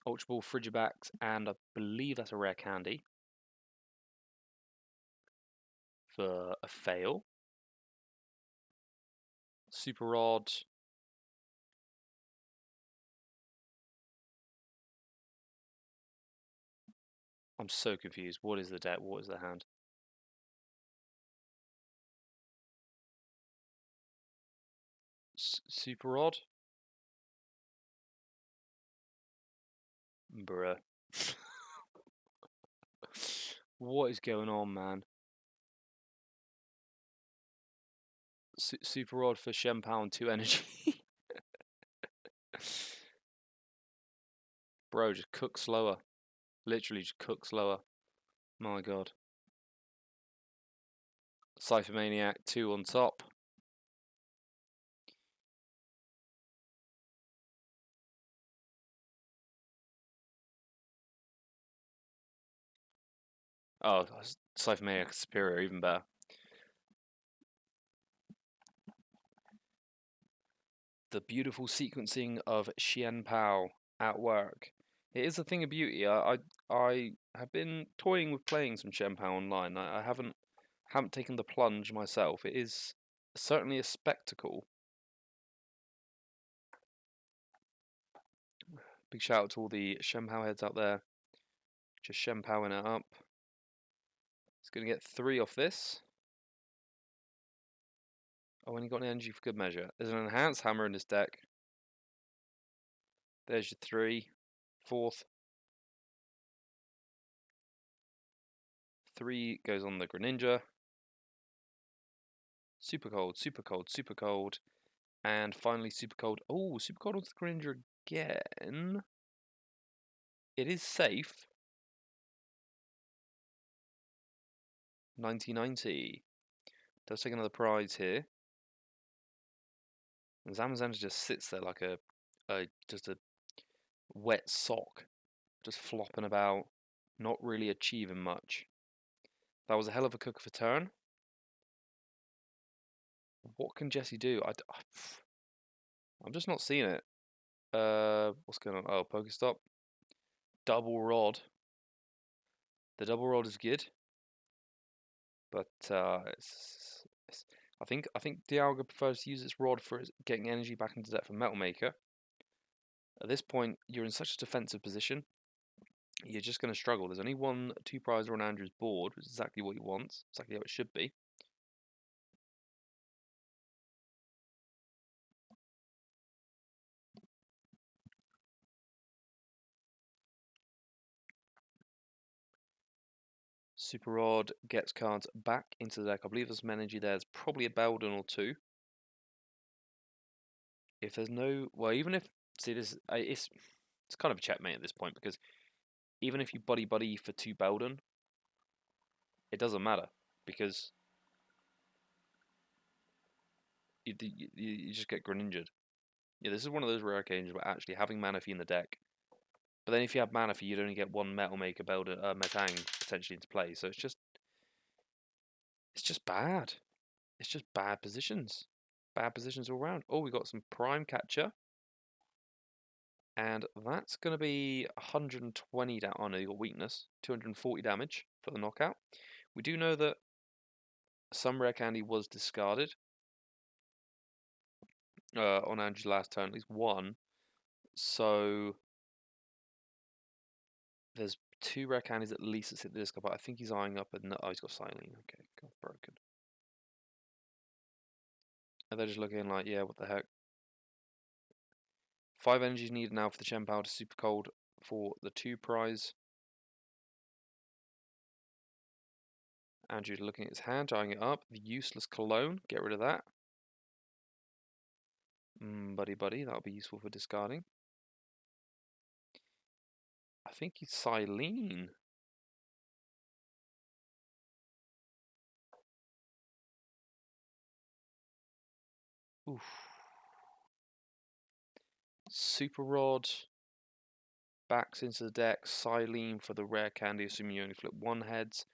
Ultra Ball, Frigibacks, and I believe that's a rare candy. For a fail. Super Rod. I'm so confused. What is the deck? What is the hand? Super Rod? Bruh. What is going on, man? Super Rod for Shenpao and 2 energy. Bro, just cook slower. Literally, just cook slower. My god. Cypher Maniac 2 on top. Oh, Cypher Maniac Superior, even better. The beautiful sequencing of Xian Pao at work. It is a thing of beauty. I have been toying with playing some Xian Pao online. I haven't taken the plunge myself. It is certainly a spectacle. Big shout out to all the Xian Pao heads out there. Just Xian Paoing it up. He's going to get 3 off this. Oh, and he got an energy for good measure. There's an enhanced hammer in this deck. There's your 3. 4th. 3 goes on the Greninja. Super cold, super cold, super cold. And finally super cold. Oh, super cold onto the Greninja again. It is safe. 90-90. Does take another prize here. And Zamazenta just sits there like just a wet sock. Just flopping about. Not really achieving much. That was a hell of a cooker for turn. What can Jesse do? I'm just not seeing it. What's going on? Oh, Pokestop. Double Rod. The double rod is good, but I think Dialga prefers to use its rod for getting energy back into deck for Metal Maker. At this point, you're in such a defensive position. You're just going to struggle. There's only 2 prizes on Andrew's board, which is exactly what he wants, exactly how it should be. Super Rod gets cards back into the deck. I believe there's some energy there. There's probably a Beldon or 2. If there's no, well, even if, see, this it's kind of a checkmate at this point, because even if you buddy for 2 Beldon, it doesn't matter, because you just get Greninja'd. Yeah, this is one of those rare occasions where actually having Manaphy in the deck, but then if you have Manaphy, you'd only get 1 Metal Maker Beldon, Metang potentially into play. So it's just bad. It's just bad positions. Bad positions all around. Oh, we got some Prime Catcher. And that's going to be 120 down. Oh no, you got weakness. 240 damage for the knockout. We do know that some rare candy was discarded on Andrew's last turn, at least 1. So there's 2 rare candies at least that's hit the discard, but I think he's eyeing up no, oh, he's got Silene. Okay, got broken. And they're just looking like, yeah, what the heck. 5 energies needed now for the Chien-Pao to super cold for the 2 prize. Andrew's looking at his hand, eyeing it up. The useless cologne, get rid of that. Buddy, that'll be useful for discarding. I think he's Silene. Oof. Super Rod. Backs into the deck. Silene for the rare candy, assuming you only flip 1 heads.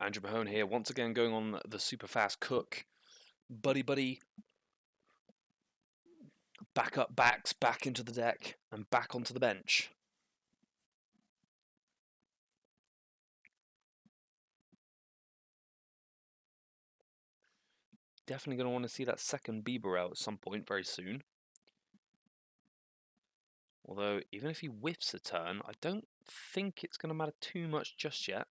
Andrew Mahone here, once again going on the super fast cook. Buddy. Back up, backs back into the deck and back onto the bench. Definitely going to want to see that second Bieber out at some point very soon. Although, even if he whiffs a turn, I don't think it's going to matter too much just yet.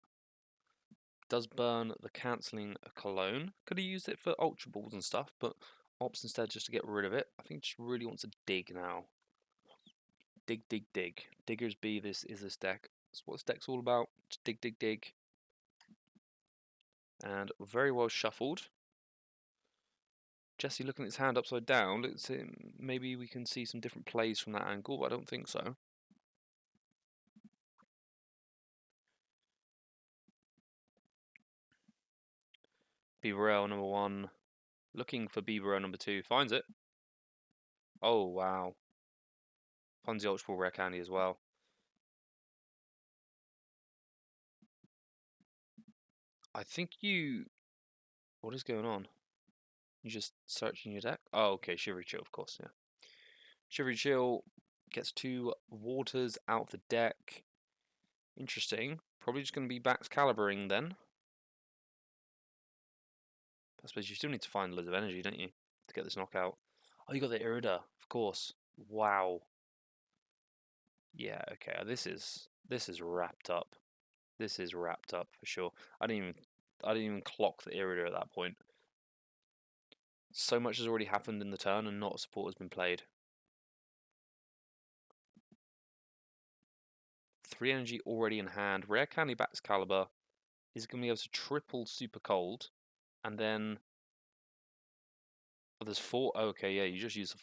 Does burn the cancelling cologne. Could have used it for Ultra Balls and stuff, but opts instead just to get rid of it. I think just really wants to dig now. Dig. Diggers B, this is this deck. That's what this deck's all about. Just dig, dig, dig. And very well shuffled. Jesse looking at his hand upside down. Let's see, maybe we can see some different plays from that angle, but I don't think so. Beaverell number 1. Looking for Beaverell number 2. Finds it. Oh, wow. Finds the Ultra Ball Rare Candy as well. I think you... What is going on? You just searching your deck? Oh, okay. Shivery Chill, of course, yeah. Shivery Chill gets 2 waters out of the deck. Interesting. Probably just going to be Bax Calibering then. I suppose you still need to find loads of energy, don't you, to get this knockout? Oh, you got the Irida, of course. Wow. Yeah, okay. This is wrapped up. This is wrapped up for sure. I didn't even clock the Irida at that point. So much has already happened in the turn and not a support has been played. 3 energy already in hand. Rare Candy Bax Caliber is going to be able to triple Super Cold, and then there's 4. Oh, okay, yeah, you just use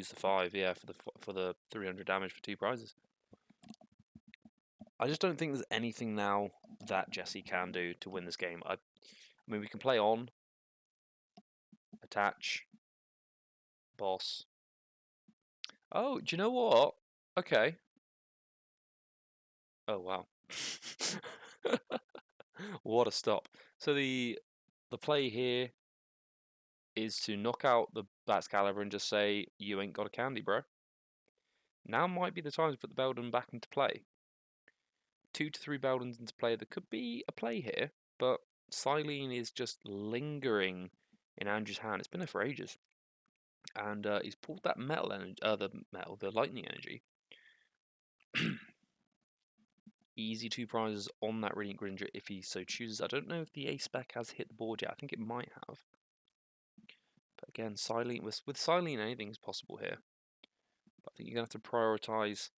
the 5, yeah, for the 300 damage for 2 prizes. I just don't think there's anything now that Jesse can do to win this game. I mean, we can play on, attach, boss. Oh, do you know what? Okay. Oh, wow. What a stop. So the play here is to knock out the Bats Caliber and just say, you ain't got a candy, bro. Now might be the time to put the Beldon back into play. 2 to 3 Beldons into play. There could be a play here, but Silene is just lingering in Andrew's hand. It's been there for ages. And he's pulled that metal energy, the lightning energy. Easy 2 prizes on that Radiant Gringer if he so chooses. I don't know if the ace spec has hit the board yet. I think it might have. But again, Silene, with Silene, anything's possible here. But I think you're going to have to prioritise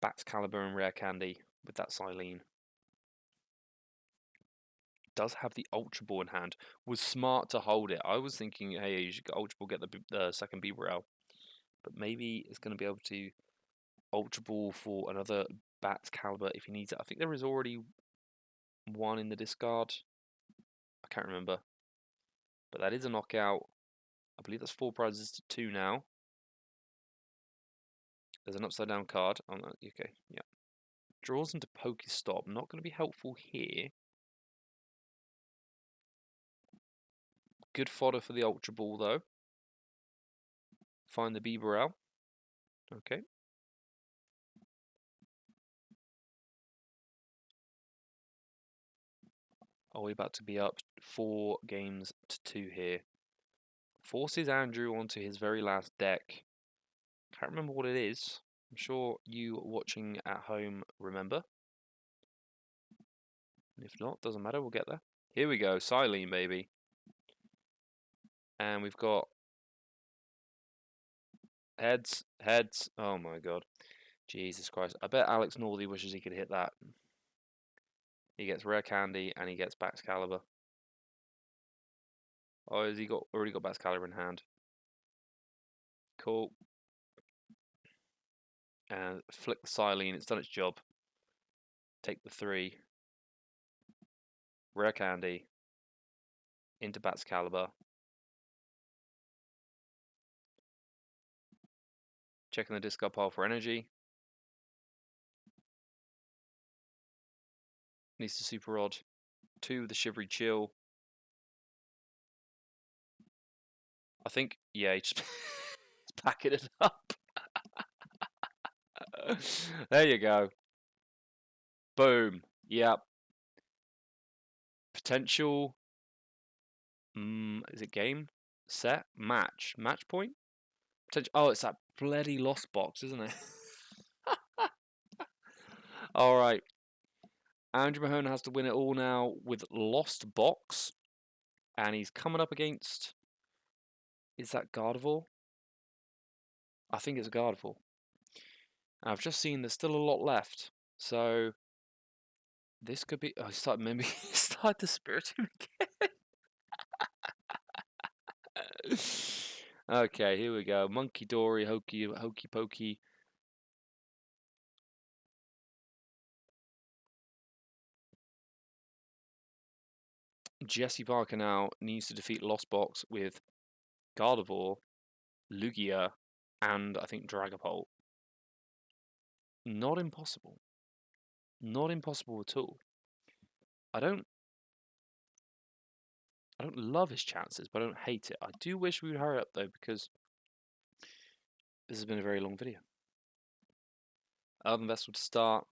Bax Caliber and Rare Candy with that Silene. Does have the Ultra Ball in hand. Was smart to hold it. I was thinking, hey, you should Ultra Ball, get the second Beaverell. But maybe it's going to be able to Ultra Ball for another Bat Caliber if he needs it. I think there is already 1 in the discard. I can't remember. But that is a knockout. I believe that's 4 prizes to 2 now. There's an upside down card. Oh, no, okay, yeah. Draws into Pokestop. Not going to be helpful here. Good fodder for the Ultra Ball, though. Find the Beaverell. Okay. Are we about to be up 4 games to 2 here? Forces Andrew onto his very last deck. Can't remember what it is. I'm sure you watching at home remember. If not, doesn't matter, we'll get there. Here we go, Silene, baby. And we've got heads. Oh my god. Jesus Christ. I bet Alex Northey wishes he could hit that. He gets Rare Candy and he gets Bax Caliber. Oh, has he already got Bax Caliber in hand? Cool. And flick the Silene, it's done its job. Take the 3. Rare Candy. Into Bax Caliber. Checking the discard pile for energy. Needs to Super Rod. 2 with the Shivery Chill. I think, yeah, he just packing it up. There you go. Boom. Yep. Potential. Is it game? Set? Match? Match point? Potential. Oh, it's that bloody lost box, isn't it? Alright. Andrew Mahone has to win it all now with Lost Box. And he's coming up against... Is that Gardevoir? I think it's Gardevoir. And I've just seen there's still a lot left. So This could be. Oh, start maybe start dispiriting again. Okay, here we go. Monkey Dory, Hokey Pokey. Jesse Parker now needs to defeat Lost Box with Gardevoir, Lugia, and I think Dragapult. Not impossible. Not impossible at all. I don't love his chances, but I don't hate it. I do wish we would hurry up though, because this has been a very long video. Earthen Vessel to start.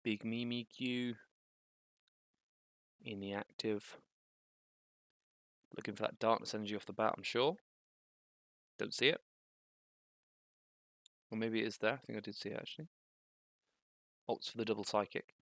Big Mimikyu in the active. Looking for that darkness energy off the bat, I'm sure. Don't see it. Or maybe it is there. I think I did see it actually. Opts for the double psychic.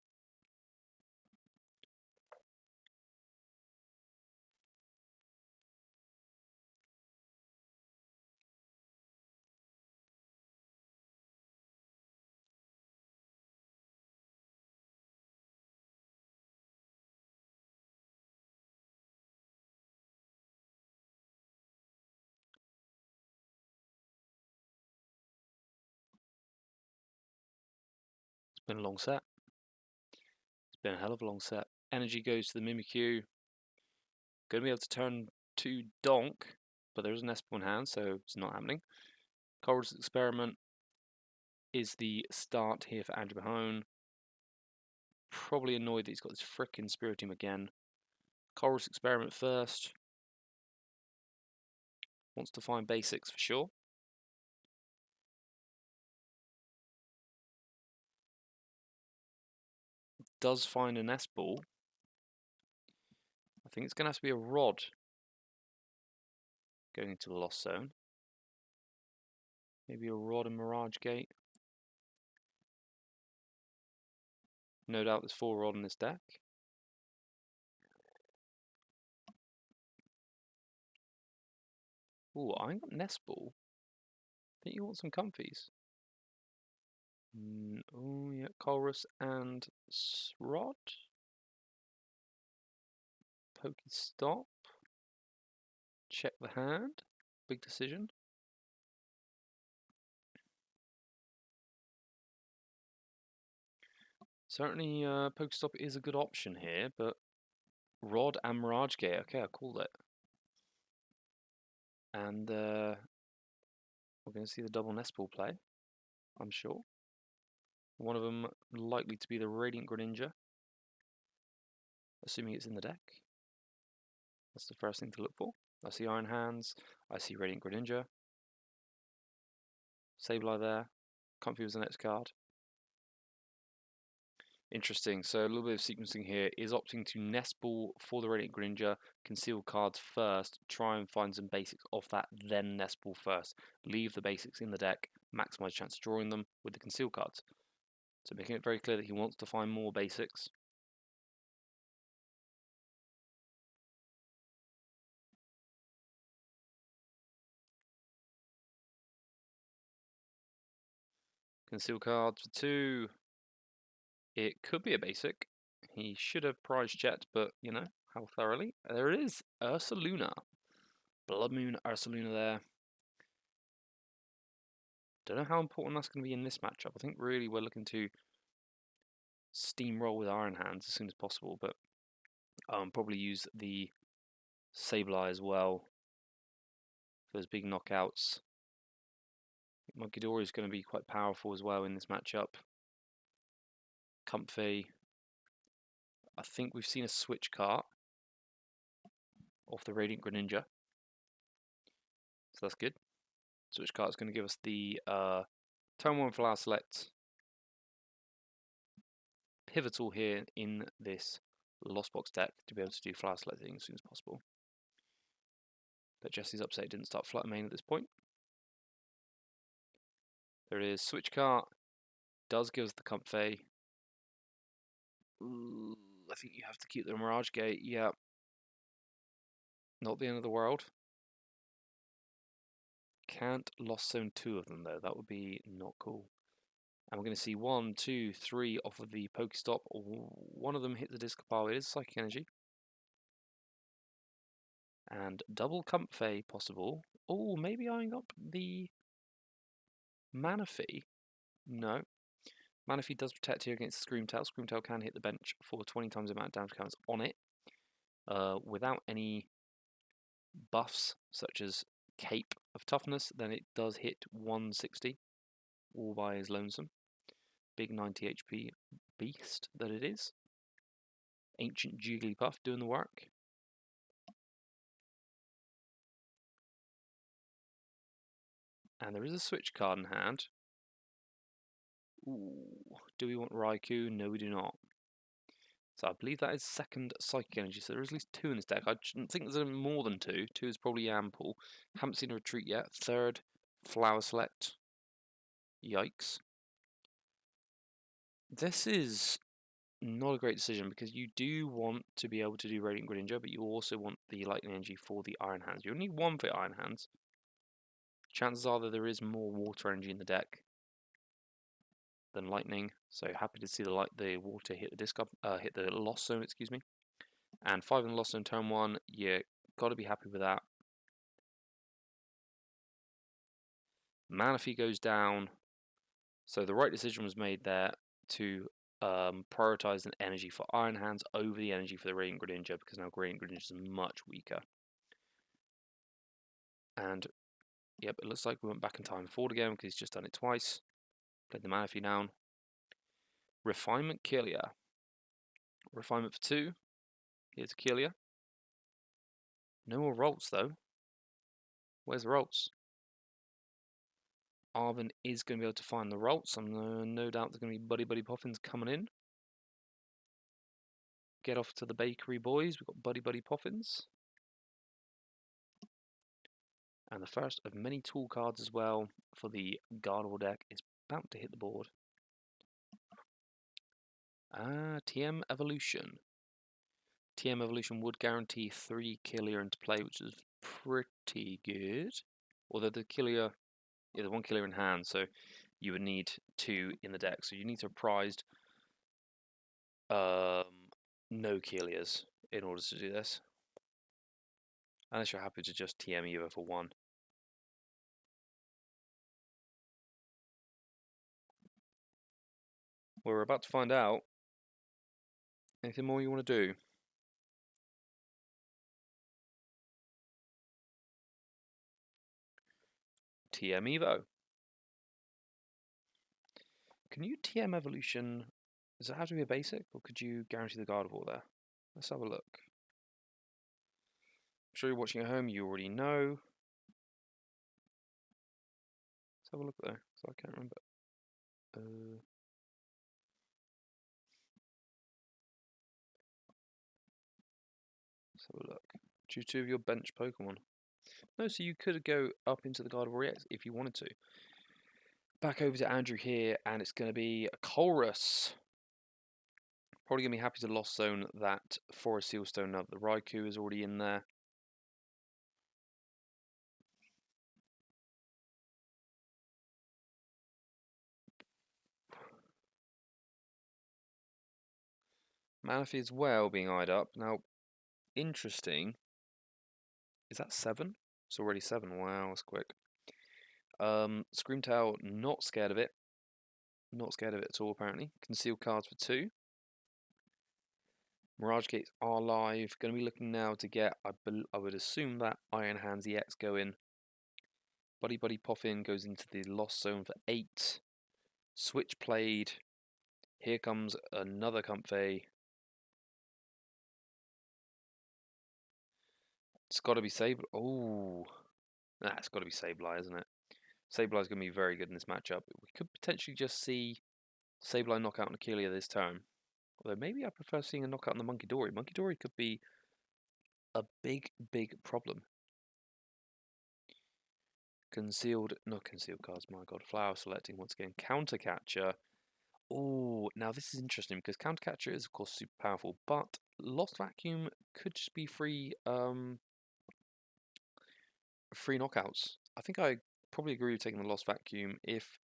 It's been a long set. It's been a hell of a long set. Energy goes to the Mimikyu. Going to be able to turn to Donk, but there is an Espeon in hand, so it's not happening. Colress's Experiment is the start here for Andrew Mahone. Probably annoyed that he's got this frickin' Spiritomb again. Colress's Experiment first. Wants to find basics for sure. Does find an S-Ball. I think it's going to have to be a Rod going into the Lost Zone. Maybe a Rod and Mirage Gate. No doubt there's 4 Rod in this deck. Ooh, I ain't got Nest Ball. I think you want some comfies. Oh, yeah, Colress and Rod. Pokestop. Check the hand. Big decision. Certainly, Pokestop is a good option here, but Rod and Mirage Gate. Okay, I called it. And we're going to see the double Nest Ball play, I'm sure. One of them likely to be the Radiant Greninja, assuming it's in the deck. That's the first thing to look for. I see Iron Hands. I see Radiant Greninja. Sableye there. Comfy was the next card. Interesting. So a little bit of sequencing here is opting to Nest Ball for the Radiant Greninja, conceal cards first, try and find some basics off that, then Nest Ball first. Leave the basics in the deck, maximize chance of drawing them with the conceal cards. So making it very clear that he wants to find more basics. Conceal cards for 2. It could be a basic. He should have prize checked, but you know, how thoroughly. There it is, Ursaluna. Blood Moon Ursaluna there. Don't know how important that's going to be in this matchup. I think really we're looking to steamroll with Iron Hands as soon as possible, but probably use the Sableye as well for those big knockouts. Monkey Dory is going to be quite powerful as well in this matchup. Comfy. I think we've seen a switch cart off the Radiant Greninja, so that's good. Switch cart is going to give us the turn 1 Flower Select. Pivotal here in this Lost Box deck to be able to do Flower Selecting as soon as possible. But Jesse's upset didn't start Flutter Mane at this point. There it is. Switch cart does give us the Comfey. Ooh, I think you have to keep the Mirage Gate. Yeah. Not the end of the world. Can't Lost Zone 2 of them, though. That would be not cool. And we're going to see 1, 2, 3 off of the Pokestop. One of them hit the Discopile. It is Psychic Energy. And double Comfey possible. Oh, maybe eyeing up the Manaphy. No. Manaphy does protect here against Screamtail. Screamtail can hit the bench for 20 times the amount of damage counts on it. Without any buffs, such as Cape of Toughness, then it does hit 160 all by his lonesome. Big 90 HP beast that it is. Ancient Jigglypuff doing the work. And there is a switch card in hand. Ooh, do we want Raikou? No, we do not. So I believe that is second Psychic Energy, so there is at least 2 in this deck. I think there's more than 2. 2 is probably ample. Haven't seen a retreat yet. Third, Flower Select. Yikes. This is not a great decision because you do want to be able to do Radiant Greninja, but you also want the Lightning Energy for the Iron Hands. You only need 1 for Iron Hands. Chances are that there is more Water Energy in the deck than Lightning, so happy to see the Water hit the Lost Zone, excuse me. And 5 in the Lost Zone turn 1, you got to be happy with that. Manaphy goes down, so the right decision was made there to prioritize an energy for Iron Hands over the energy for the Radiant Greninja, because now Radiant Greninja is much weaker. And yep, it looks like we went back in time forward again because he's just done it twice. Played the Manaphy down. Refinement Kirlia. Refinement for 2. Here's Kirlia. No more Rolts though. Where's the Rolts? Arvin is going to be able to find the Rolts. No doubt there's going to be Buddy Buddy Poffins coming in. Get off to the bakery, boys. We've got Buddy Buddy Poffins. And the first of many tool cards as well for the Gardevoir deck is about to hit the board. TM Evolution. TM Evolution would guarantee 3 Kirlia into play, which is pretty good. Although the Kirlia, yeah, the 1 Kirlia in hand, so you would need 2 in the deck. So you need to have prized no Kirlias in order to do this. Unless you're happy to just TM Evo for 1. We're about to find out. Anything more you want to do? TM Evo. Can you TM Evolution? Does it have to be a basic, or could you guarantee the Gardevoir there? Let's have a look. I'm sure you're watching at home, you already know. Let's have a look there, so I can't remember. Let's have a look. Choose 2 of your bench Pokemon. No, so you could go up into the Gardevoir EX if you wanted to. Back over to Andrew here, and it's going to be a Colrus. Probably going to be happy to Lost Zone that Forest Sealstone now that the Raikou is already in there. Manaphy as well being eyed up. Now, interesting. Is that 7? It's already 7. Wow, that's quick. Screamtail, not scared of it. Not scared of it at all, apparently. Concealed cards for 2. Mirage Gates are live. Going to be looking now to get, I would assume, that Iron Hands EX going. Buddy Buddy Poffin goes into the Lost Zone for 8. Switch played. Here comes another Comfey. It's got to be Sableye. Oh, nah, it's got to be Sableye, isn't it? Sableye's going to be very good in this matchup. We could potentially just see Sableye knockout on Akelia this turn. Although maybe I prefer seeing a knockout on the Monkey Dory. Monkey Dory could be a big, big problem. Not concealed cards, my god. Flower selecting once again. Counter Catcher. Oh, now this is interesting because Counter Catcher is of course super powerful, but Lost Vacuum could just be free free knockouts. I think I probably agree with taking the Lost Vacuum. If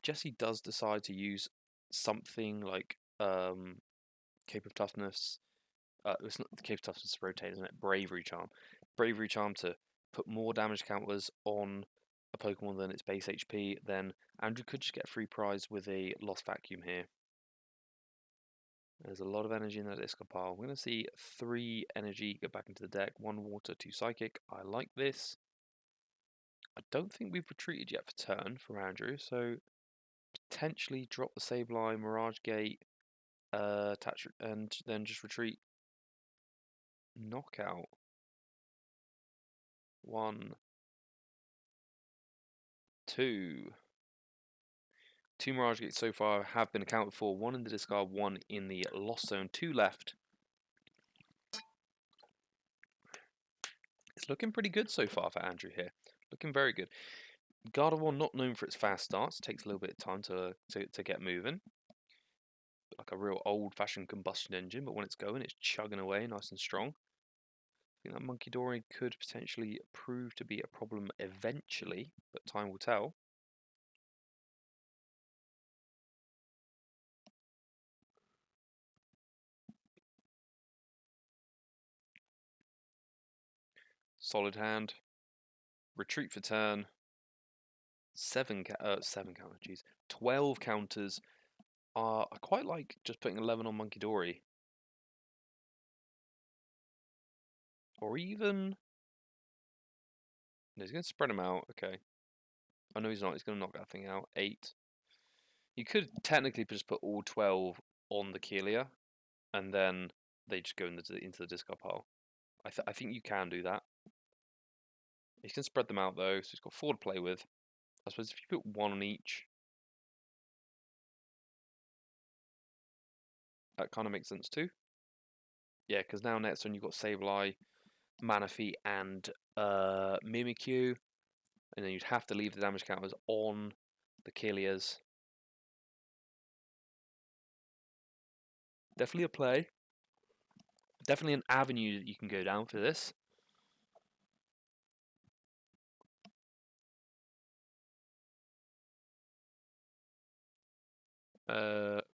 Jesse does decide to use something like Cape of Toughness, it's not the Cape of Toughness rotate, isn't it? Bravery Charm. Bravery Charm to put more damage counters on a Pokemon than its base HP, then Andrew could just get a free prize with a Lost Vacuum here. There's a lot of energy in that discard pile. We're going to see 3 energy go back into the deck, 1 water, 2 psychic. I like this. I don't think we've retreated yet for turn for Andrew, so potentially drop the Sableye, Mirage Gate, attach, and then just retreat. Knockout. 1, 2. 2 Mirage Gates so far have been accounted for. 1 in the discard, 1 in the lost zone. 2 left. It's looking pretty good so far for Andrew here. Looking very good. Gardevoir not known for its fast starts. Takes a little bit of time to get moving. Like a real old-fashioned combustion engine, but when it's going, it's chugging away nice and strong. I think that Monkey Dory could potentially prove to be a problem eventually, but time will tell. Solid hand. Retreat for turn. 7 counters, jeez. 12 counters. I quite like just putting 11 on Monkey Dory. Or even... No, he's going to spread them out. Okay. Oh, no, he's not. He's going to knock that thing out. 8. You could technically just put all 12 on the Kelia, and then they just go into the discard pile. I think you can do that. You can spread them out though, so he's got 4 to play with. I suppose if you put 1 on each, that kind of makes sense too. Yeah, because now next turn you've got Sableye, Manaphy, and Mimikyu, and then you'd have to leave the damage counters on the Kilias. Definitely a play. Definitely an avenue that you can go down for this.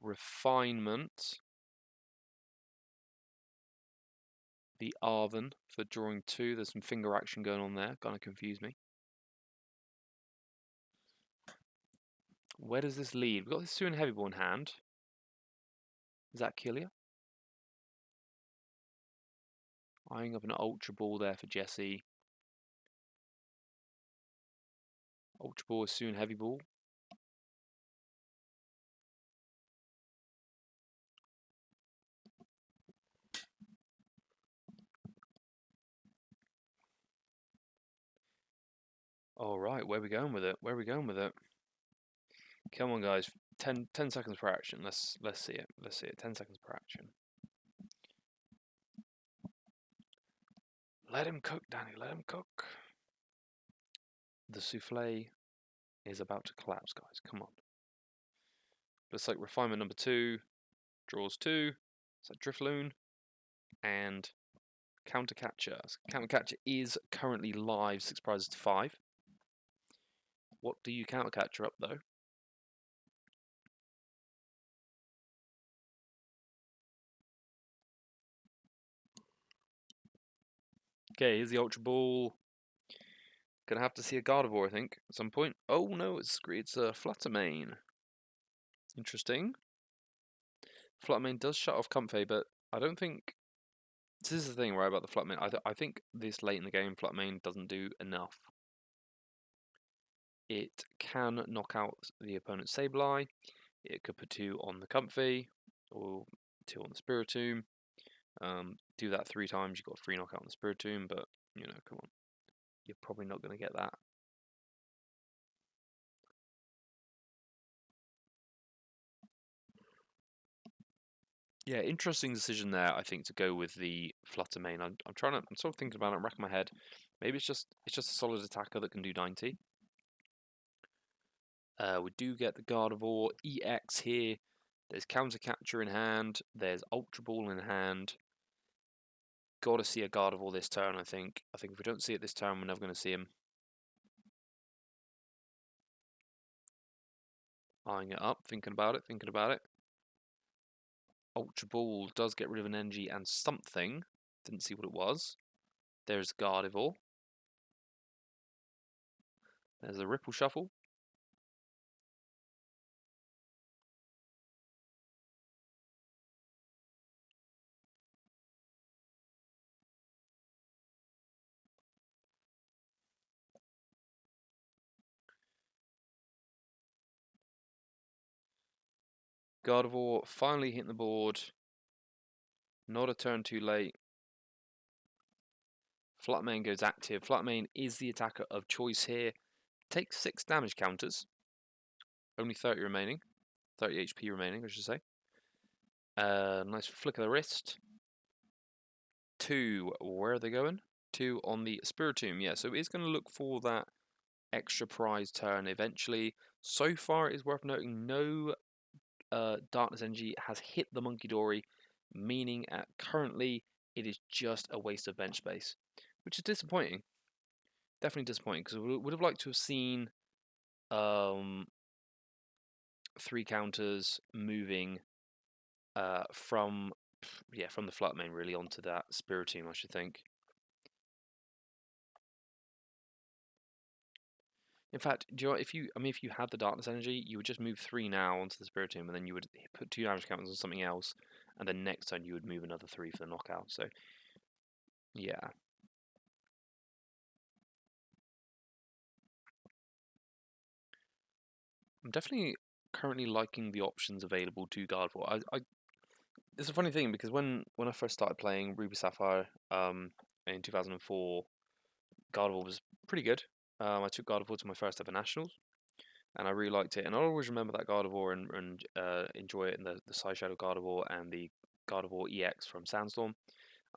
Refinement. The Arven for drawing 2. There's some finger action going on there. Kind of confused me. Where does this lead? We've got this Suin Heavy Ball in hand. Is that Killia? Eyeing up an Ultra Ball there for Jesse. Ultra Ball is Suin Heavy Ball. Alright, where are we going with it? Where are we going with it? Come on guys, 10 seconds per action. Let's see it. Let's see it. 10 seconds per action. Let him cook, Danny, let him cook. The souffle is about to collapse, guys. Come on. Looks like refinement number 2 draws 2. Is that Drifloon? And Counter Catcher. Counter Catcher is currently live, 6 prizes to 5. What do you Counter Catcher up though? Okay, here's the Ultra Ball. Gonna have to see a Gardevoir, I think, at some point. Oh no, it's a Fluttermane. Interesting. Fluttermane does shut off Comfey, but I don't think... This is the thing, right, about the Fluttermane. I think this late in the game, Fluttermane doesn't do enough. It can knock out the opponent's Sableye. It could put 2 on the Comfey, or 2 on the Spiritomb. Do that 3 times, you've got a free knockout on the Spiritomb, but, you know, come on. You're probably not going to get that. Yeah, interesting decision there. I think to go with the Fluttermane. I'm sort of thinking about it, I'm racking my head. Maybe it's just a solid attacker that can do 90. We do get the Gardevoir EX here. There's Counter Catcher in hand. There's Ultra Ball in hand. Got to see a Gardevoir this turn. I think if we don't see it this turn, we're never going to see him. Eyeing it up, thinking about it, thinking about it. Ultra Ball does get rid of an energy and something. Didn't see what it was. There's Gardevoir. There's a Ripple Shuffle. Gardevoir finally hitting the board. Not a turn too late. Fluttermane goes active. Fluttermane is the attacker of choice here. Takes 6 damage counters. Only 30 remaining. 30 HP remaining, I should say. Nice flick of the wrist. 2, where are they going? 2 on the Spiritomb, yeah, so it's going to look for that extra prize turn eventually. So far, it is worth noting no Darkness Energy has hit the Munkidori, meaning currently it is just a waste of bench space, which is disappointing. Definitely disappointing, because we would have liked to have seen 3 counters moving from the Fluttermane really onto that Spiritomb, I should think. In fact, do you know what, if you had the Darkness Energy, you would just move 3 now onto the Spiritomb, and then you would put 2 damage counters on something else, and then next turn you would move another 3 for the knockout. So, yeah. I'm definitely currently liking the options available to Gardevoir. It's a funny thing because when I first started playing Ruby Sapphire in 2004, Gardevoir was pretty good. I took Gardevoir to my first ever nationals, and I really liked it. And I always remember that Gardevoir and enjoy it in the Side Shadow Gardevoir and the Gardevoir EX from Sandstorm.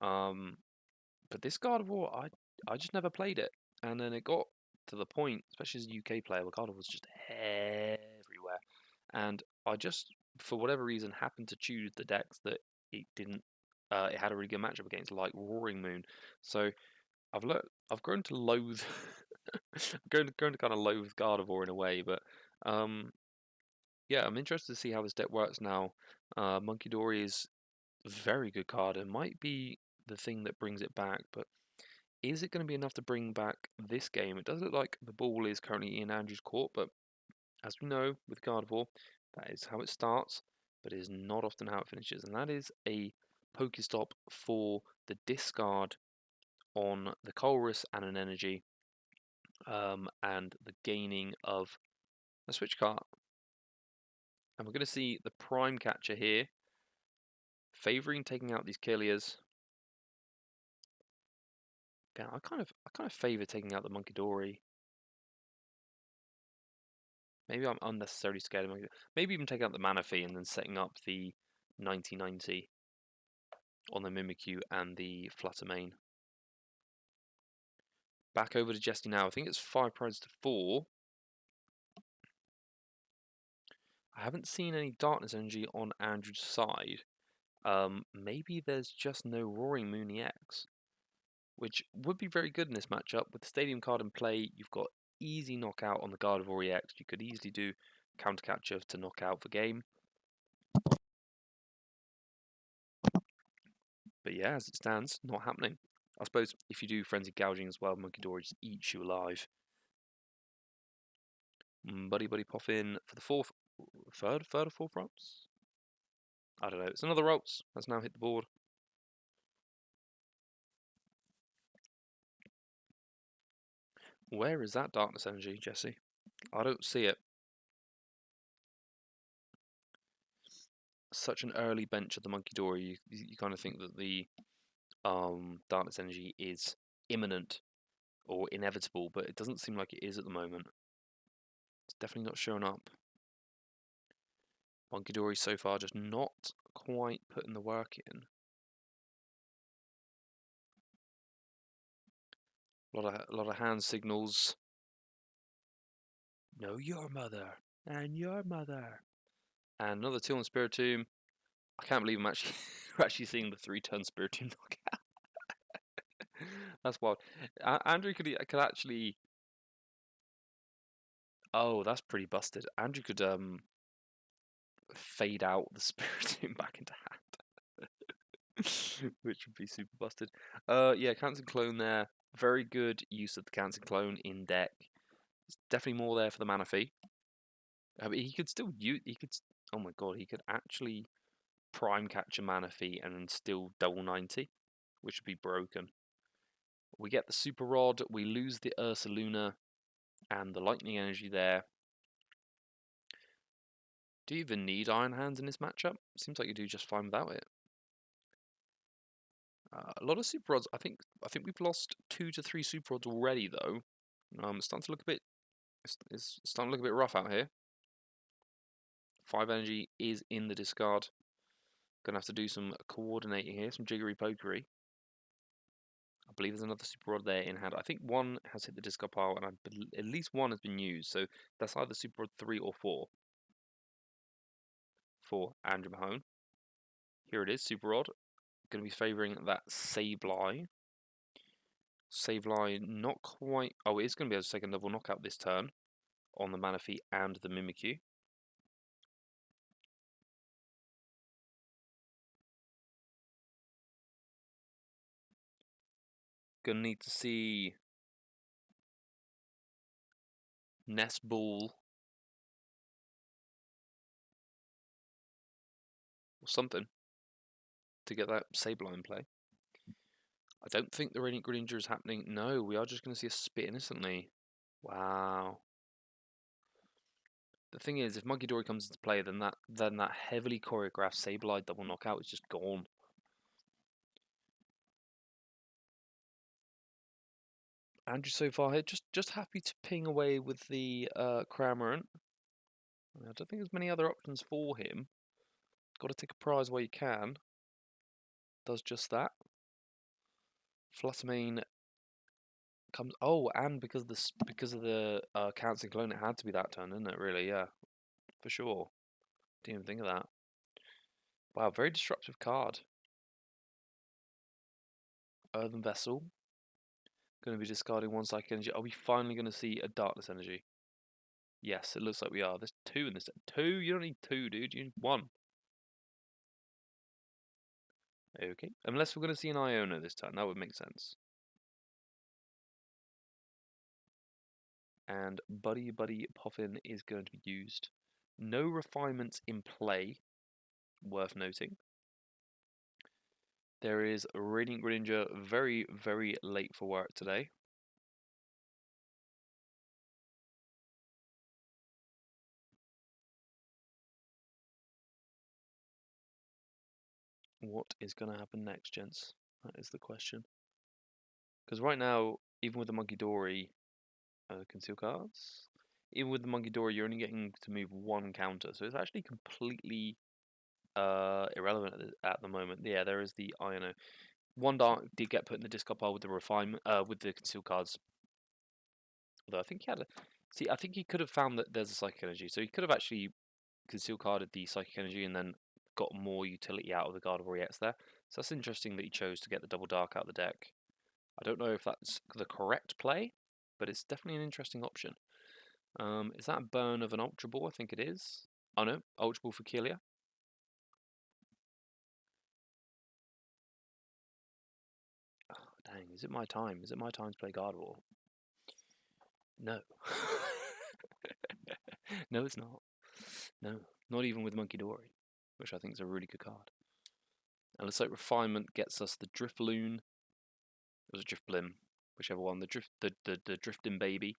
But this Gardevoir, I just never played it, and then it got to the point, especially as a UK player, where Gardevoir was just everywhere, and I just, for whatever reason, happened to choose the decks that it didn't. It had a really good matchup against, like Roaring Moon. So I've grown to loathe, grown to kind of loathe Gardevoir in a way, but yeah, I'm interested to see how this deck works now. Munkidori is a very good card. It might be the thing that brings it back, but is it going to be enough to bring back this game? It does look like the ball is currently in Andrew's court, but as we know with Gardevoir, that is how it starts, but it is not often how it finishes, and that is a Pokestop for the discard on the Colress and an energy, and the gaining of a switch card. And we're going to see the Prime Catcher here, favouring taking out these Killias. Again, I kind of favour taking out the Munkidori. Maybe I'm unnecessarily scared of Munkidori. Maybe even taking out the Manaphy and then setting up the 90-90 on the Mimikyu and the Fluttermane. Back over to Jesse now. I think it's 5 prizes to 4. I haven't seen any Darkness Energy on Andrew's side. Maybe there's just no Roaring Moon EX, which would be very good in this matchup. With the Stadium card in play, you've got easy knockout on the Gardevoir EX. You could easily do Counter Catcher to knock out the game. But yeah, as it stands, not happening. I suppose if you do Frenzy Gouging as well, Munkidori just eats you alive. Buddy pop in for the third or fourth Rolls? I don't know. It's another Rolls. Has now hit the board. Where is that Darkness Energy, Jesse? I don't see it. Such an early bench at the Munkidori. You kind of think that the Darkness Energy is imminent or inevitable, but it doesn't seem like it is at the moment. It's definitely not showing up. Munkidori so far just not quite putting the work in. A lot of hand signals. Know your mother and your mother. And another 2 on Spiritomb. I can't believe I'm actually we're actually seeing the 3-turn Spiritomb knockout. That's wild. Andrew could actually. Oh, that's pretty busted. Andrew could fade out the Spiritomb back into hand. Which would be super busted. Yeah, Cancer Clone there. Very good use of the Cancer Clone in deck. There's definitely more there for the mana fee. I mean, he could still use. He could. Oh my god, he could actually prime catch a mana fee and then still double 90, which would be broken. We get the Super Rod. We lose the Ursaluna and the Lightning Energy there. Do you even need Iron Hands in this matchup? Seems like you do just fine without it. A lot of Super Rods. I think we've lost 2 to 3 Super Rods already, though. It's starting to look a bit. It's starting to look a bit rough out here. 5 energy is in the discard. Gonna have to do some coordinating here, some jiggery pokery. I believe there's another Super Rod there in hand. I think one has hit the discard pile, and at least one has been used. So that's either Super Rod 3 or 4 for Andrew Mahone. Here it is, Super Rod. Going to be favouring that Sableye. Sableye not quite... Oh, it is going to be a second level knockout this turn on the Manaphy and the Mimikyu. Going to need to see Nest Ball or something to get that Sableye in play. I don't think the Radiant Greninja is happening. No, we are just going to see a Spit instantly. Wow. The thing is, if Monkey Dory comes into play, then that heavily choreographed Sableye double knockout is just gone. Andrew so far here, just happy to ping away with the Cramorant. I don't think there's many other options for him. Got to take a prize while you can. Does just that. Fluttermane comes. Oh, and because of the Cancer Clone, it had to be that turn, didn't it? Really, yeah, for sure. Didn't even think of that. Wow, very disruptive card. Earthen Vessel. Going to be discarding 1 Psychic Energy. Are we finally going to see a Darkness Energy? Yes, it looks like we are. There's 2 in this. 2? You don't need 2, dude. You need 1. Okay. Unless we're going to see an Iona this time. That would make sense. And Buddy Puffin is going to be used. No refinements in play, worth noting. There is Radiant Greninja very, very late for work today. What is going to happen next, gents? That is the question. Because right now, even with the Monkey Dory, conceal cards, even with the Monkey Dory, you're only getting to move 1 counter, so it's actually completely irrelevant at the moment. Yeah, there is the Iono. 1 Dark did get put in the discard pile with the refinement, with the conceal cards. Although I think he had a... See, I think he could have found that there's a Psychic Energy, so he could have actually conceal carded the Psychic Energy and then got more utility out of the Gardevoir EX there. So that's interesting that he chose to get the Double Dark out of the deck. I don't know if that's the correct play, but it's definitely an interesting option. Is that a burn of an Ultra Ball? I think it is. Oh no, Ultra Ball for Kelia. Oh, dang, is it my time? Is it my time to play Gardevoir? No. No, it's not. No, not even with Monkey Dory, which I think is a really good card. And looks like Refinement gets us the Drifloon. It was a Drifblim, whichever one. The Drifting Baby.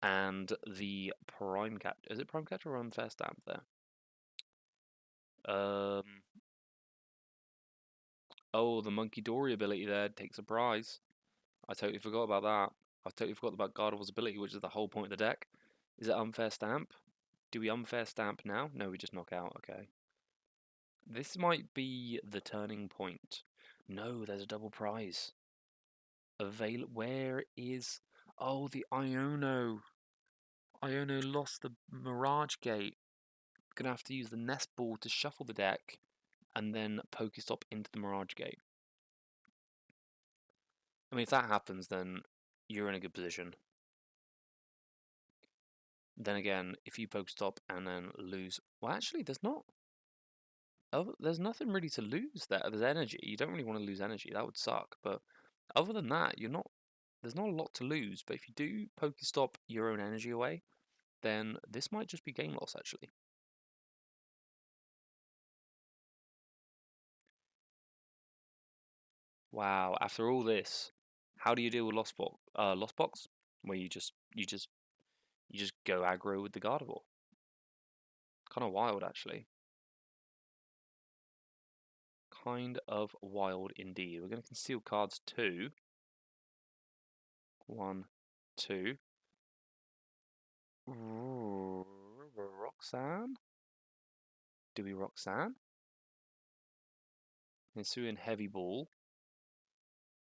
And the Prime Cat. Is it Prime Catcher or Unfair Stamp there? Oh, the Monkey Dory ability there takes a prize. I totally forgot about that. I totally forgot about Gardevoir's ability, which is the whole point of the deck. Is it Unfair Stamp? Do we Unfair Stamp now? No, we just knock out. Okay. This might be the turning point. No, there's a double prize. Where is... Oh, the Iono. Iono lost the Mirage Gate. Gonna have to use the Nest Ball to shuffle the deck and then Pokestop into the Mirage Gate. I mean, if that happens, then you're in a good position. Then again, if you Pokestop and then lose, well, actually, there's not. Oh, there's nothing really to lose there. There's energy. You don't really want to lose energy. That would suck. But other than that, you're not. There's not a lot to lose. But if you do Pokestop your own energy away, then this might just be game loss, actually. Wow. After all this, how do you deal with Lost Box, where you just go aggro with the Gardevoir? Kind of wild, actually. Kind of wild indeed. We're going to conceal cards too. 1, 2. Roxanne? Do we Roxanne? Ensuing Heavy Ball.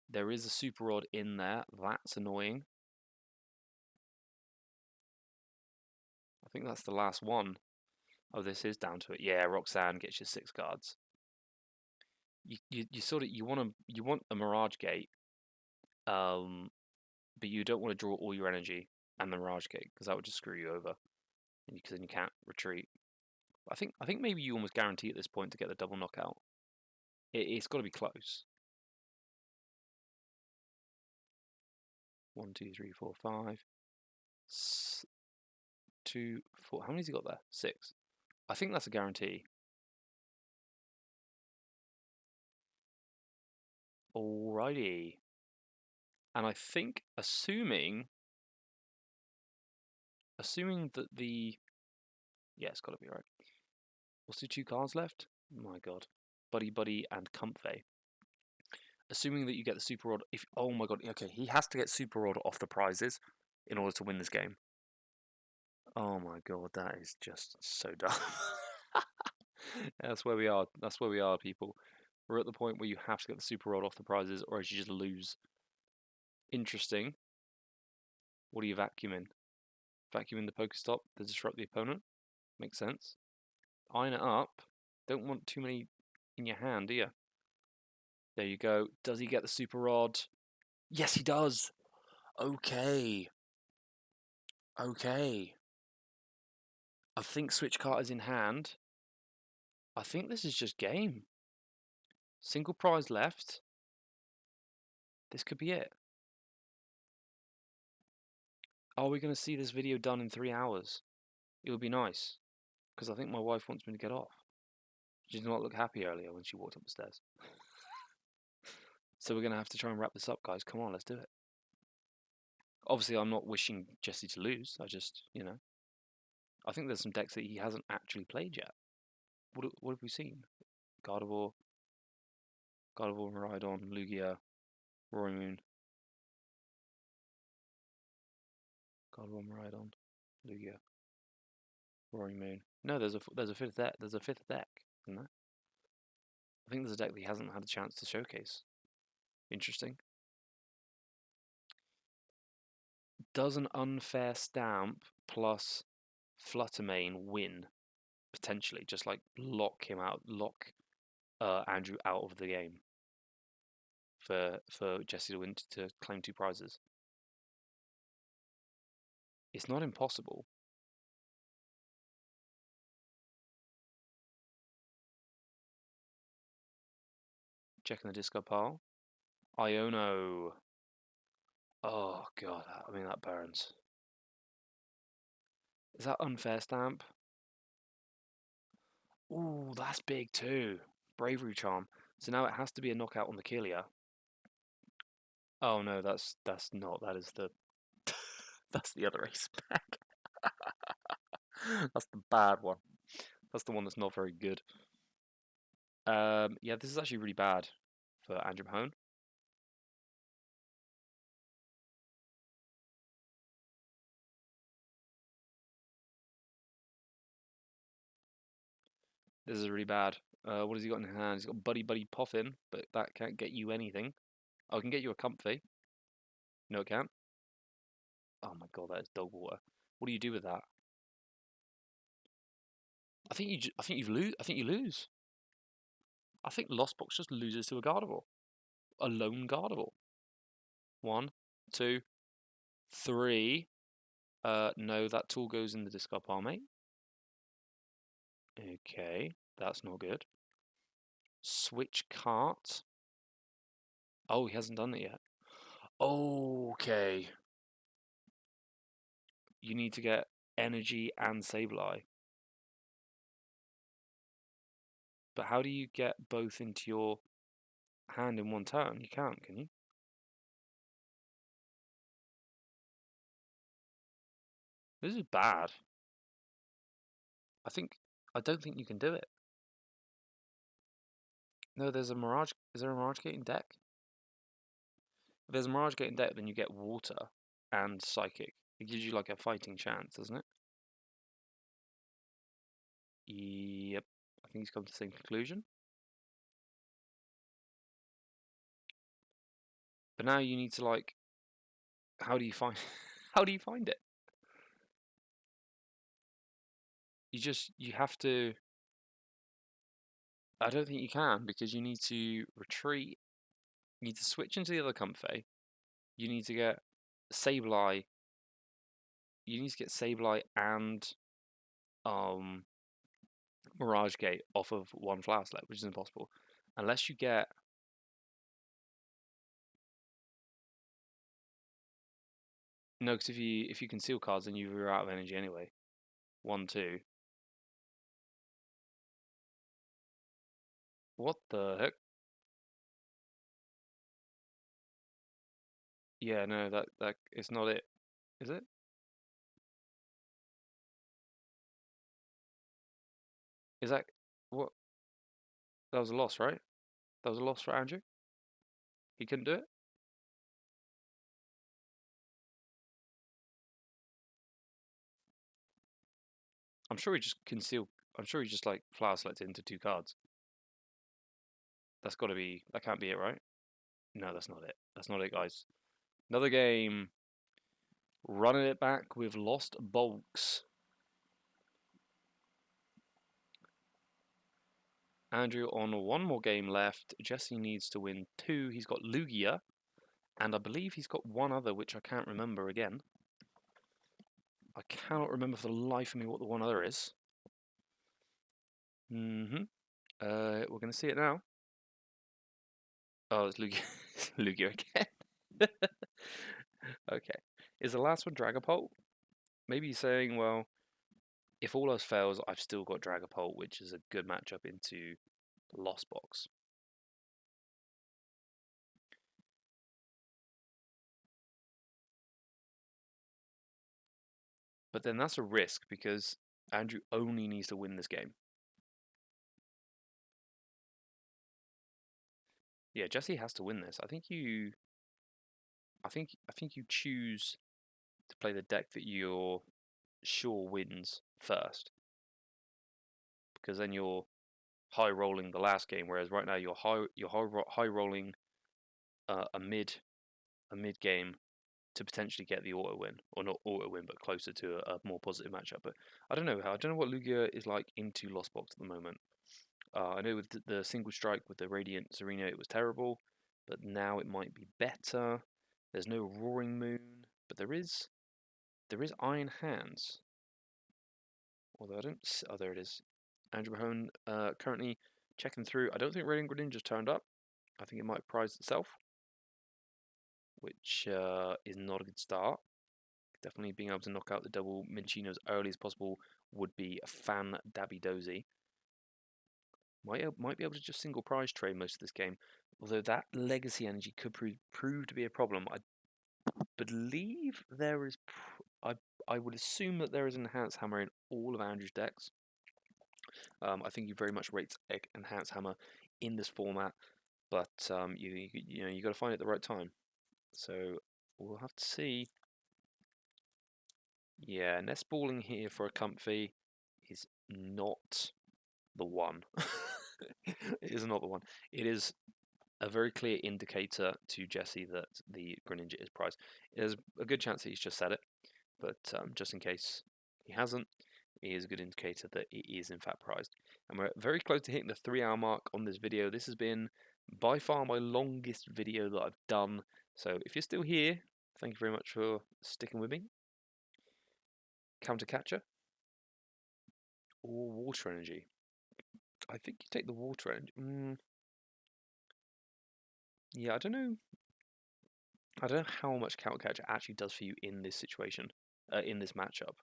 There is a Super Rod in there. That's annoying. I think that's the last one. Oh, this is down to it. Yeah, Roxanne gets you 6 cards. You sort of you want a Mirage Gate, but you don't want to draw all your energy and the Mirage Gate because that would just screw you over, because then you can't retreat. I think maybe you almost guarantee at this point to get the double knockout. It's got to be close. 1, 2, 3, 4, 5. 2, 4. How many's he got there? 6. I think that's a guarantee. Alrighty. And I think, assuming that yeah, it's got to be right. What's the 2 cards left? Oh my god. Buddy Buddy and Comfey. Assuming that you get the Super Rod, oh my god, okay, he has to get Super Rod off the prizes in order to win this game. Oh my god, that is just so dumb. That's where we are. That's where we are, people. We're at the point where you have to get the Super Rod off the prizes, or else you just lose. Interesting. What are you vacuuming? Vacuuming the Pokestop to disrupt the opponent? Makes sense. Iron it up. Don't want too many in your hand, do you? There you go. Does he get the Super Rod? Yes, he does. Okay. Okay. I think Switch Cart is in hand. I think this is just game. Single prize left. This could be it. Are we going to see this video done in 3 hours? It would be nice, because I think my wife wants me to get off. She did not look happy earlier when she walked up the stairs. So we're going to have to try and wrap this up, guys. Come on, let's do it. Obviously, I'm not wishing Jesse to lose. I just, I think there's some decks that he hasn't actually played yet. What have we seen? Gardevoir, Miraidon, Lugia, Roaring Moon. Gardevoir, Miraidon, Lugia, Roaring Moon. No, there's a fifth deck. There's a 5th deck, isn't there? I think there's a deck that he hasn't had a chance to showcase. Interesting. Does an Unfair Stamp plus Fluttermane win? Potentially, just like lock Andrew out of the game for Jesse to win, to claim 2 prizes. It's not impossible. Checking the discard pile. Iono. Oh god, I mean that burns. Is that Unfair Stamp? Ooh, that's big too. Bravery Charm. So now it has to be a knockout on the Killia. Oh no, that's not. That is the that's the other ace pack. That's the bad one. That's the one that's not very good. Yeah, this is actually really bad for Andrew Mahone. This is really bad. What has he got in his hand? He's got Buddy Buddy Poffin, but that can't get you anything. Oh, I can get you a Comfy. No, it can't. Oh my god, that is dog water. What do you do with that? I think you lose. I think you lose. I think Lost Box just loses to a Gardevoir. A lone Gardevoir. 1, 2, 3. No, that tool goes in the discard pile, mate. Okay, that's not good. Switch cart. Oh, he hasn't done it yet. Okay. You need to get energy and Sableye. But how do you get both into your hand in one turn? You can't, can you? This is bad. I don't think you can do it. No, there's a Mirage. Is there a Mirage Gate in deck? If there's a Mirage Gate in deck, then you get Water and Psychic. It gives you like a fighting chance, doesn't it? Yep. I think he's come to the same conclusion. But now you need to like, how do you find, how do you find it? You have to. I don't think you can because you need to retreat. You need to switch into the other Comfey. You need to get Sableye. You need to get Sableye and Mirage Gate off of one Flower Select, which is impossible. Unless you get. No, because if you conceal cards, then you're out of energy anyway. 1, 2. What the heck? Yeah, no, that it's not it. Is it? Is that what? That was a loss, right? That was a loss for Andrew. He couldn't do it. I'm sure he just concealed. I'm sure he just like Flower Selected into 2 cards. That's got to be. That can't be it, right? No, that's not it. That's not it, guys. Another game. Running it back with Lost Bulks. Andrew on 1 more game left. Jesse needs to win 2. He's got Lugia. And I believe he's got 1 other, which I can't remember again. I cannot remember for the life of me what the 1 other is. We're going to see it now. Oh, it's Lugia. Lugia again. Okay. Is the last one Dragapult? Maybe he's saying, well, if all else fails, I've still got Dragapult, which is a good matchup into the Lost Box. But then that's a risk because Andrew only needs to win this game. Yeah, Jesse has to win this. I think you choose to play the deck that you're sure wins first. Because then you're high rolling the last game, whereas right now you're high rolling a mid game to potentially get the auto win, or not auto win, but closer to a more positive matchup. But I don't know what Lugia is like into Lost Box at the moment. I know with the single strike with the Radiant Serena, it was terrible, but now it might be better. There's no Roaring Moon, but there is Iron Hands. Although I don't. Oh, there it is. Andrew Mahone currently checking through. I don't think Radiant Greninja turned up. I think it might have prized itself, which is not a good start. Definitely being able to knock out the double Minchino as early as possible would be a fan dabby dozy. Might be able to just single prize trade most of this game, although that legacy energy could prove to be a problem. I believe there is. I would assume that there is an Enhanced Hammer in all of Andrew's decks. I think he very much rates Enhanced Hammer in this format, but you got to find it at the right time. So we'll have to see. Yeah, nest balling here for a comfy is not the one. It is not the one. It is a very clear indicator to Jesse that the Greninja is prized. There's a good chance that he's just said it, but just in case he hasn't, it is a good indicator that it is in fact prized. And we're very close to hitting the 3-hour mark on this video. This has been by far my longest video that I've done. So if you're still here, thank you very much for sticking with me. Counter Catcher or Water Energy? I think you take the Water Energy. Yeah, I don't know. I don't know how much Counter Catcher actually does for you in this situation, in this matchup.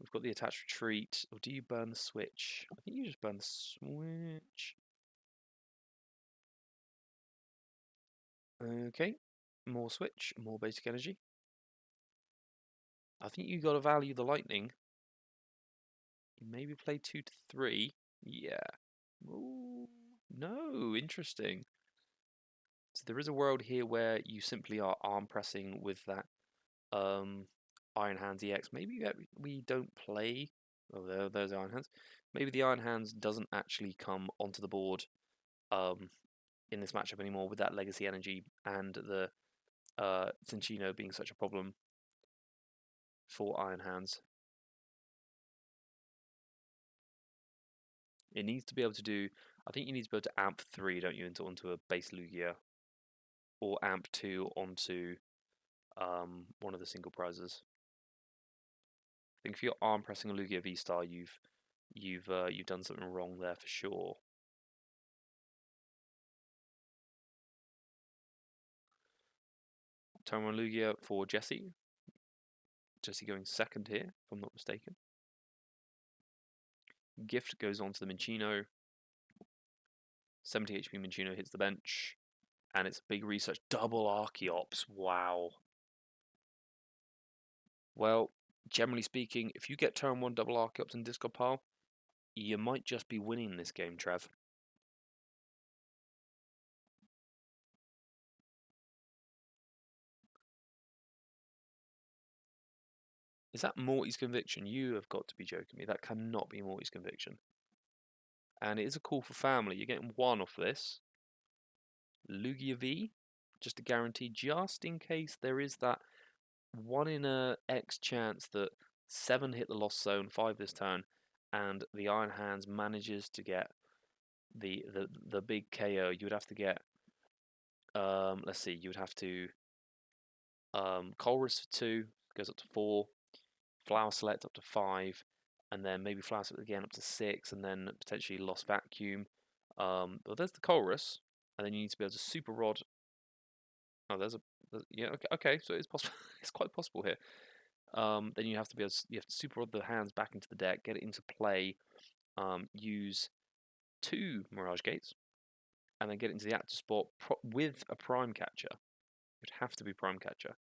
We've got the Attached Retreat. Or do you burn the switch? I think you just burn the switch. Okay. More switch, more basic energy. I think you got to value the lightning. Maybe play 2 to 3. Yeah. Ooh, no, interesting. So there is a world here where you simply are arm pressing with that Iron Hands EX. Maybe we don't play. Oh, there's Iron Hands. Maybe the Iron Hands doesn't actually come onto the board in this matchup anymore with that legacy energy and the Cinchino being such a problem for Iron Hands. It needs to be able to do. I think you need to be able to amp 3, don't you, onto a base Lugia, or amp 2 onto one of the single prizes. I think if you're arm pressing a Lugia V-Star, you've done something wrong there for sure. Turn 1 Lugia for Jesse. Jesse going second here, if I'm not mistaken. Gift goes on to the Minccino. 70 HP Minccino hits the bench. And it's a big research. Double Archeops. Wow. Well, generally speaking, if you get turn 1 double Archeops in discard pile, you might just be winning this game, Trev. Is that Morty's Conviction? You have got to be joking me. That cannot be Morty's Conviction. And it is a call for family. You're getting 1 off this. Lugia V, just a guarantee, just in case there is that 1 in a X chance that 7 hit the Lost Zone, 5 this turn, and the Iron Hands manages to get the big KO. You would have to get, let's see, you would have to Colress for 2, goes up to 4, Flower Select up to 5, and then maybe Flower Select again up to 6, and then potentially Lost Vacuum. But there's the Colress, and then you need to be able to Super Rod. Oh, yeah, okay, so it's possible. It's quite possible here. Then you have to Super Rod the hands back into the deck, get it into play, use 2 Mirage Gates, and then get it into the active spot with a Prime Catcher. It would have to be Prime Catcher.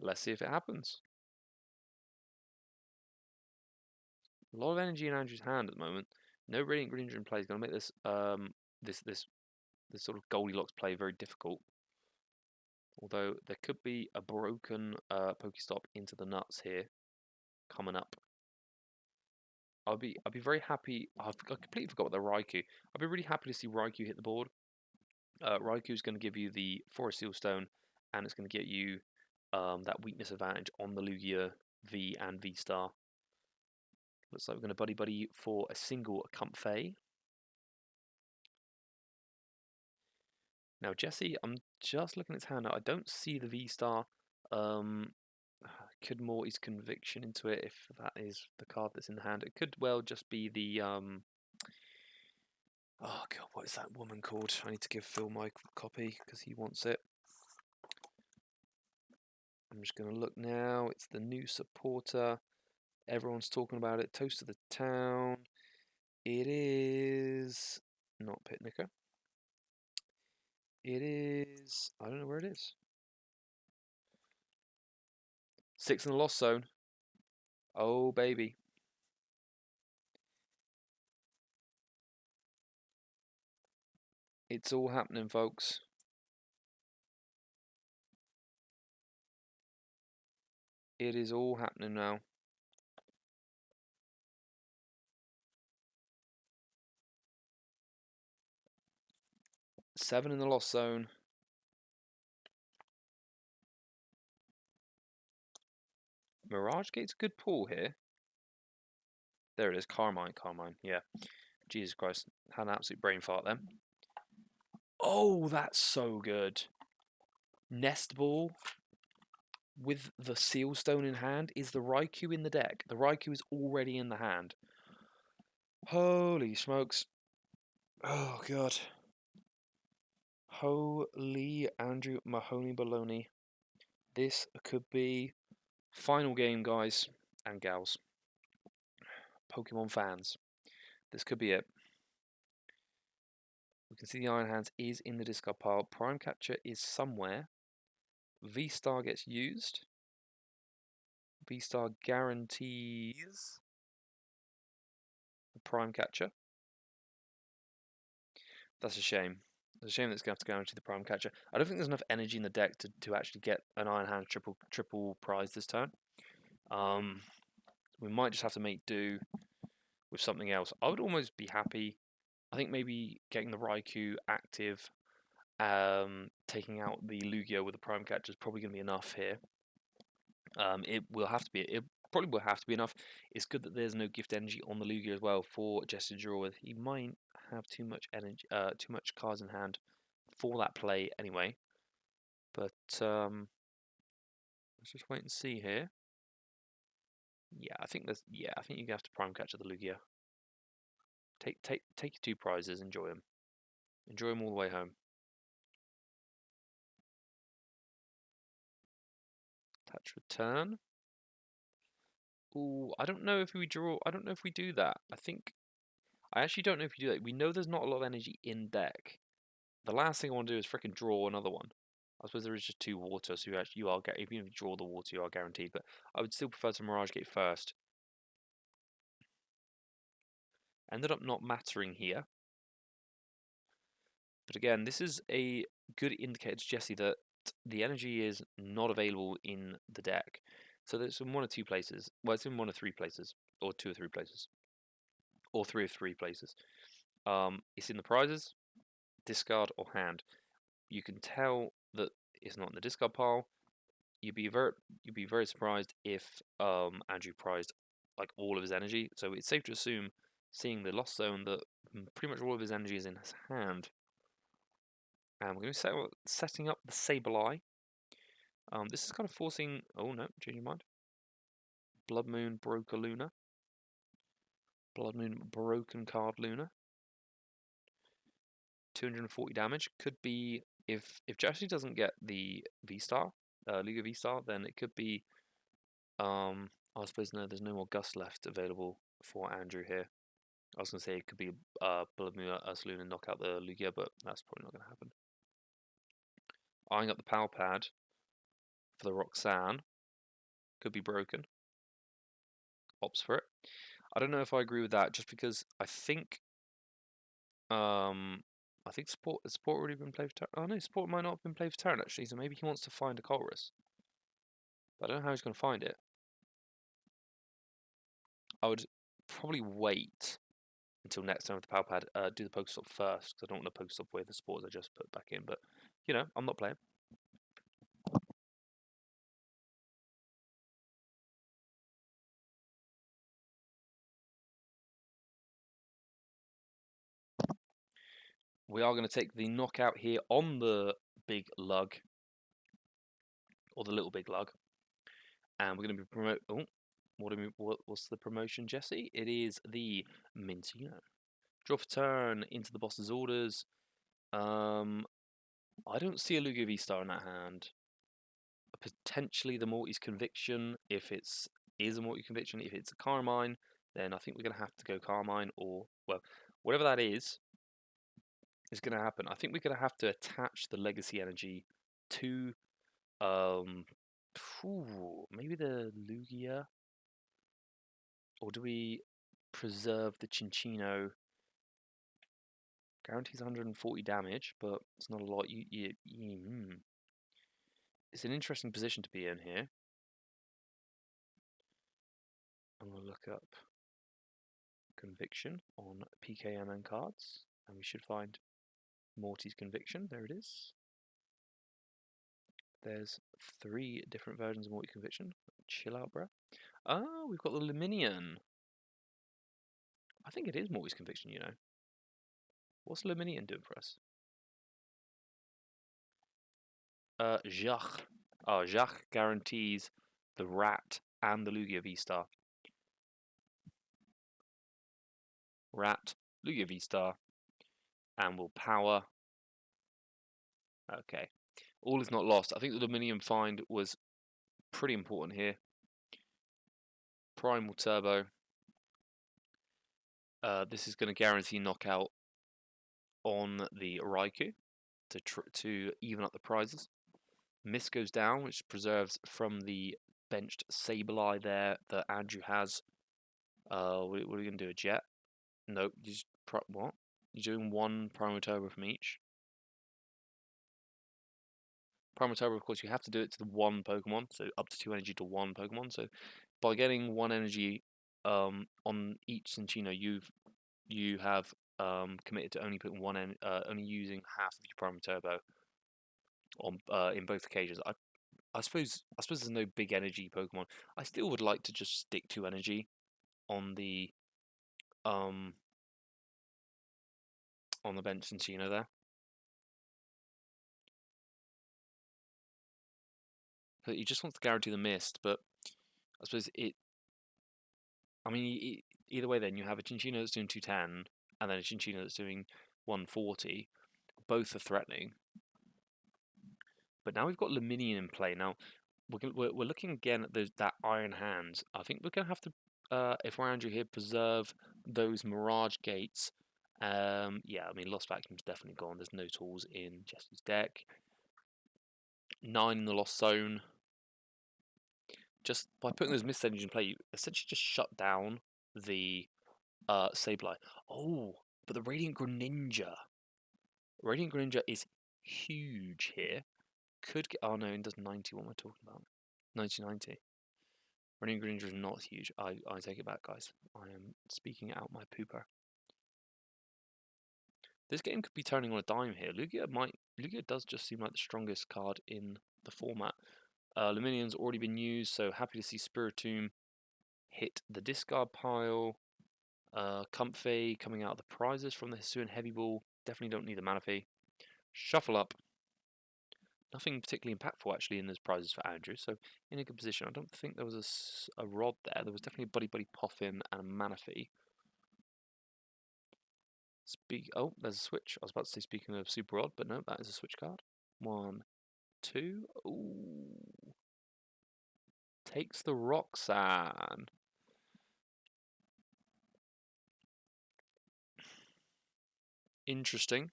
Let's see if it happens. A lot of energy in Andrew's hand at the moment. No Radiant Green Dream play is going to make this this sort of Goldilocks play very difficult. Although there could be a broken Pokestop into the nuts here coming up. I'd be very happy. I completely forgot the Raikou. I'd be really happy to see Raikou hit the board. Raikou's going to give you the Forest Seal Stone, and it's going to get you that weakness advantage on the Lugia V and V Star. Looks like we're going to buddy for a single Comfey. Now Jesse, I'm just looking at his hand now. I don't see the V Star. Could Morty's Conviction into it if that is the card that's in the hand. It could well just be the oh god, what is that woman called? I need to give Phil my copy because he wants it. I'm just going to look now. It's the new supporter. Everyone's talking about it. Toast of the Town. It is not Pitnicker. It is. I don't know where it is. 6 in the Lost Zone. Oh, baby. It's all happening, folks. It is all happening now. Seven in the Lost Zone. Mirage Gate's a good pull here. There it is. Carmine. Yeah. Jesus Christ. Had an absolute brain fart then. Oh, that's so good. Nest Ball. with the Seal Stone in hand. Is the Raikou in the deck? The Raikou is already in the hand. Holy smokes. Oh, God. Holy Andrew Mahoney Baloney. This could be final game, guys and gals. Pokemon fans. This could be it. We can see the Iron Hands is in the discard pile. Prime Catcher is somewhere. V-Star gets used. V-Star guarantees the Prime Catcher. That's a shame. It's a shame that it's going to have to guarantee the Prime Catcher. I don't think there's enough energy in the deck to actually get an Iron Hand triple prize this turn. We might just have to make do with something else. I would almost be happy. I think maybe getting the Raikou active, taking out the Lugia with the Prime Catcher is probably going to be enough here. It probably will have to be enough. It's good that there's no gift energy on the Lugia as well for Jesse to draw with. He might have too much energy, too much cards in hand for that play anyway. But let's just wait and see here. Yeah, I think you have to Prime Catcher the Lugia. Take your 2 prizes, enjoy them. Enjoy them all the way home. Attach return. Ooh, I don't know if we draw. I don't know if we do that. I actually don't know if you do that. We know there's not a lot of energy in deck. The last thing I want to do is freaking draw another one. I suppose there is just 2 water, so you are even if you draw the water, you are guaranteed. But I would still prefer to Mirage Gate first. Ended up not mattering here. But again, this is a good indicator to Jesse that the energy is not available in the deck. So it's in 1 or 2 places. Well, it's in 1 or 3 places, or 2 or 3 places, or 3 or 3 places. It's in the prizes, discard, or hand. You can tell that it's not in the discard pile. You'd be very surprised if Andrew prized like all of his energy. So it's safe to assume, seeing the lost zone, that pretty much all of his energy is in his hand. And we're going to be setting up the Sableye. This is kind of forcing. Oh no, change your mind. Blood Moon Broker Luna. Blood Moon Broken Card Luna. 240 damage. Could be if Jesse doesn't get the V-Star, Liga V-Star, then it could be. I suppose there's no more Gust left available for Andrew here. I was going to say it could be Blood Moon Ursaluna and knock out the Lugia, but that's probably not going to happen. Eyeing up the Power Pad for the Roxanne. Could be broken. Opts for it. I don't know if I agree with that, just because I think Sport already been played for Terran. Oh no, Sport might not have been played for Terran actually, so maybe he wants to find a Colress. But I don't know how he's going to find it. I would probably wait until next time with the Power Pad, do the Pokestop first, because I don't want to Pokestop with the Sports I just put back in, but, you know, I'm not playing. We are going to take the knockout here on the big lug, or the little big lug, and we're going to be what's the promotion, Jesse? It is the Mintino. Draw for turn into the boss's orders. I don't see a Lugia V-Star in that hand. Potentially the Morty's Conviction, if it's a Morty Conviction. If it's a Carmine, then I think we're going to have to go Carmine, or, well, whatever that is going to happen. I think we're going to have to attach the Legacy Energy to, maybe the Lugia, or do we preserve the Cinccino? Guarantees 140 damage, but it's not a lot. It's an interesting position to be in here. I'm going to look up Conviction on PKMN cards, and we should find Morty's Conviction. There it is. There's 3 different versions of Morty's Conviction. Chill out, bruh. Oh, we've got the Luminion. I think it is Morty's Conviction, you know. What's Luminion doing for us? Jacques. Oh, Jacques guarantees the Rat and the Lugia V-Star. Rat, Lugia V-Star, and will power. Okay. All is not lost. I think the Dominion find was pretty important here. Primal Turbo. This is going to guarantee knockout on the Raikou to even up the prizes. Miss goes down, which preserves from the benched Sableye there that Andrew has. What are we going to do? A Jet? Nope. You just what? You're doing one Primal Turbo from each. Primal Turbo, of course, you have to do it to the one Pokemon, so up to 2 energy to one Pokemon. So by getting 1 energy on each Cinccino, you have committed to only putting only using half of your Primal Turbo on in both occasions. I suppose there's no big energy Pokemon. I still would like to just stick to energy on the bench Cinccino there. But he just wants to guarantee the mist, but I suppose I mean, either way, then you have a Cinccino that's doing 210, and then a Cinccino that's doing 140. Both are threatening. But now we've got Luminion in play. Now we're looking again at that Iron Hands. I think we're gonna have to, if we're Andrew here, preserve those Mirage Gates. Yeah, I mean, Lost Vacuum's definitely gone. There's no tools in Jesse's deck. 9 in the Lost Zone. Just by putting those Mist Energies in play, you essentially just shut down the Sableye. Oh, but the Radiant Greninja. Radiant Greninja is huge here. Could get. Oh no, it does 90. What am I talking about? 90. Radiant Greninja is not huge. I take it back, guys. I am speaking out my pooper. This game could be turning on a dime here. Lugia does just seem like the strongest card in the format. Luminion's already been used, so happy to see Spiritomb hit the discard pile. Comfey coming out of the prizes from the Hisuian Heavy Ball. Definitely don't need the Manaphy. Shuffle up. Nothing particularly impactful actually in those prizes for Andrew, so in a good position. I don't think there was a Rod there. There was definitely a Buddy Poffin and a Manaphy. Oh, there's a switch. I was about to say speaking of Super Rod, but no, that is a switch card. 1, 2. Ooh. Takes the Roxanne. Interesting.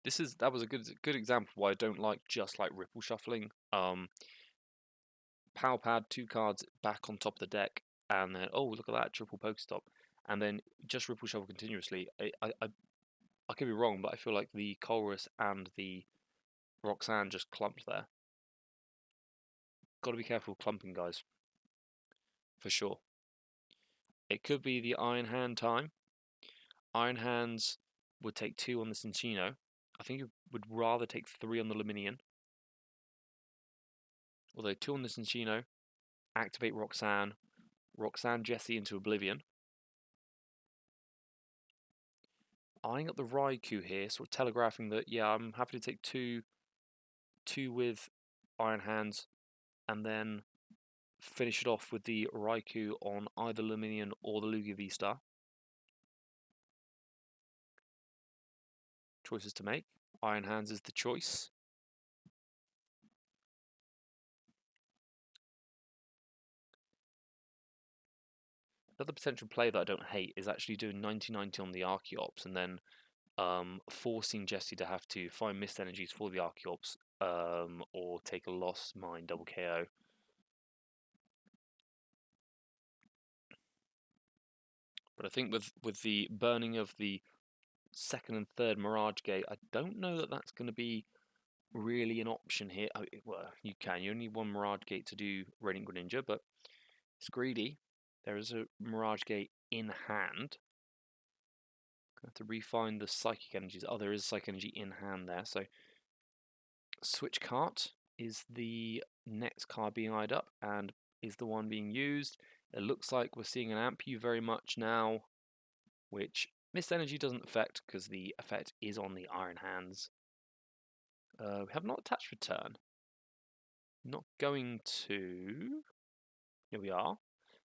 That was a good example of why I don't like just like Ripple Shuffling. Power Pad, 2 cards back on top of the deck, and then oh look at that, triple Pokestop, and then just Ripple Shuffle continuously. I could be wrong, but I feel like the Colress and the Roxanne just clumped there. Got to be careful clumping, guys. For sure. It could be the Iron Hand time. Iron Hands would take 2 on the Cinccino. I think it would rather take 3 on the Luminion. Although 2 on the Cinccino, activate Roxanne Jessie into Oblivion. Eyeing up the Raikou here, sort of telegraphing that, yeah, I'm happy to take two with Iron Hands, and then finish it off with the Raikou on either Luminion or the Lugia V-Star. Choices to make. Iron Hands is the choice. Another potential play that I don't hate is actually doing 90-90 on the Archeops and then forcing Jesse to have to find Mist Energies for the Archeops or take a Lost Mine double KO. But I think with the burning of the second and third Mirage Gate, I don't know that that's going to be really an option here. Well, you only need 1 Mirage Gate to do Radiant Greninja, but it's greedy. There is a Mirage Gate in hand. Gonna have to refine the Psychic Energies. Oh, there is Psychic Energy in hand there. So Switch Cart is the next card being eyed up and is the one being used. It looks like we're seeing an Ampu very much now, which Mist Energy doesn't affect because the effect is on the Iron Hands. We have not attached Return. Not going to. Here we are.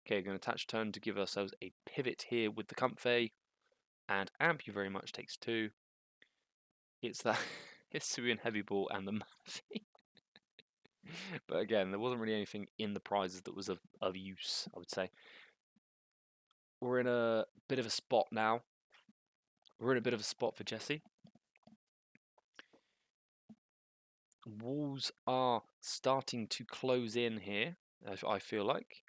Okay, we're going to attach turn to give ourselves a pivot here with the Comfey. And Amp you very much takes 2. It's that Hisuian Heavy Ball and the Murphy. But again, there wasn't really anything in the prizes that was of use, I would say. We're in a bit of a spot now. We're in a bit of a spot for Jesse. Walls are starting to close in here, I feel like.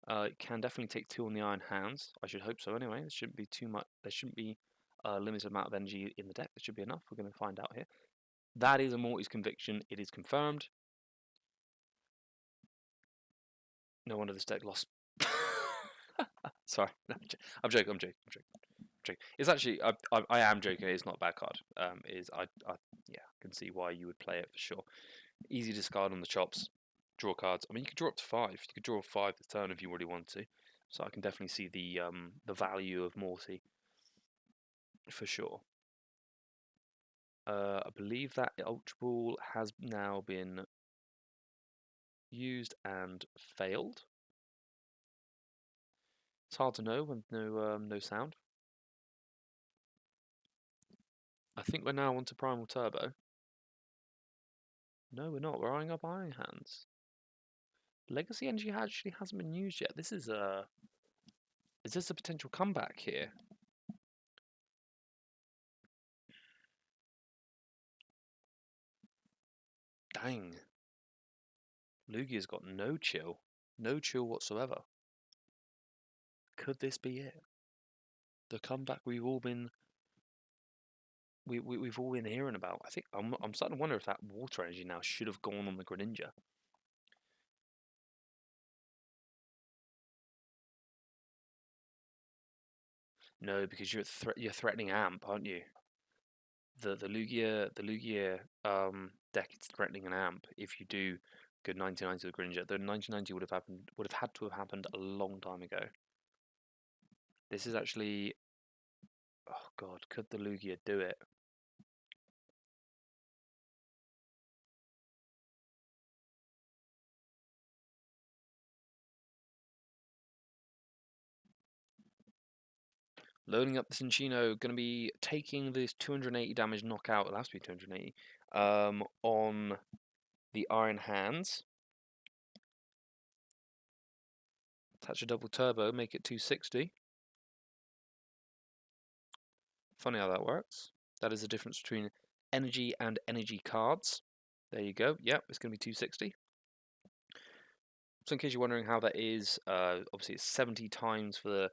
It can definitely take 2 on the Iron Hands. I should hope so anyway. There shouldn't be too much. There shouldn't be a limited amount of energy in the deck. There should be enough. We're going to find out here. That is a Morty's Conviction. It is confirmed. No wonder this deck lost. Sorry, I'm joking. It's actually I am joking. It's not a bad card. Yeah, I can see why you would play it for sure. Easy discard on the chops. Draw cards. I mean, you could draw up to 5. You could draw 5 this turn if you really want to. So I can definitely see the value of Morty for sure. I believe that Ultra Ball has now been used and failed. It's hard to know when no sound. I think we're now on to Primal Turbo. No, we're not. We're eyeing up Iron Hands. Legacy Energy actually hasn't been used yet. This is a... Is this a potential comeback here? Dang. Lugia's got no chill. No chill whatsoever. Could this be it? The comeback we've all been... We've all been hearing about. I think I'm starting to wonder if that water energy now should have gone on the Greninja. No, because you're threatening Amp, aren't you? The Lugia deck is threatening an Amp. If you do good 99 to the Greninja, the 1990 would have had to have happened a long time ago. This is actually, oh god, could the Lugia do it? Loading up the Cinccino, going to be taking this 280 damage knockout. It has to be 280 on the Iron Hands. Attach a double turbo, make it 260. Funny how that works. That is the difference between energy and energy cards. There you go. Yep, it's going to be 260. So in case you're wondering how that is, obviously it's 70 times for the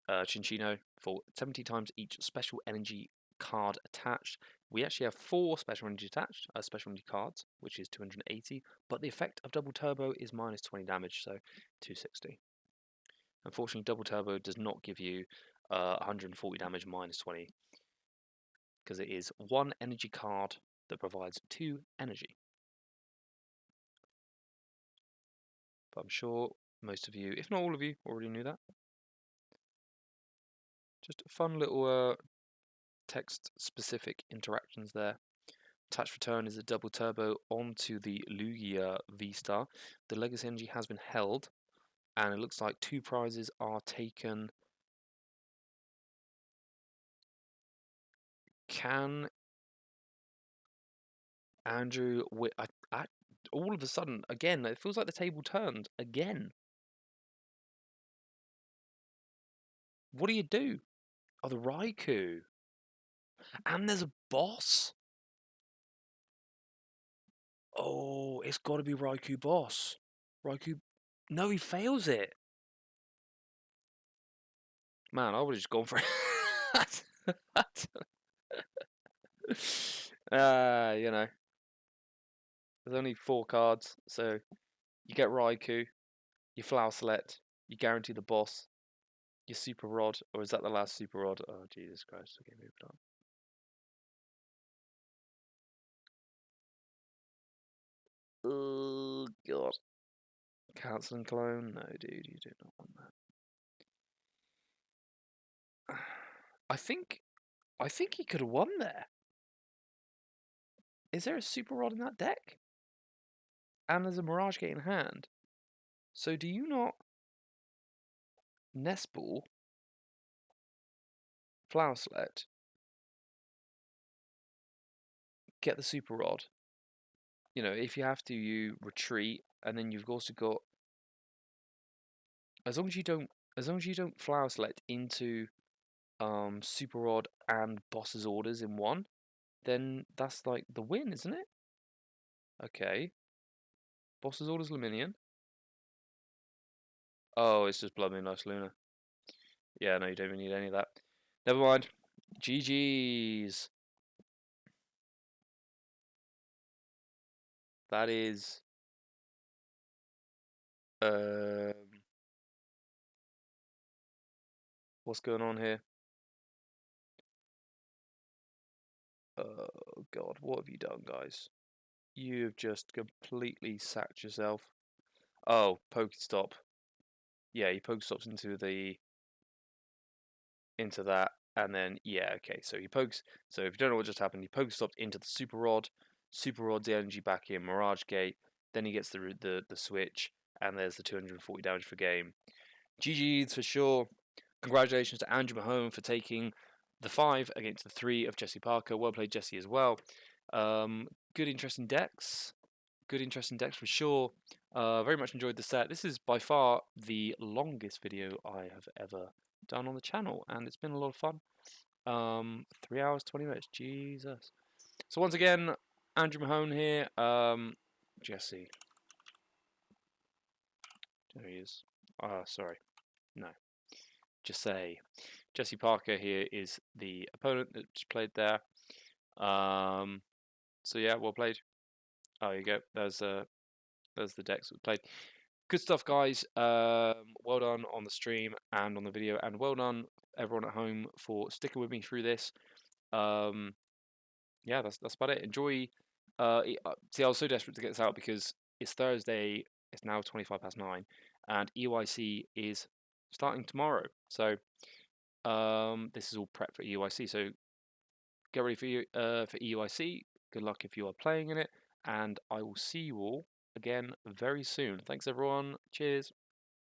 Cinccino, for 70 times each special energy card attached. We actually have 4 special energy attached, special energy cards, which is 280, but the effect of double turbo is minus 20 damage, so 260. Unfortunately, double turbo does not give you 140 damage minus 20, because it is 1 energy card that provides 2 energy. But I'm sure most of you, if not all of you, already knew that. Just a fun little text-specific interactions there. Attach return is a double turbo onto the Lugia V-Star. The Legacy Energy has been held, and it looks like 2 prizes are taken. Can Andrew... all of a sudden, again, it feels like the table turned again. What do you do? Oh, the Raikou. And there's a boss? Oh, it's got to be Raikou boss. Raikou... No, he fails it. Man, I would have just gone for it. You know. There's only 4 cards, so you get Raikou, you Flower Select, you guarantee the boss, your Super Rod, or is that the last Super Rod? Oh, Jesus Christ. Okay, move it on. Oh, God. Cancel and clone? No, dude, you do not want that. I think he could have won there. Is there a Super Rod in that deck? and there's a Mirage Gate in hand. So do you not Nest Ball, Flower Select, get the Super Rod? You know, if you have to, you retreat, and then you've also got, as long as you don't Flower Select into Super Rod and Boss's Orders in one, then that's like the win, isn't it? Okay. Boss's Orders Luminion. Oh, it's just Blood Moon Nice Luna. Yeah, no, you don't even need any of that. Never mind. GG's. That is what's going on here? Oh god, what have you done, guys? You've just completely sacked yourself. Oh, Pokestop. Yeah, he Pokestops into that, and then yeah, okay. So he pokes. So if you don't know what just happened, he Pokestopped into the Super Rod. Super Rod's the energy back in Mirage Gate. Then he gets the switch, and there's the 240 damage per game. GG's for sure. Congratulations to Andrew Mahone for taking the 5 against the 3 of Jesse Parker. Well played, Jesse, as well. Good, interesting decks. Good, interesting decks for sure. Very much enjoyed the set. This is by far the longest video I have ever done on the channel, and it's been a lot of fun. 3 hours, 20 minutes. Jesus. So once again, Andrew Mahone here. Jesse. There he is. Sorry. No. Just say. Jesse Parker here is the opponent that just played there. So yeah, well played. Oh, there you go. There's the decks that played. Good stuff, guys. Well done on the stream and on the video, and well done everyone at home for sticking with me through this. Yeah, that's about it. Enjoy. See, I was so desperate to get this out because it's Thursday. It's now 9:25, and EYC is starting tomorrow. So this is all prep for EYC. So get ready for EYC. Good luck if you are playing in it, and I will see you all again very soon. Thanks, everyone. Cheers.